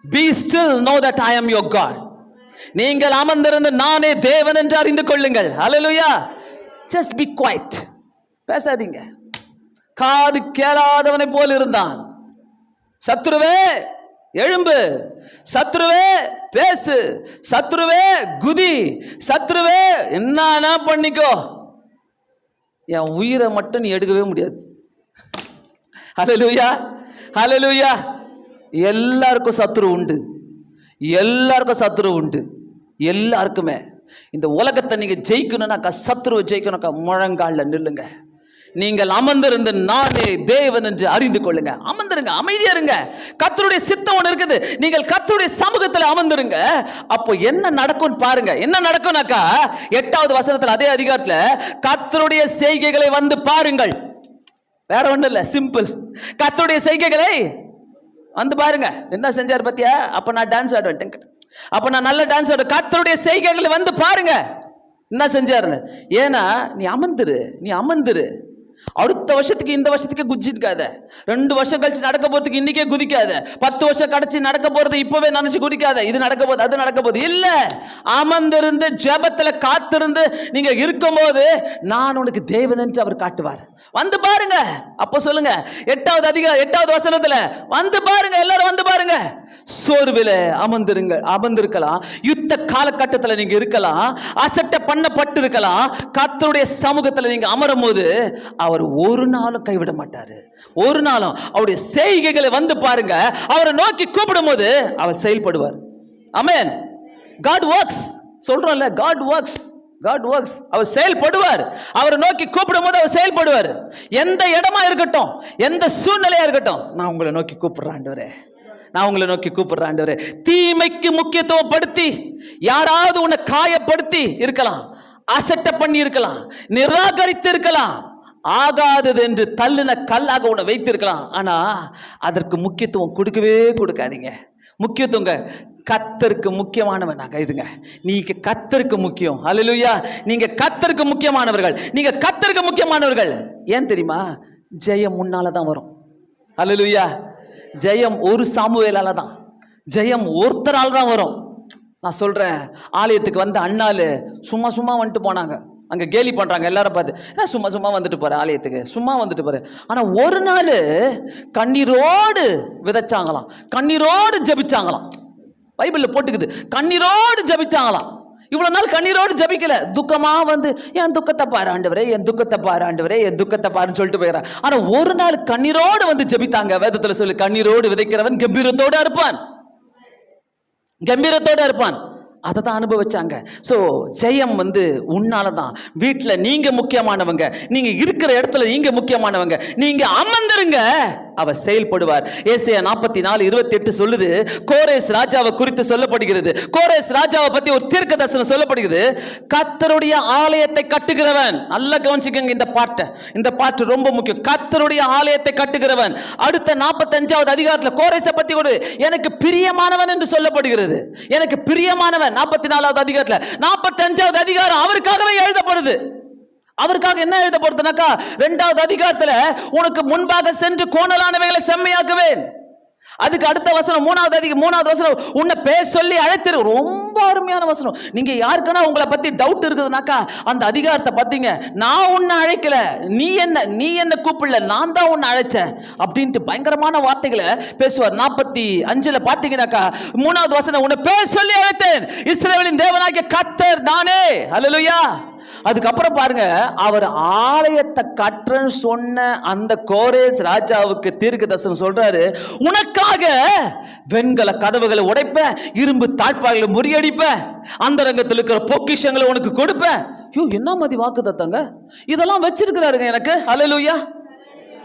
Be still, know that I am your God. நீங்கள் அமர்ந்திருந்து நானே தேவன் என்று அறிந்து கொள்ளுங்கள். ஹல்லேலூயா. Just be quiet. பேசாதீங்க. காது கேளாதவனை போல் இருந்தான். சத்துருவே எழும்பு, சத்துருவே பேசு, சத்துருவே குதி, சத்துருவே என்ன பண்ணிக்கோ, என் உயிரை மட்டும் நீ எடுக்கவே முடியாது. ஹல்லேலூயா. ஹல்லேலூயா. எல்லாருக்கும் சத்துரு உண்டு. எல்லாருக்கும் சத்துரு உண்டு. எல்லாருக்குமே. இந்த உலகத்தை நீங்க ஜெயிக்கணும்னாக்கா, சத்துருவை ஜெயிக்கணும்னாக்கா முழங்கால நில்லுங்க. நீங்கள் அமர்ந்திருந்து நானே தேவன் என்று அறிந்து கொள்ளுங்க. அமர்ந்திருங்க, அமைதியா இருங்க. கர்த்தருடைய சித்தம் ஒன்று இருக்குது. நீங்கள் கர்த்தருடைய சமூகத்தில் அமர்ந்திருங்க. அப்போ என்ன நடக்கும் பாருங்க. என்ன நடக்கும்னாக்கா 8வது வசனத்தில் அதே அதிகாரத்தில், கர்த்தருடைய செய்கைகளை வந்து பாருங்கள். வேற ஒன்றும் இல்லை, சிம்பிள். கர்த்தருடைய செய்கைகளை வந்து பாருங்க. என்ன செஞ்சார் பத்தியா? அப்ப நான் டான்ஸ் ஆடுவேன், அப்ப நான் நல்ல டான்ஸ் ஆடுவேன். கர்த்தருடைய செய்கைகளை வந்து பாருங்க என்ன செஞ்சாருன்னு. ஏன்னா நீ அமர்ந்துரு. அடுத்த வருஷத்துக்கு இந்த வருஷத்துக்கு குதிச்சிருக்காத. 2 வருஷம் கழிச்சு நடக்க போறதுக்கு இன்னைக்கே குதிக்காத. 10 வருஷம் கழிச்சு நடக்க போறது இப்பவே நினைச்சு குதிக்காத. இது நடக்க போகுது, அது நடக்க போகுது இல்ல. அமர்ந்திருந்து ஜெபத்துல காத்திருந்து நீங்க இருக்கும் போது நான் உனக்கு தேவன் என்று அவர் காட்டுவார். வந்து பாருங்க. அப்ப சொல்லுங்க 8வது வசனத்துல வந்து பாருங்க. எல்லாரும் வந்து பாருங்க. சோர்வில அமர்ந்திருக்கலாம். யுத்த காலகட்டத்தில் நீங்க இருக்கலாம். அசட்டை பண்ணப்பட்டு இருக்கலாம். கர்த்தருடைய சமூகத்தில் நீங்க அமரும் போது அவர் ஒரு நாளும் கைவிட மாட்டாரு. ஒரு நாளும் அவருடைய செய்கைகளை வந்து பாருங்க. அவரை நோக்கி கூப்பிடும் போது அவர் செயல்படுவார். ஆமென். God works சொல்றோம்ல, God works. அவர் செயல்படுவார். அவரை நோக்கி கூப்பிடும் போது அவர் செயல்படுவார். எந்த இடமா இருக்கட்டும், எந்த சூழ்நிலையா இருக்கட்டும், நான் உங்களை நோக்கி கூப்பிடுறேன் ஆண்டவரே, நான் உங்களை நோக்கி கூப்பிடுறேன் ஆண்டவரே. தீமைக்கு முக்கியத்துவம் படுத்தி யாராவது உன்னை காயப்படுத்தி இருக்கலாம், அசட்டை பண்ணி இருக்கலாம், நிராகரித்து இருக்கலாம், ஆகாதது என்று தள்ளின கல்லாக உன்னை வைத்திருக்கலாம். ஆனா அதற்கு முக்கியத்துவம் கொடுக்கவே கொடுக்காதீங்க. முக்கியத்துவம் கர்த்தருக்கு முக்கியமானவனாக இருங்க. நீங்க கர்த்தருக்கு முக்கியம். ஹல்லேலூயா. நீங்க கர்த்தருக்கு முக்கியமானவர்கள். நீங்க கர்த்தருக்கு முக்கியமானவர்கள். ஏன் தெரியுமா? ஜெயம் முன்னால தான் வரும். ஹல்லேலூயா. ஜெயம் ஒரு சாமுவேலால தான், ஜெயம் ஒருத்தரால் தான் வரும். நான் சொல்றேன், ஆலயத்துக்கு வந்து அண்ணாலு சும்மா வந்துட்டு போனாங்க. அங்க கேலி பண்றாங்க எல்லாரும் பார்த்து, சும்மா வந்துட்டு போற ஆலயத்துக்கு, சும்மா வந்துட்டு போற. ஆனா ஒரு நாள் கண்ணீரோடு விதைச்சாங்களாம், கண்ணீரோடு ஜெபிச்சாங்களாம். பைபிள்ல போட்டுக்குது, கண்ணீரோடு ஜெபிச்சாங்களாம். இவ்வளவு நாள் கண்ணீரோடு ஜபிக்கல, துக்கமா வந்து என் துக்கத்தை பாரு ஆண்டவரே, என் துக்கத்தை பாரு ஆண்டவரே, என் துக்கத்தை பாருன்னு சொல்லிட்டு போயிடறான். ஆனா ஒரு நாள் கண்ணீரோடு வந்து ஜபித்தாங்க. வேதத்துல சொல்லி, கண்ணீரோடு விதைக்கிறவன் கம்பீரத்தோட இருப்பான், கம்பீரத்தோட இருப்பான். அதை தான் அனுபவிச்சாங்க. ஸோ ஜெயம் வந்து உன்னாலதான். வீட்டில் நீங்க முக்கியமானவங்க, நீங்க இருக்கிற இடத்துல நீங்க முக்கியமானவங்க, நீங்க அமர்ந்துருங்க, அவர் செயல்படுவார். ஏசாயா 44:28 சொல்லுது, கோரேஸ் ராஜாவை குறித்து சொல்லப்படுகிறது. கோரேஸ் ராஜாவை பத்தி ஒரு தீர்க்க தரிசனம் சொல்லப்படுகிறது. கர்த்தருடைய ஆலயத்தை கட்டுகிறவன். நல்லா கவனிச்சுக்கங்க இந்த பாட்டை, இந்த பாட்டு ரொம்ப முக்கியம். கர்த்தருடைய ஆலயத்தை கட்டுகிறவன். அடுத்த 45வது அதிகாரத்தில் கோரேஸை பத்தி கூட எனக்கு பிரியமானவன் என்று சொல்லப்படுகிறது. எனக்கு பிரியமானவன் 44வது அதிகாரத்தில். 45வது அதிகாரம் அவருக்காகவே எழுதப்படுது. அவருக்காக என்ன எழுதப்படுதுனாக்கா, 2வது அதிகாரத்துல உனக்கு முன்பாக சென்று கோணலானவைகளை செம்மையாக்குவேன். அதுக்கு அடுத்த வசனம் 3வது வசனம், உன்னை பேர் சொல்லி அழைத்திரு. ரொம்ப அருமையான வசனம். நீங்க யாருக்குன்னா உங்களை பத்தி டவுட் இருக்குதுனாக்கா அந்த அதிகாரத்தை பார்த்தீங்க. நான் உன்னை அழைக்கல, நீ என்ன கூப்பிடல, நான் தான் உன்னை அழைச்சேன் அப்படின்ட்டு பயங்கரமான வார்த்தைகளை பேசுவார். 45ல பார்த்தீங்கன்னாக்கா 3வது வசனம், உன்னை பேர் சொல்லி அழைத்தேன், இஸ்ரவேலின் தேவனாகிய கர்த்தர் நானே. அல்லேலூயா. அதுக்கப்புறம் பாருங்க, அவர் ஆலயத்தை கட்டுறன்னு சொன்ன அந்த கோரேஸ் ராஜாவுக்கு தீர்க்க தரிசனம் சொல்றாரு, உனக்காக வெண்கல கதவுகளை உடைப்ப, இரும்பு தாழ்பாய்களை முறியடிப்ப, அந்த ரங்கத்தில் இருக்கிற பொக்கிஷங்களை உனக்கு கொடுப்பேன். என்ன மாதிரி வாக்கு தத்தங்க இதெல்லாம் வச்சிருக்கிறாருங்க எனக்கு. ஹல்லேலூயா,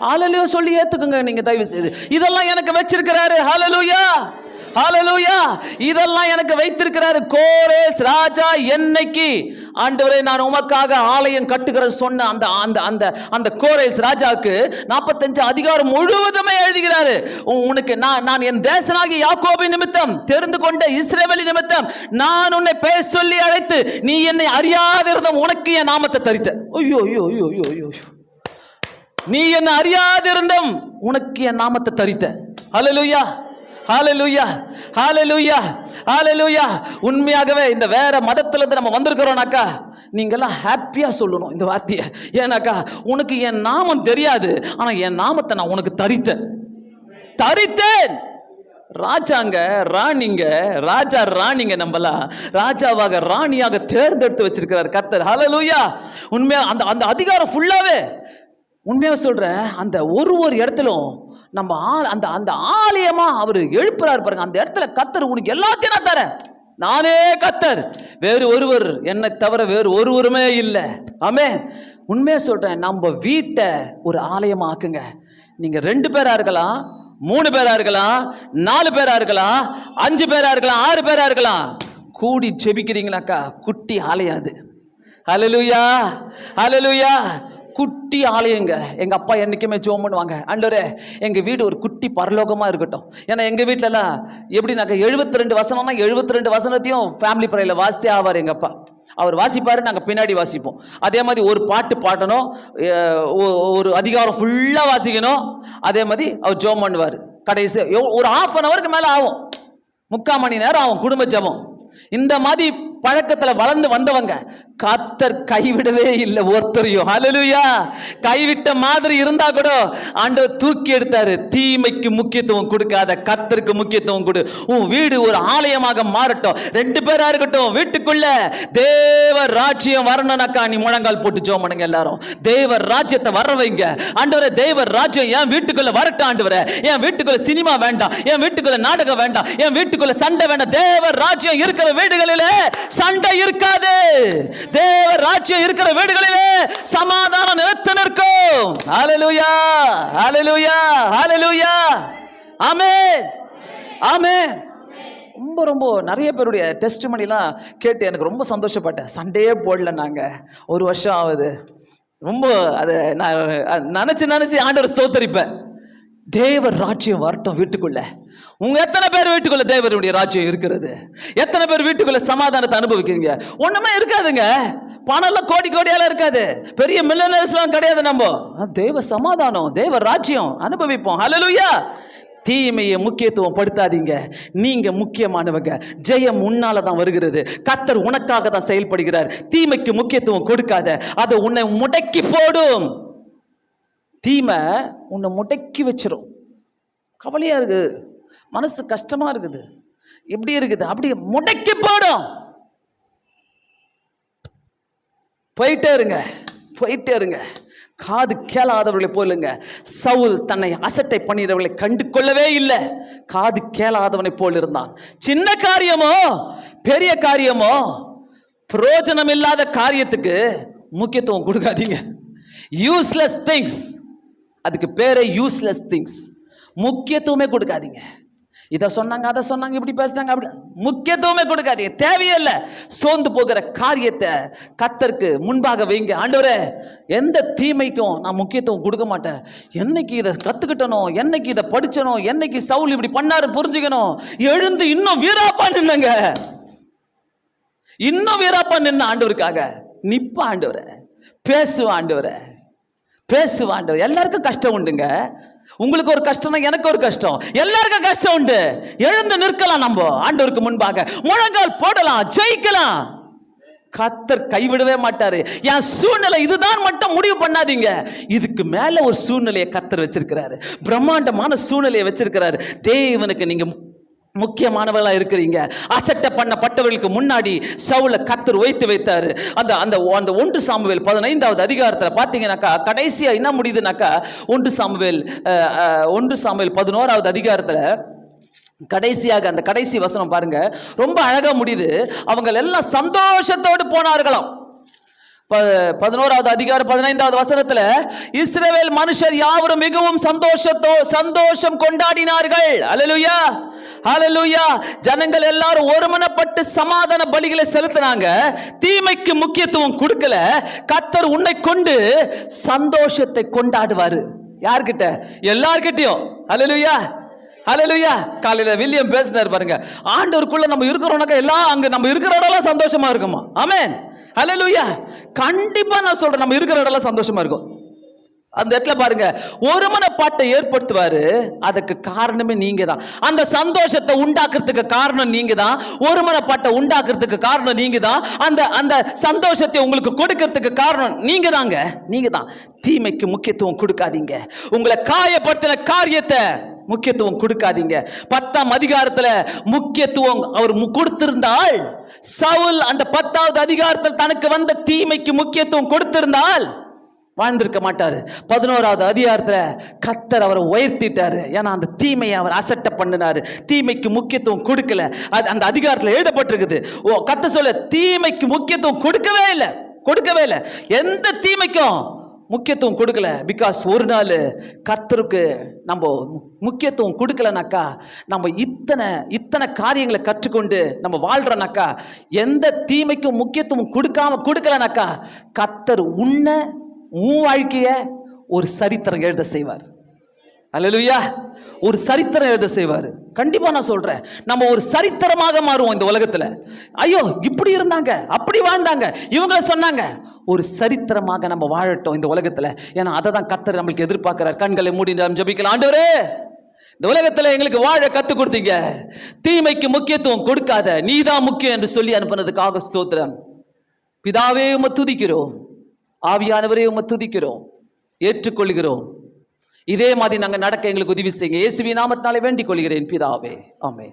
ஹல்லேலூயா சொல்லி ஏத்துக்குங்க நீங்க தயவு செய்து. இதெல்லாம் எனக்கு வச்சிருக்கிறாரு. ஹல்லேலூயா, ஹல்லேலூயா. இதெல்லாம் எனக்கு வைத்திருக்கிறாரு கோரேஸ் ராஜா. என்னைக்கு ஆண்டவரே நான் உமக்காக ஆலயம் கட்டுகிறேன் சொன்ன அந்த அந்த அந்த அந்த கோரேஸ் ராஜாவுக்கு 45 அதிகாரம் முழுவதுமே எழுதுகிறாரு. உனக்கு நான் என் தேசனாகிய யாக்கோபின் நிமித்தம் தெரிந்து கொண்ட இஸ்ரவேலின் நிமித்தம் நான் உன்னை பேர் சொல்லி அழைத்து நீ என்னை அறியாதிருந்தும் உனக்கு என் நாமத்தை தரித்த. ஐயோ ஐயோ ஐயோ ஐயோ ஐயோ, நீ என்னை அறியாதிருந்தும் உனக்கு என் நாமத்தை தரித்த. ஹல்லேலூயா, ஹல்லேலூயா, ஹல்லேலூயா, ஹல்லேலூயா. உண்மையாகவே இந்த வேற மதத்துல இருந்து நம்ம வந்திருக்கிறோம்னாக்கா நீங்கெல்லாம் ஹாப்பியா சொல்லணும் இந்த வார்த்தையை. ஏன்னாக்கா உனக்கு என் நாமம் தெரியாது, ஆனா என் நாமத்தை நான் உனக்கு தரித்தேன். ராஜாங்க ராணிங்க, ராஜா ராணிங்க, நம்மலாம் ராஜாவாக ராணியாக தேர்ந்தெடுத்து வச்சிருக்கிறார் கர்த்தர். ஹல்லேலூயா. உண்மையா அந்த அதிகாரம் ஃபுல்லாவே உண்மையாக சொல்றேன், அந்த ஒரு இடத்திலும் நம்ம அந்த அந்த ஆலயமா அவர் எழுப்புறாரு பாருங்க. அந்த இடத்துல கர்த்தர் உனக்கு எல்லாத்தையும் நான் தரேன், நானே கர்த்தர், வேறு ஒருவர் என்னை தவிர வேறு ஒருவருமே இல்லை. ஆமென். உண்மையா சொல்றேன், நம்ம வீட்டை ஒரு ஆலயமா ஆக்குங்க. நீங்க 2 பேரா இருக்கலாம், 3 பேரா இருக்கலாம், 4 பேரா இருக்கலாம், 5 பேரா இருக்கலாம், 6 பேரா இருக்கலாம். கூடி ஜெபிக்கிறீங்களாக்கா குட்டி ஆலயம் அது. ஹல்லேலூயா, ஹல்லேலூயா. குட்டி ஆலயங்க. எங்க அப்பா என்னைக்குமே ஜெபம் பண்ணுவாங்க, ஆண்டவரே எங்க வீடு ஒரு குட்டி பரலோகமா இருக்கட்டும். ஏன்னா எங்க வீட்டுல எல்லாம் எப்படின்னாக்க 72 வசனம்னா 72 வசனத்தையும் ஃபேமிலி ப்ரேயர்ல வாசித்தே ஆவார் எங்க அப்பா. அவர் வாசிப்பாரு, நாங்க பின்னாடி வாசிப்போம். அதே மாதிரி ஒரு பாட்டு பாடணும், ஒரு அதிகாரம் ஃபுல்லா வாசிக்கணும். அதே மாதிரி அவர் ஜெபம் பண்ணுவார். கடைசி ஒரு 1/2 hour மேல ஆகும், 3/4 மணி நேரம் ஆகும் குடும்ப ஜெபம். இந்த மாதிரி பழக்கத்துல வளர்ந்து வந்தவங்க கர்த்தர் கைவிடவே இல்லை ஒருத்தரையும். ஹல்லேலூயா. கைவிட்ட மாதிரி இருந்தா கூட ஆண்டவர் தூக்கி எடுத்தாரு. தீமைக்கு முக்கியத்துவம் கொடுக்காத கர்த்தருக்கு முக்கியத்துவம் கொடு. உன் வீடு ஒரு ஆலயமாக மாறட்டும். 2 பேரா இருக்கட்டும், வீட்டுக்குள்ள தேவ ராஜ்யம் வரணும்னாக்கா நீ முழங்கால் போட்டு ஜெபம் பண்ணுங்க எல்லாரும். தேவ ராஜ்யத்தை வர வைங்க. ஆண்டவரே தேவ ராஜ்யம் என் வீட்டுக்குள்ள வரட்டும் ஆண்டவரே. என் வீட்டுக்குள்ள சினிமா வேண்டாம், என் வீட்டுக்குள்ள நாடகம் வேண்டாம், என் வீட்டுக்குள்ள சண்டை வேண்டாம். தேவ ராஜ்யம் இருக்கிற வீடுகளிலே சண்டை இருக்காது. தேவ ராஜ்யம் இருக்கிற வீடுகளிலே சமாதானம் நிலைத்து நிற்கும். ஹல்லேலூயா, ஹல்லேலூயா, ஹல்லேலூயா. ஆமென், ஆமென். ரொம்ப நிறைய பேருடைய டெஸ்டிமனிலாம் கேட்டு எனக்கு ரொம்ப சந்தோஷப்பட்டேன். சண்டையே போடல, நாங்க 1 வருஷம் ஆகுது. ரொம்ப அதை நான் நினைச்சு ஆண்டவர் ஸ்தோத்திரிப்பேன். தேவர் ராஜ்யம் வரட்டும் வீட்டுக்குள்ள. உங்க எத்தனை பேர் வீட்டுக்குள்ள தேவருடைய ராஜ்யம் இருக்கிறது? எத்தனை பேர் வீட்டுக்குள்ள சமாதானத்தை அனுபவிக்கிறீங்க? ஒண்ணுமே இருக்காதுங்க. பணம் எல்லாம் கோடியால இருக்காது, பெரிய மில்லியனர்ஸ் எல்லாம் கிடையாது. நம்ம தேவ சமாதானம், தேவ ராஜ்யம் அனுபவிப்போம். ஹல்லேலூயா. தீமையை முக்கியத்துவம் படுத்தாதீங்க, நீங்க முக்கியமானவங்க. ஜெயம் உன்னால தான் வருகிறது. கர்த்தர் உனக்காக தான் செயல்படுகிறார். தீமைக்கு முக்கியத்துவம் கொடுக்காத, அதை உன்னை முடக்கி போடும். தீமை உன்னை முடக்கி வச்சிரும். கவலையா இருக்குது, மனசு கஷ்டமா இருக்குது, எப்படி இருக்குது, அப்படியே முடக்கி போடும். போயிட்டே இருங்க, போயிட்டே இருங்க. காது கேளாதவர்களை போலுங்க. சவுல் தன்னை அசட்டை பண்ணிடுறவர்களை கண்டு கொள்ளவே இல்லை. காது கேளாதவனை போல் இருந்தான். சின்ன காரியமோ பெரிய காரியமோ பிரயோஜனம் இல்லாத காரியத்துக்கு முக்கியத்துவம் கொடுக்காதீங்க. யூஸ்லெஸ் திங்ஸ், அதுக்கு பேரே யூஸ்லெஸ் திங்ஸ். முக்கியத்துவமே கொடுக்காதீங்க. இதை சொன்னாங்க, அதை சொன்னாங்க, இப்படி பேசுனாங்க, அப்படி முக்கியத்துவமே கொடுக்காதீங்க. தேவையில்லை. சோர்ந்து போகிற காரியத்தை கர்த்தருக்கு முன்பாக வைங்க. ஆண்டவரே, எந்த தீமைக்கும் நான் முக்கியத்துவம் கொடுக்க மாட்டேன். என்னைக்கு இதை கற்றுக்கிட்டனோ, என்னைக்கு இதை படிச்சனோ, என்னைக்கு சவுல் இப்படி பண்ணாரு புரிஞ்சுக்கணும், எழுந்து இன்னும் வீராப்பா நின்னுங்க. இன்னும் வீராப்பா நின்று ஆண்டவருக்காக நிப்ப. ஆண்டவரே பேசுவா, ஆண்டவரே பேசுவா. ஆண்டவர், எல்லாருக்கும் கஷ்டம் உண்டுங்க. உங்களுக்கு ஒரு கஷ்டம்னா எனக்கு ஒரு கஷ்டம், எல்லாருக்கும் கஷ்டம் உண்டு. எழுந்து நிற்கலாம், நம்ம ஆண்டவருக்கு முன்பாக முழங்கால் போடலாம், ஜெயிக்கலாம். கர்த்தர் கைவிடவே மாட்டாரு. என் சூழ்நிலை இதுதான் மட்டும் முடிவு பண்ணாதீங்க. இதுக்கு மேல ஒரு சூழ்நிலையை கர்த்தர் வச்சிருக்கிறாரு, பிரம்மாண்டமான சூழ்நிலையை வச்சிருக்கிறாரு. தேவனுக்கு நீங்க முக்கியமானவர்களா இருக்கிறீங்க. அசட்டை பண்ணப்பட்டவர்களுக்கு முன்னாடி சவுலை கர்த்தர் வைத்தாரு. அந்த அந்த அந்த 1 சாமுவேல் 15வது அதிகாரத்தில் பார்த்தீங்கன்னாக்கா கடைசியா என்ன முடியுதுனாக்கா 1 சாமுவேல் 11வது அதிகாரத்தில் கடைசியாக அந்த கடைசி வசனம் பாருங்க, ரொம்ப அழகா முடியுது. அவங்க எல்லாம் சந்தோஷத்தோடு போனார்களாம். 11வது அதிகாரம் 15வது வசனத்துல இஸ்ரவேல் மனுஷர் யாவரும் மிகவும் சந்தோஷம் கொண்டாடினார்கள். அல்லேலூயா, ஹல்லேலூயா. ஜனங்கள் எல்லாரும் ஒருமனப்பட்டு சமாதான பலிகளை செலுத்தினாங்க. தீமைக்கு முக்கியத்துவம் கொடுக்கல. கர்த்தர் உன்னை கொண்டு சந்தோஷத்தை கொண்டாடுவாரு. யார்கிட்ட? எல்லார்கிட்டயும். ஹல்லேலூயா, ஹல்லேலூயா. காலையில வில்லியம் பேசினார் பாருங்க, ஆண்டவருக்குள்ள நம்ம இருக்கிறோம்னாக்கா எல்லாம் அங்க நம்ம இருக்கிற இடம்லாம் சந்தோஷமா இருக்குமா? ஆமென், ஹல்லேலூயா. கண்டிப்பா நான் சொல்றேன், நம்ம இருக்கிற இடம்லாம் சந்தோஷமா இருக்கும். அந்த இடத்துல பாருங்க, ஒருமனப்பாட்டை ஏற்படுத்துவாரு. அதுக்கு காரணமே நீங்க தான். அந்த சந்தோஷத்தை உண்டாக்குறதுக்கு காரணம் நீங்க தான். ஒருமனப்பாட்டை உண்டாக்குறதுக்கு காரணம் நீங்க தான். அந்த அந்த சந்தோஷத்தை உங்களுக்கு கொடுக்கறதுக்கு காரணம் நீங்க தாங்க, நீங்க தான். தீமைக்கு முக்கியத்துவம் கொடுக்காதீங்க. உங்களை காயப்படுத்தின காரியத்தை முக்கியத்துவம் கொடுக்காதீங்க. 10ஆம் அதிகாரத்துல முக்கியத்துவம் அவர் கொடுத்திருந்தால், சவுல் அந்த 10வது அதிகாரத்தில் தனக்கு வந்த தீமைக்கு முக்கியத்துவம் கொடுத்திருந்தால் வாழ்ந்திருக்க மாட்டாரு. 11வது அதிகாரத்துல கர்த்தர் அவரை உயர்த்திட்டாரு. ஏன்னா அந்த தீமையை அவர் அசட்டை பண்ணினாரு, தீமைக்கு முக்கியத்துவம் கொடுக்கல. அந்த அதிகாரத்துல எழுதப்பட்டிருக்குது. கர்த்தர் சொல்ல, தீமைக்கு முக்கியத்துவம் கொடுக்கவே இல்லை, கொடுக்கவே இல்லை. எந்த தீமைக்கும் முக்கியத்துவம் கொடுக்கல. பிகாஸ் ஒரு நாள் கர்த்தருக்கு நம்ம முக்கியத்துவம் கொடுக்கலனாக்கா, நம்ம இத்தனை காரியங்களை கற்றுக்கொண்டு நம்ம வாழ்றோம்னாக்கா, எந்த தீமைக்கும் முக்கியத்துவம் கொடுக்கலனாக்கா, கர்த்தர் உன் வாழ்க்கைய ஒரு சரித்திரம் எழுத செய்வார். அல்லேலூயா, ஒரு சரித்திரம் எழுத செய்வார். கண்டிப்பா நான் சொல்றேன், நம்ம ஒரு சரித்திரமாக மாறுவோம் இந்த உலகத்துல. ஐயோ, இப்படி இருந்தாங்க, அப்படி வாழ்ந்தாங்க, இவங்கள சொன்னாங்க. ஒரு சரித்திரமாக நம்ம வாழட்டும் இந்த உலகத்துல. ஏன்னா அதை தான் கர்த்தர் நம்மளுக்கு எதிர்பார்க்கிறார். கண்களை மூடி நாம் ஜெபிக்கலாம். ஆண்டவரே, இந்த உலகத்துல எங்களுக்கு வாழ கத்து கொடுத்தீங்க. தீமைக்கு முக்கியத்துவம் கொடுக்காத, நீதான் முக்கியம் என்று சொல்லி அனுப்பினதுக்காக ஸ்தோத்திரம். பிதாவே உம்மை துதிக்கிறோம், ஆவியானவரே உம்மை துதிக்கிறோம், ஏற்றுக்கொள்கிறோம். இதே மாதிரி நாங்கள் நடக்க எங்களுக்கு உதவி செய்யுங்க. இயேசுவின் நாமத்தினாலே வேண்டிக் கொள்கிறேன் பிதாவே, ஆமென்.